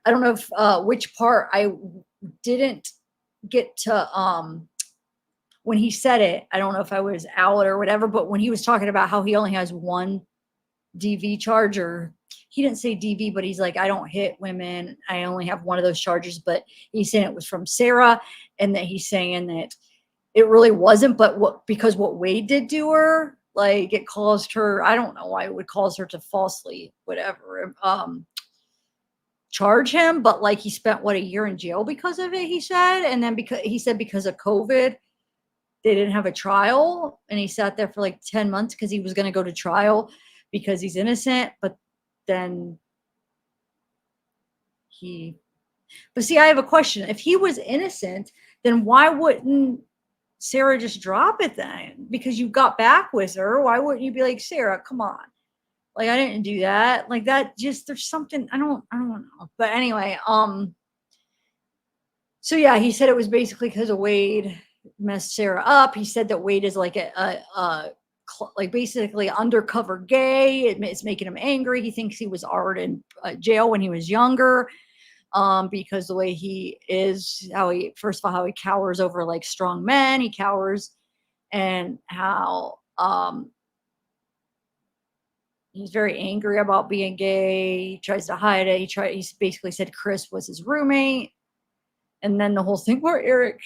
S1: I don't know if which part I didn't get to, when he said it, I don't know if I was out or whatever, but when he was talking about how he only has one DV charge, or he didn't say DV, but he's like, I don't hit women. I only have one of those charges, but he's saying it was from Sarah, and that he's saying that it really wasn't, but because what Wade did to her, like it caused her, I don't know why it would cause her to falsely, whatever, charge him, but like he spent a year in jail because of it, he said. And then because of COVID, they didn't have a trial, and he sat there for like 10 months because he was going to go to trial because he's innocent. But then but see, I have a question. If he was innocent, then why wouldn't Sarah just drop it then? Because you got back with her. Why wouldn't you be like, Sarah, come on? Like, I didn't do that. Like that, just, there's something, I don't know. But anyway, so yeah, he said it was basically because of Wade messed Sarah up. He said that Wade is like like basically undercover gay. It's making him angry. He thinks he was already in jail when he was younger. Because the way he is, first of all, how he cowers over like strong men, he cowers, and how he's very angry about being gay. He tries to hide it. He basically said Chris was his roommate. And then the whole thing where Erik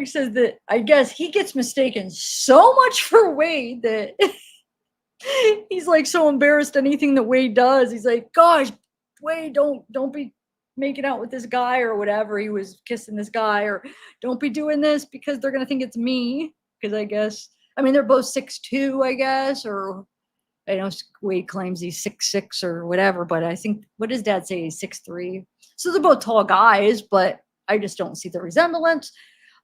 S1: says that I guess he gets mistaken so much for Wade that he's like so embarrassed anything that Wade does. He's like, gosh, Wade, don't be making out with this guy or whatever. He was kissing this guy, or don't be doing this because they're going to think it's me. Because I guess, I mean, they're both 6'2", I guess, or I know Wade claims he's 6'6" or whatever, but I think, what does Dad say? He's 6'3". So they're both tall guys, but I just don't see the resemblance.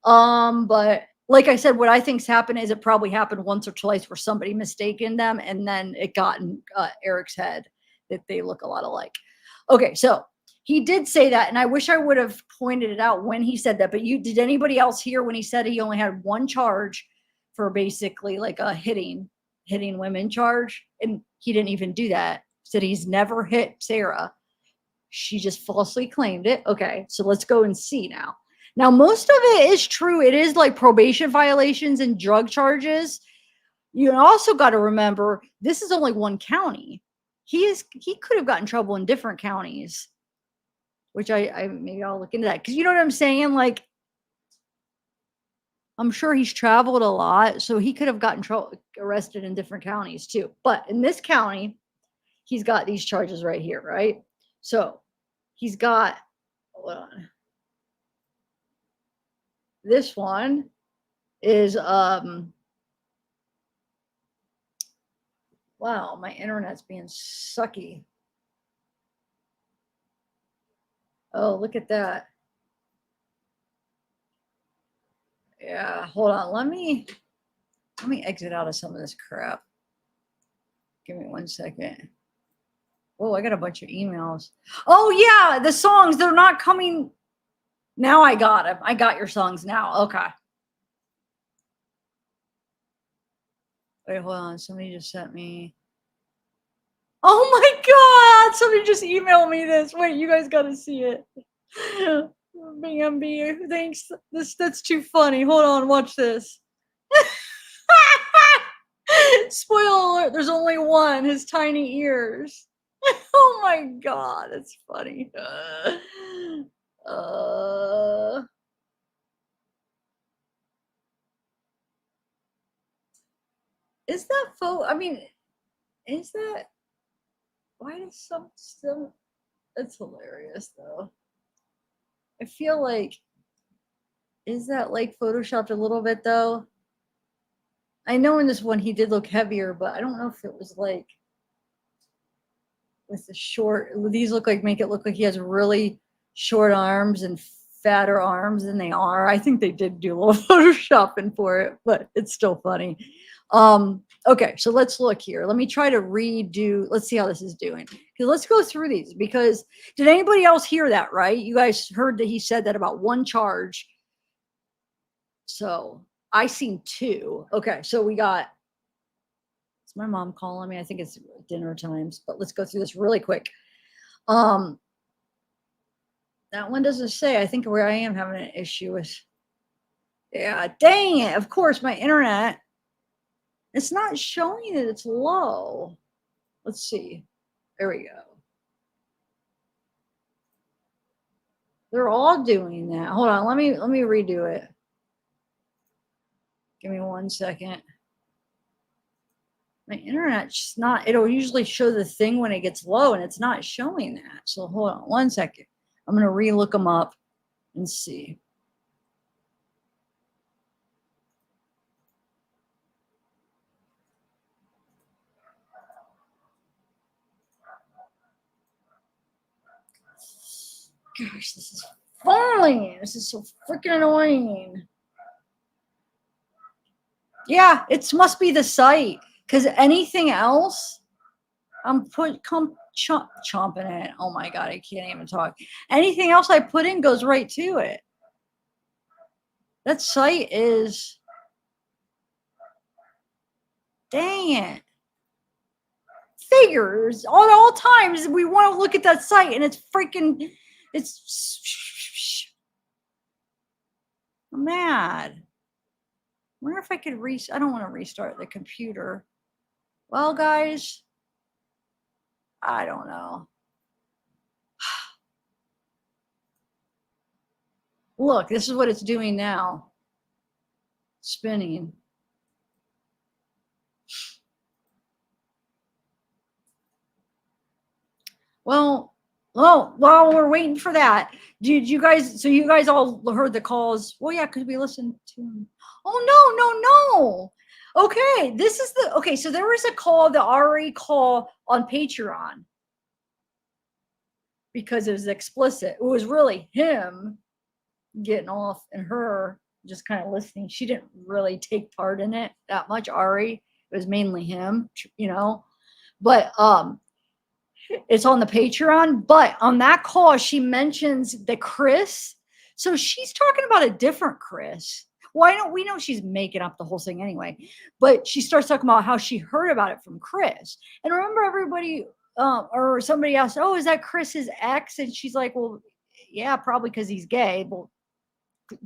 S1: But like I said, what I think's happened is it probably happened once or twice where somebody mistaken them, and then it got in Erik's head that they look a lot alike. Okay, so he did say that, and I wish I would have pointed it out when he said that, but did anybody else hear when he said he only had one charge for basically like a hitting women charge? And he didn't even do that. He said he's never hit Sarah. She just falsely claimed it. Okay, so let's go and see now. Now, most of it is true. It is like probation violations and drug charges. You also got to remember, this is only one county. He could have gotten in trouble in different counties. which I maybe I'll look into that. Because you know what I'm saying? Like, I'm sure he's traveled a lot, so he could have gotten arrested in different counties too. But in this county, he's got these charges right here, right? So he's got, hold on. This one is wow, my internet's being sucky. Oh, look at that. Yeah, hold on. Let me exit out of some of this crap. Give me 1 second. Oh, I got a bunch of emails. Oh yeah, the songs, they're not coming. Now I got them. I got your songs now. Okay. Wait, hold on. Somebody just sent me. Oh my God. Somebody just emailed me this. Wait, you guys got to see it. Bambi, thanks. That's too funny. Hold on. Watch this. Spoiler alert. There's only one. His tiny ears. Oh my God. That's funny. Is that photo? I mean, is that? Why does some still? That's hilarious, though. I feel like, is that like photoshopped a little bit though? I know in this one he did look heavier, but I don't know if it was like with the short. These make it look like he has really short arms and fatter arms than they are. I think they did do a little photoshopping for it, but it's still funny. Okay, so let's look here. Let me try to redo. Let's see how this is doing. Okay, let's go through these, because did anybody else hear that, right? You guys heard that he said that about one charge. So I seen two. Okay, so we got, it's my mom calling me. I think it's dinner times, but let's go through this really quick. That one doesn't say. I think where I am having an issue with, yeah, dang it. Of course, my internet, it's not showing that it's low. Let's see. There we go. They're all doing that. Hold on. Let me redo it. Give me 1 second. My internet's not, it'll usually show the thing when it gets low, and it's not showing that. So hold on 1 second. I'm going to re-look them up and see. Gosh, this is fine. This is so freaking annoying. Yeah, it must be the site, because anything else, I'm chomping it. Oh my God, I can't even talk. Anything else I put in goes right to it. That site is, dang it. Figures on all times we want to look at that site, and it's freaking, it's, I'm mad. I wonder if I could I don't want to restart the computer. Well, guys, I don't know. Look, this is what it's doing now. Spinning. Well, while we're waiting for that, did you guys, so you guys all heard the calls? Well, yeah, because we listened to them. Oh, no. Okay, this is the, okay, so there was a call, the RE call on Patreon, because it was explicit. It was really him getting off and her just kind of listening. She didn't really take part in it that much, Ari. It was mainly him, you know. But it's on the Patreon. But on that call, she mentions the Chris. So she's talking about a different Chris. Why don't we know she's making up the whole thing anyway? But she starts talking about how she heard about it from Chris. And remember, everybody or somebody asked, "Oh, is that Chris's ex?" And she's like, "Well, yeah, probably because he's gay." Well,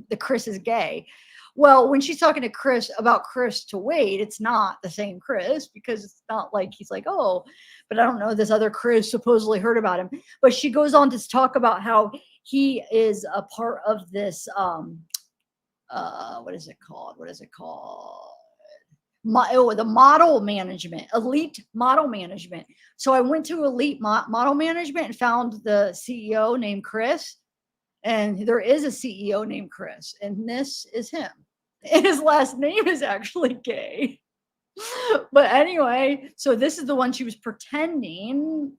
S1: the Chris is gay. Well, when she's talking to Chris about Chris to Wade, it's not the same Chris, because it's not like he's like, oh, but I don't know, this other Chris supposedly heard about him. But she goes on to talk about how he is a part of this what is it called? The model management, elite model management. So I went to elite model management and found the CEO named Chris. And there is a CEO named Chris, and this is him. And his last name is actually Gay. But anyway, so this is the one she was pretending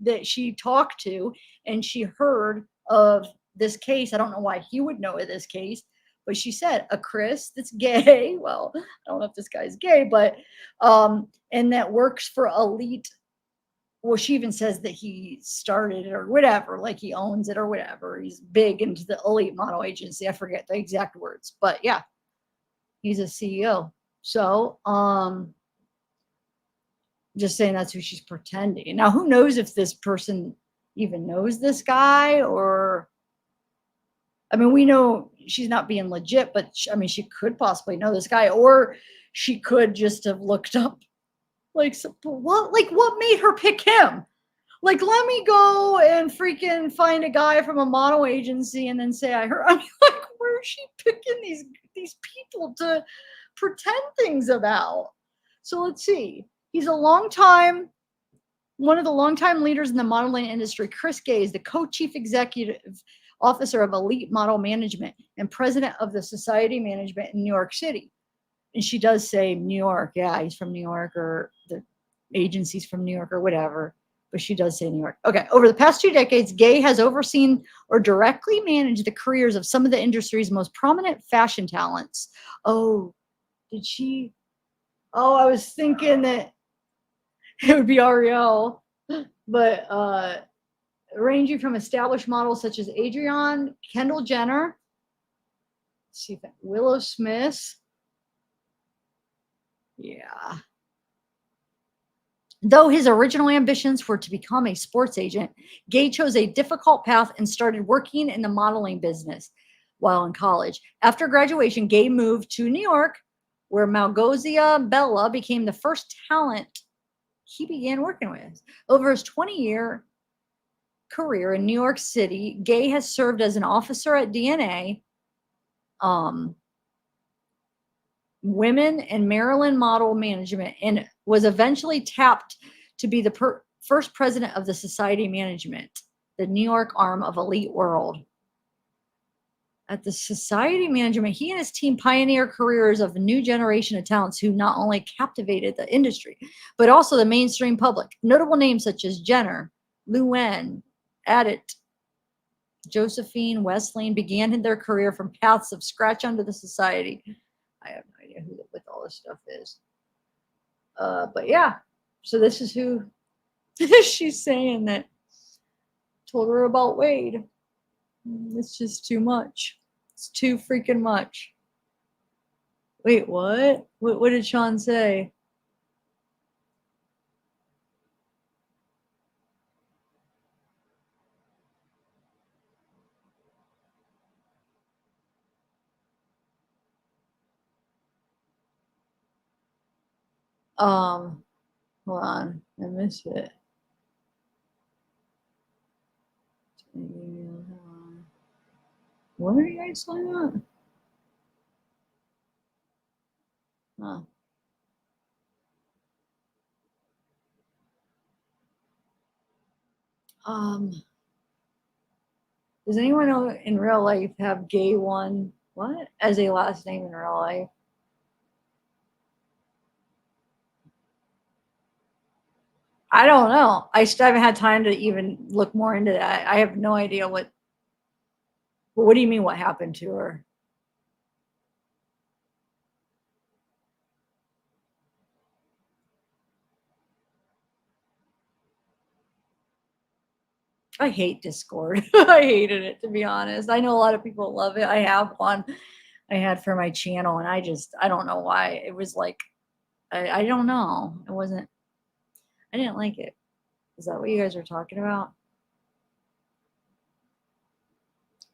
S1: that she talked to, and she heard of this case. I don't know why he would know of this case, but she said a Chris that's gay. Well, I don't know if this guy's gay, but and that works for elite. Well, she even says that he started it or whatever, like he owns it or whatever. He's big into the elite model agency. I forget the exact words, but yeah, he's a CEO. So, just saying that's who she's pretending. Now, who knows if this person even knows this guy, or, I mean, we know she's not being legit, but she could possibly know this guy, or she could just have looked up what made her pick him? Like, let me go and freaking find a guy from a model agency and then say I heard. I mean, like, where is she picking these people to pretend things about? So let's see. He's one of the longtime leaders in the modeling industry. Chris Gay is the co-chief executive officer of Elite Model Management and president of the Society Management in New York City. And she does say New York. Yeah, he's from New York, or the agency's from New York, or whatever. But she does say New York. Okay. Over the past 2 decades, Gay has overseen or directly managed the careers of some of the industry's most prominent fashion talents. Oh, did she? Oh, I was thinking that it would be Ariel, but ranging from established models such as Adrienne, Kendall Jenner, let's see if Willow Smith. Yeah. Though his original ambitions were to become a sports agent, Gay chose a difficult path and started working in the modeling business while in college. After graduation, Gay moved to New York, where Malgosia Bella became the first talent he began working with. Over his 20-year career in New York City, Gay has served as an officer at DNA, Women and Maryland Model Management, and was eventually tapped to be the first president of the Society Management, the New York arm of Elite World. At the Society Management, he and his team pioneered careers of a new generation of talents who not only captivated the industry, but also the mainstream public. Notable names such as Jenner, Luann, Addit, Josephine, Wesleyan began their career from paths of scratch under the Society. I have no idea what all this stuff is. But yeah, so this is who she's saying that told her about Wade. It's just too much. It's too freaking much. Wait, what? What did Sean say? Hold on, I missed it. What are you guys talking about? Huh. Does anyone know in real life have Gay one what as a last name in real life? I don't know. I still haven't had time to even look more into that. I have no idea what do you mean what happened to her? I hate Discord. I hated it, to be honest. I know a lot of people love it. I have one I had for my channel, and I don't know why. It was like, I don't know. I didn't like it. Is that what you guys are talking about?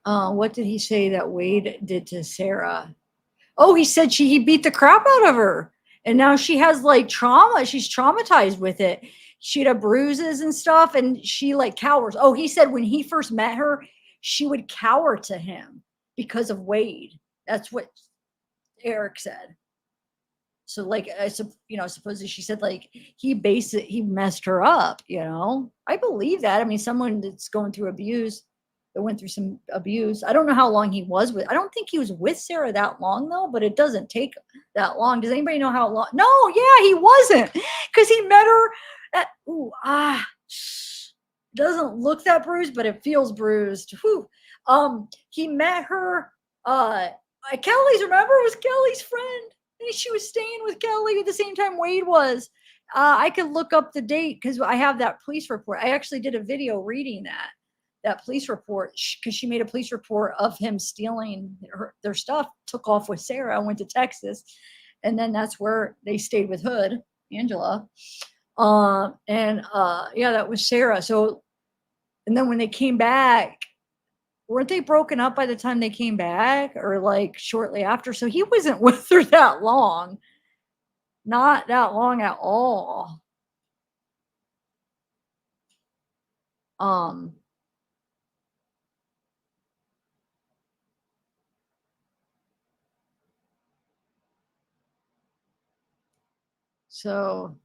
S1: What did he say that Wade did to Sarah? Oh, he said he beat the crap out of her. And now she has like trauma. She's traumatized with it. She had bruises and stuff, and she like cowers. Oh, he said when he first met her, she would cower to him because of Wade. That's what Erik said. So like supposedly she said like he messed her up, I believe that. I mean, someone that's going through abuse, that went through some abuse. I don't know how long he was with. I don't think he was with Sarah that long though, but it doesn't take that long. Does anybody know how long? No, yeah, he wasn't, because he met her at doesn't look that bruised, but it feels bruised. Whew. He met her Kelly's, remember, it was Kelly's friend. She was staying with Kelly at the same time Wade was. I could look up the date because I have that police report. I actually did a video reading that police report because she made a police report of him stealing their stuff, took off with Sarah, went to Texas, and then that's where they stayed with Hood, Angela. That was Sarah. So, and then when they came back, weren't they broken up by the time they came back, or like shortly after? So he wasn't with her that long. Not that long at all. So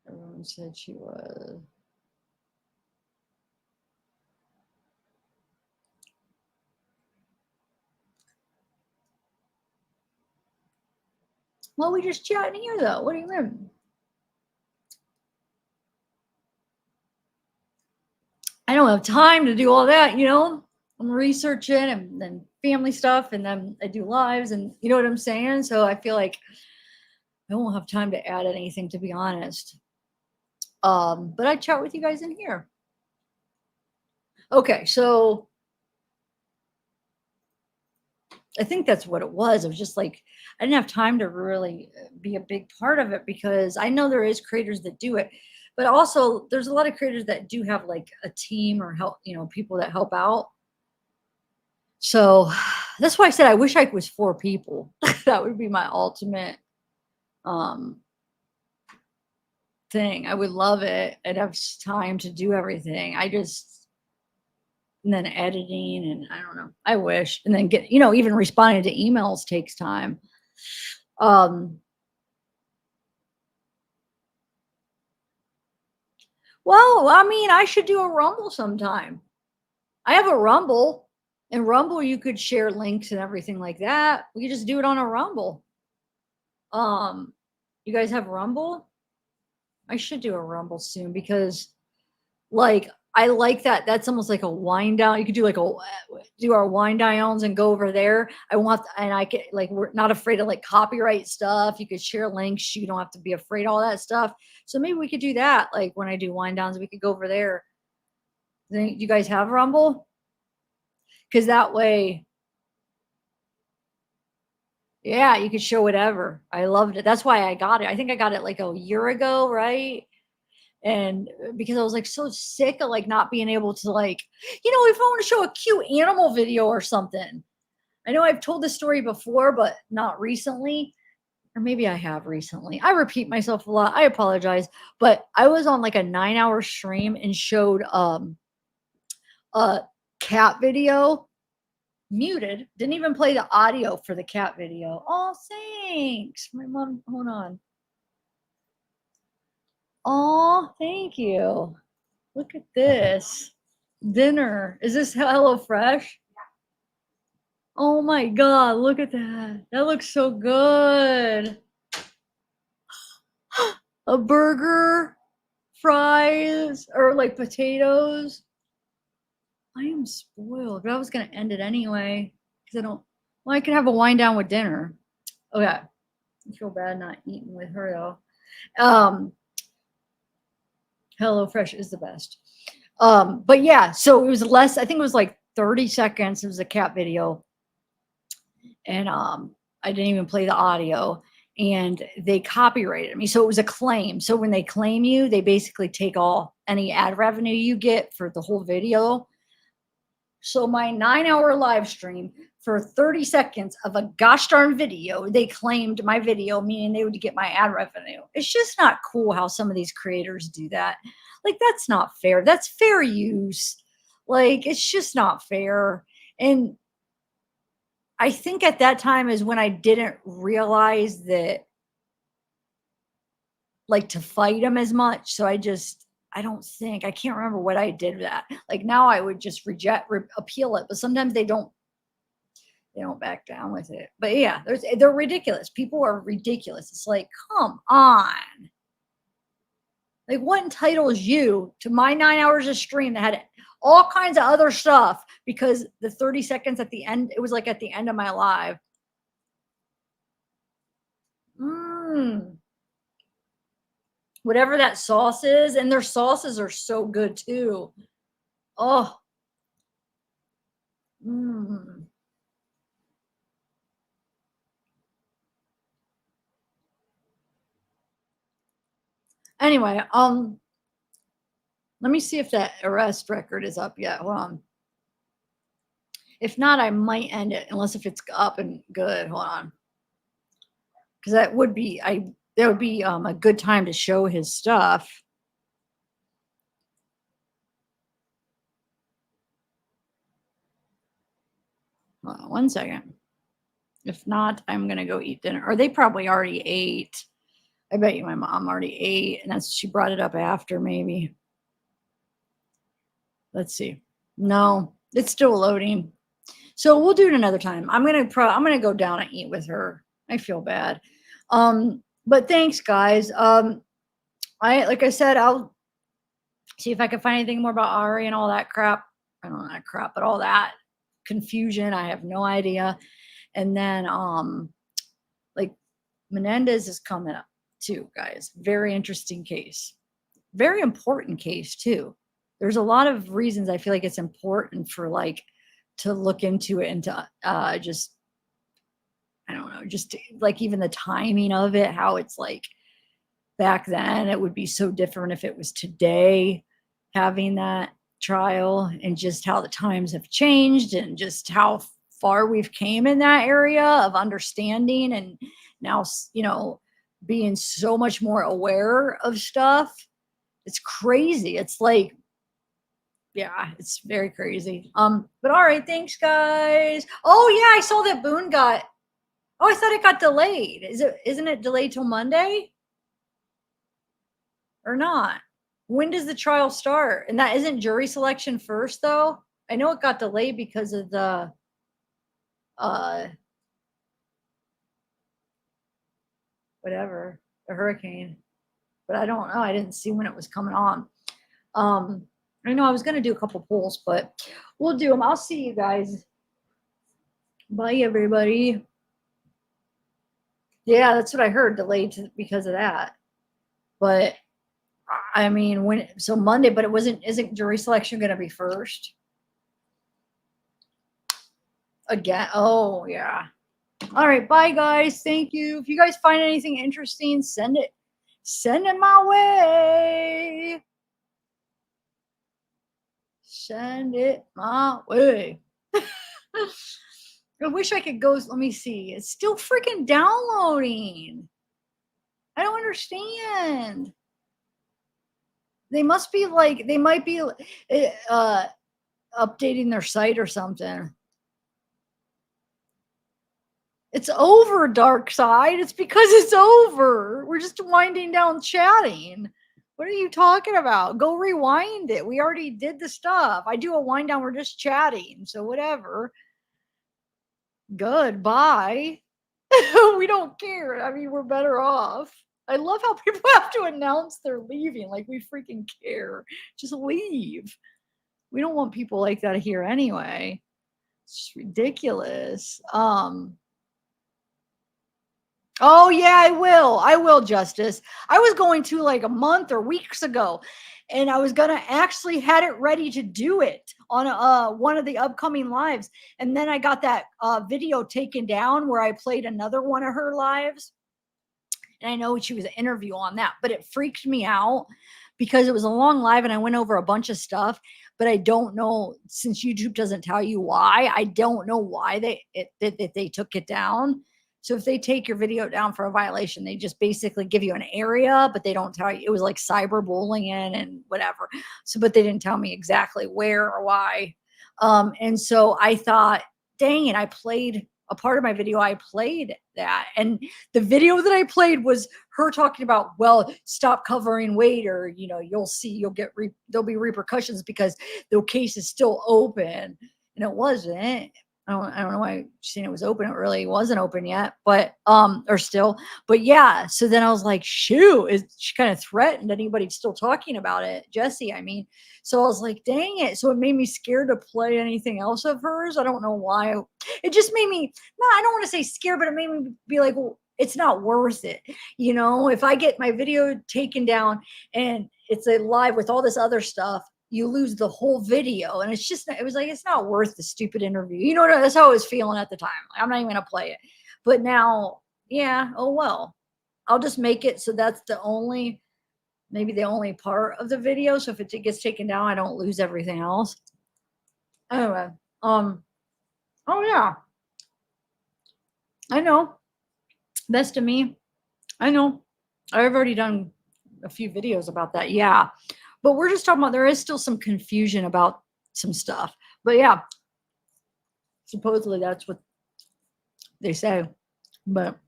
S1: everyone said she was. Well, we just chatting here though. What do you mean? I don't have time to do all that, I'm researching and then family stuff, and then I do lives, and you know what I'm saying? So I feel like I won't have time to add anything, to be honest. But I chat with you guys in here. Okay, so I think that's what it was. It was just like I didn't have time to really be a big part of it, because I know there is creators that do it, but also there's a lot of creators that do have like a team or help, people that help out. So that's why I said I wish I was 4 people. That would be my ultimate thing. I would love it. I'd have time to do everything. And then editing, and I don't know. I wish. And then even responding to emails takes time. Well, I mean, I should do a Rumble sometime. I have a Rumble. In Rumble, you could share links and everything like that. We could just do it on a Rumble. You guys have Rumble? I should do a Rumble soon, because like I like that. That's almost like a wind down. You could do do our wind downs and go over there. I could we're not afraid of like copyright stuff. You could share links. You don't have to be afraid of all that stuff. So maybe we could do that. Like when I do wind downs, we could go over there. Do you guys have Rumble? Because that way, yeah, you could show whatever. I loved it. That's why I got it. I think I got it like a year ago, right? And because I was like so sick of like not being able to if I want to show a cute animal video or something. I know I've told this story before, but not recently. Or maybe I have recently. I repeat myself a lot. I apologize. But I was on like a 9-hour stream and showed a cat video, muted, didn't even play the audio for the cat video. Oh, thanks. My mom, hold on. Oh, thank you. Look at this. Dinner. Is this HelloFresh? Oh my God, look at that. That looks so good. A burger, fries, or like potatoes. I am spoiled, but I was going to end it anyway because I could have a wind down with dinner. Okay. I feel bad not eating with her though. HelloFresh is the best. But yeah, so it was less, I think it was like 30 seconds. It was a cat video. And I didn't even play the audio, and they copyrighted me. So it was a claim. So when they claim you, they basically take any ad revenue you get for the whole video. So my 9-hour live stream, for 30 seconds of a gosh darn video, they claimed my video, meaning they would get my ad revenue. It's just not cool how some of these creators do that. Like, that's not fair. That's fair use. Like, it's just not fair. And I think at that time is when I didn't realize that, like, to fight them as much. So I can't remember what I did with that. Like, now I would just appeal it, but sometimes they don't back down with it. But yeah, they're ridiculous. People are ridiculous. It's like, come on. Like, what entitles you to my 9 hours of stream that had all kinds of other stuff, because the 30 seconds at the end, it was like at the end of my live. Whatever that sauce is, and their sauces are so good too. Oh. Anyway, let me see if that arrest record is up yet. Hold on. If not, I might end it, unless if it's up and good. Hold on. Because that would be a good time to show his stuff. Hold on 1 second. If not, I'm gonna go eat dinner. Or they probably already ate. I bet you my mom already ate, and she brought it up after, maybe. Let's see. No, it's still loading. So we'll do it another time. I'm gonna go down and eat with her. I feel bad. But thanks, guys. Like I said, I'll see if I can find anything more about Ari and all that crap. I don't know that crap, but all that confusion, I have no idea. And then like Menendez is coming up too, guys. Very interesting case. Very important case too. There's a lot of reasons I feel like it's important for to look into it, and to just, I don't know, just like even the timing of it, how it's like back then, it would be so different if it was today having that trial, and just how the times have changed, and just how far we've came in that area of understanding, and now, being so much more aware of stuff. It's crazy. It's like, yeah, it's very crazy. But all right, thanks, guys. Oh yeah, I saw that Boone got. Oh, I thought it got delayed. Isn't it delayed till Monday? Or not? When does the trial start? And that isn't jury selection first, though. I know it got delayed because of the whatever, the hurricane. But I don't know. I didn't see when it was coming on. I know I was going to do a couple polls, but we'll do them. I'll see you guys. Bye, everybody. Yeah, that's what I heard, delayed because of that. But I mean, so Monday, but isn't jury selection going to be first? Again? Oh, yeah. All right, bye, guys. Thank you. If you guys find anything interesting, send it my way. Send it my way. I wish I could go. Let me see. It's still freaking downloading. I don't understand. They might be updating their site or something. It's over, Dark Side. It's because it's over. We're just winding down chatting. What are you talking about? Go rewind it. We already did the stuff. I do a wind down. We're just chatting. So whatever. Goodbye. We don't care. I mean, we're better off. I love how people have to announce they're leaving. Like we freaking care. Just leave. We don't want people like that here anyway. It's just ridiculous. Oh yeah, I will, Justice. I was going to like a month or weeks ago, and I was gonna actually had it ready to do it on one of the upcoming lives, and then I got that video taken down where I played another one of her lives, And I know she was an interview on that, but it freaked me out because it was a long live and I went over a bunch of stuff, but I don't know, since YouTube doesn't tell you why, I don't know why they took it down. So if they take your video down for a violation, they just basically give you an area, but they don't tell you. It was like cyberbullying and whatever. So, but they didn't tell me exactly where or why. And so I thought, dang it, I played a part of my video. I played that. And the video that I played was her talking about, well, stop covering weight, or, you know, you'll see, there'll be repercussions because the case is still open. And it wasn't. I don't know why she's saying it was open. It really wasn't open yet, but yeah. So then I was like, shoot, she kind of threatened anybody still talking about it, Jesse. I mean, so I was like, dang it. So it made me scared to play anything else of hers. I don't know why. It just made me, no, I don't want to say scared, but it made me be like, well, it's not worth it. You know, if I get my video taken down and it's a live with all this other stuff, you lose the whole video. And it's just, it was like, it's not worth the stupid interview. You know, that's how I was feeling at the time. I'm not even going to play it. But now, yeah, oh well. I'll just make it so that's maybe the only part of the video. So if it gets taken down, I don't lose everything else. Anyway, oh yeah. I know. Best of me. I know. I've already done a few videos about that. Yeah. But we're just talking about, there is still some confusion about some stuff. But yeah, supposedly that's what they say. But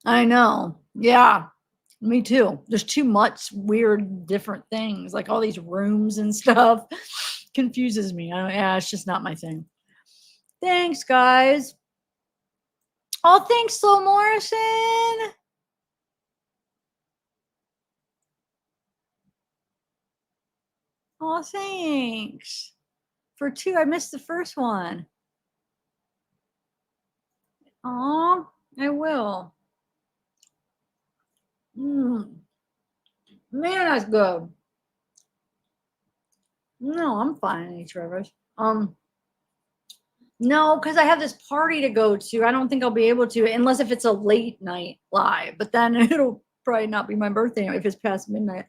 S1: I know. Yeah, me too. There's too much weird, different things, like all these rooms and stuff. Confuses me. Yeah, it's just not my thing. Thanks, guys. Oh, thanks, Slow Morrison. Oh, thanks. For 2, I missed the first one. Oh, I will. Man, that's good. No, I'm fine, H. Rivers. No, because I have this party to go to. I don't think I'll be able to, unless if it's a late night live. But then it'll probably not be my birthday if it's past midnight.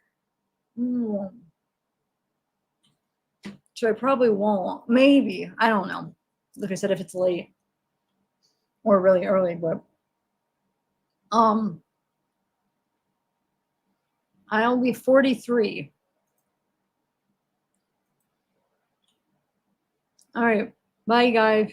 S1: So I probably won't. Maybe. I don't know. Like I said, if it's late or really early, but I'll be 43. All right. Bye, guys.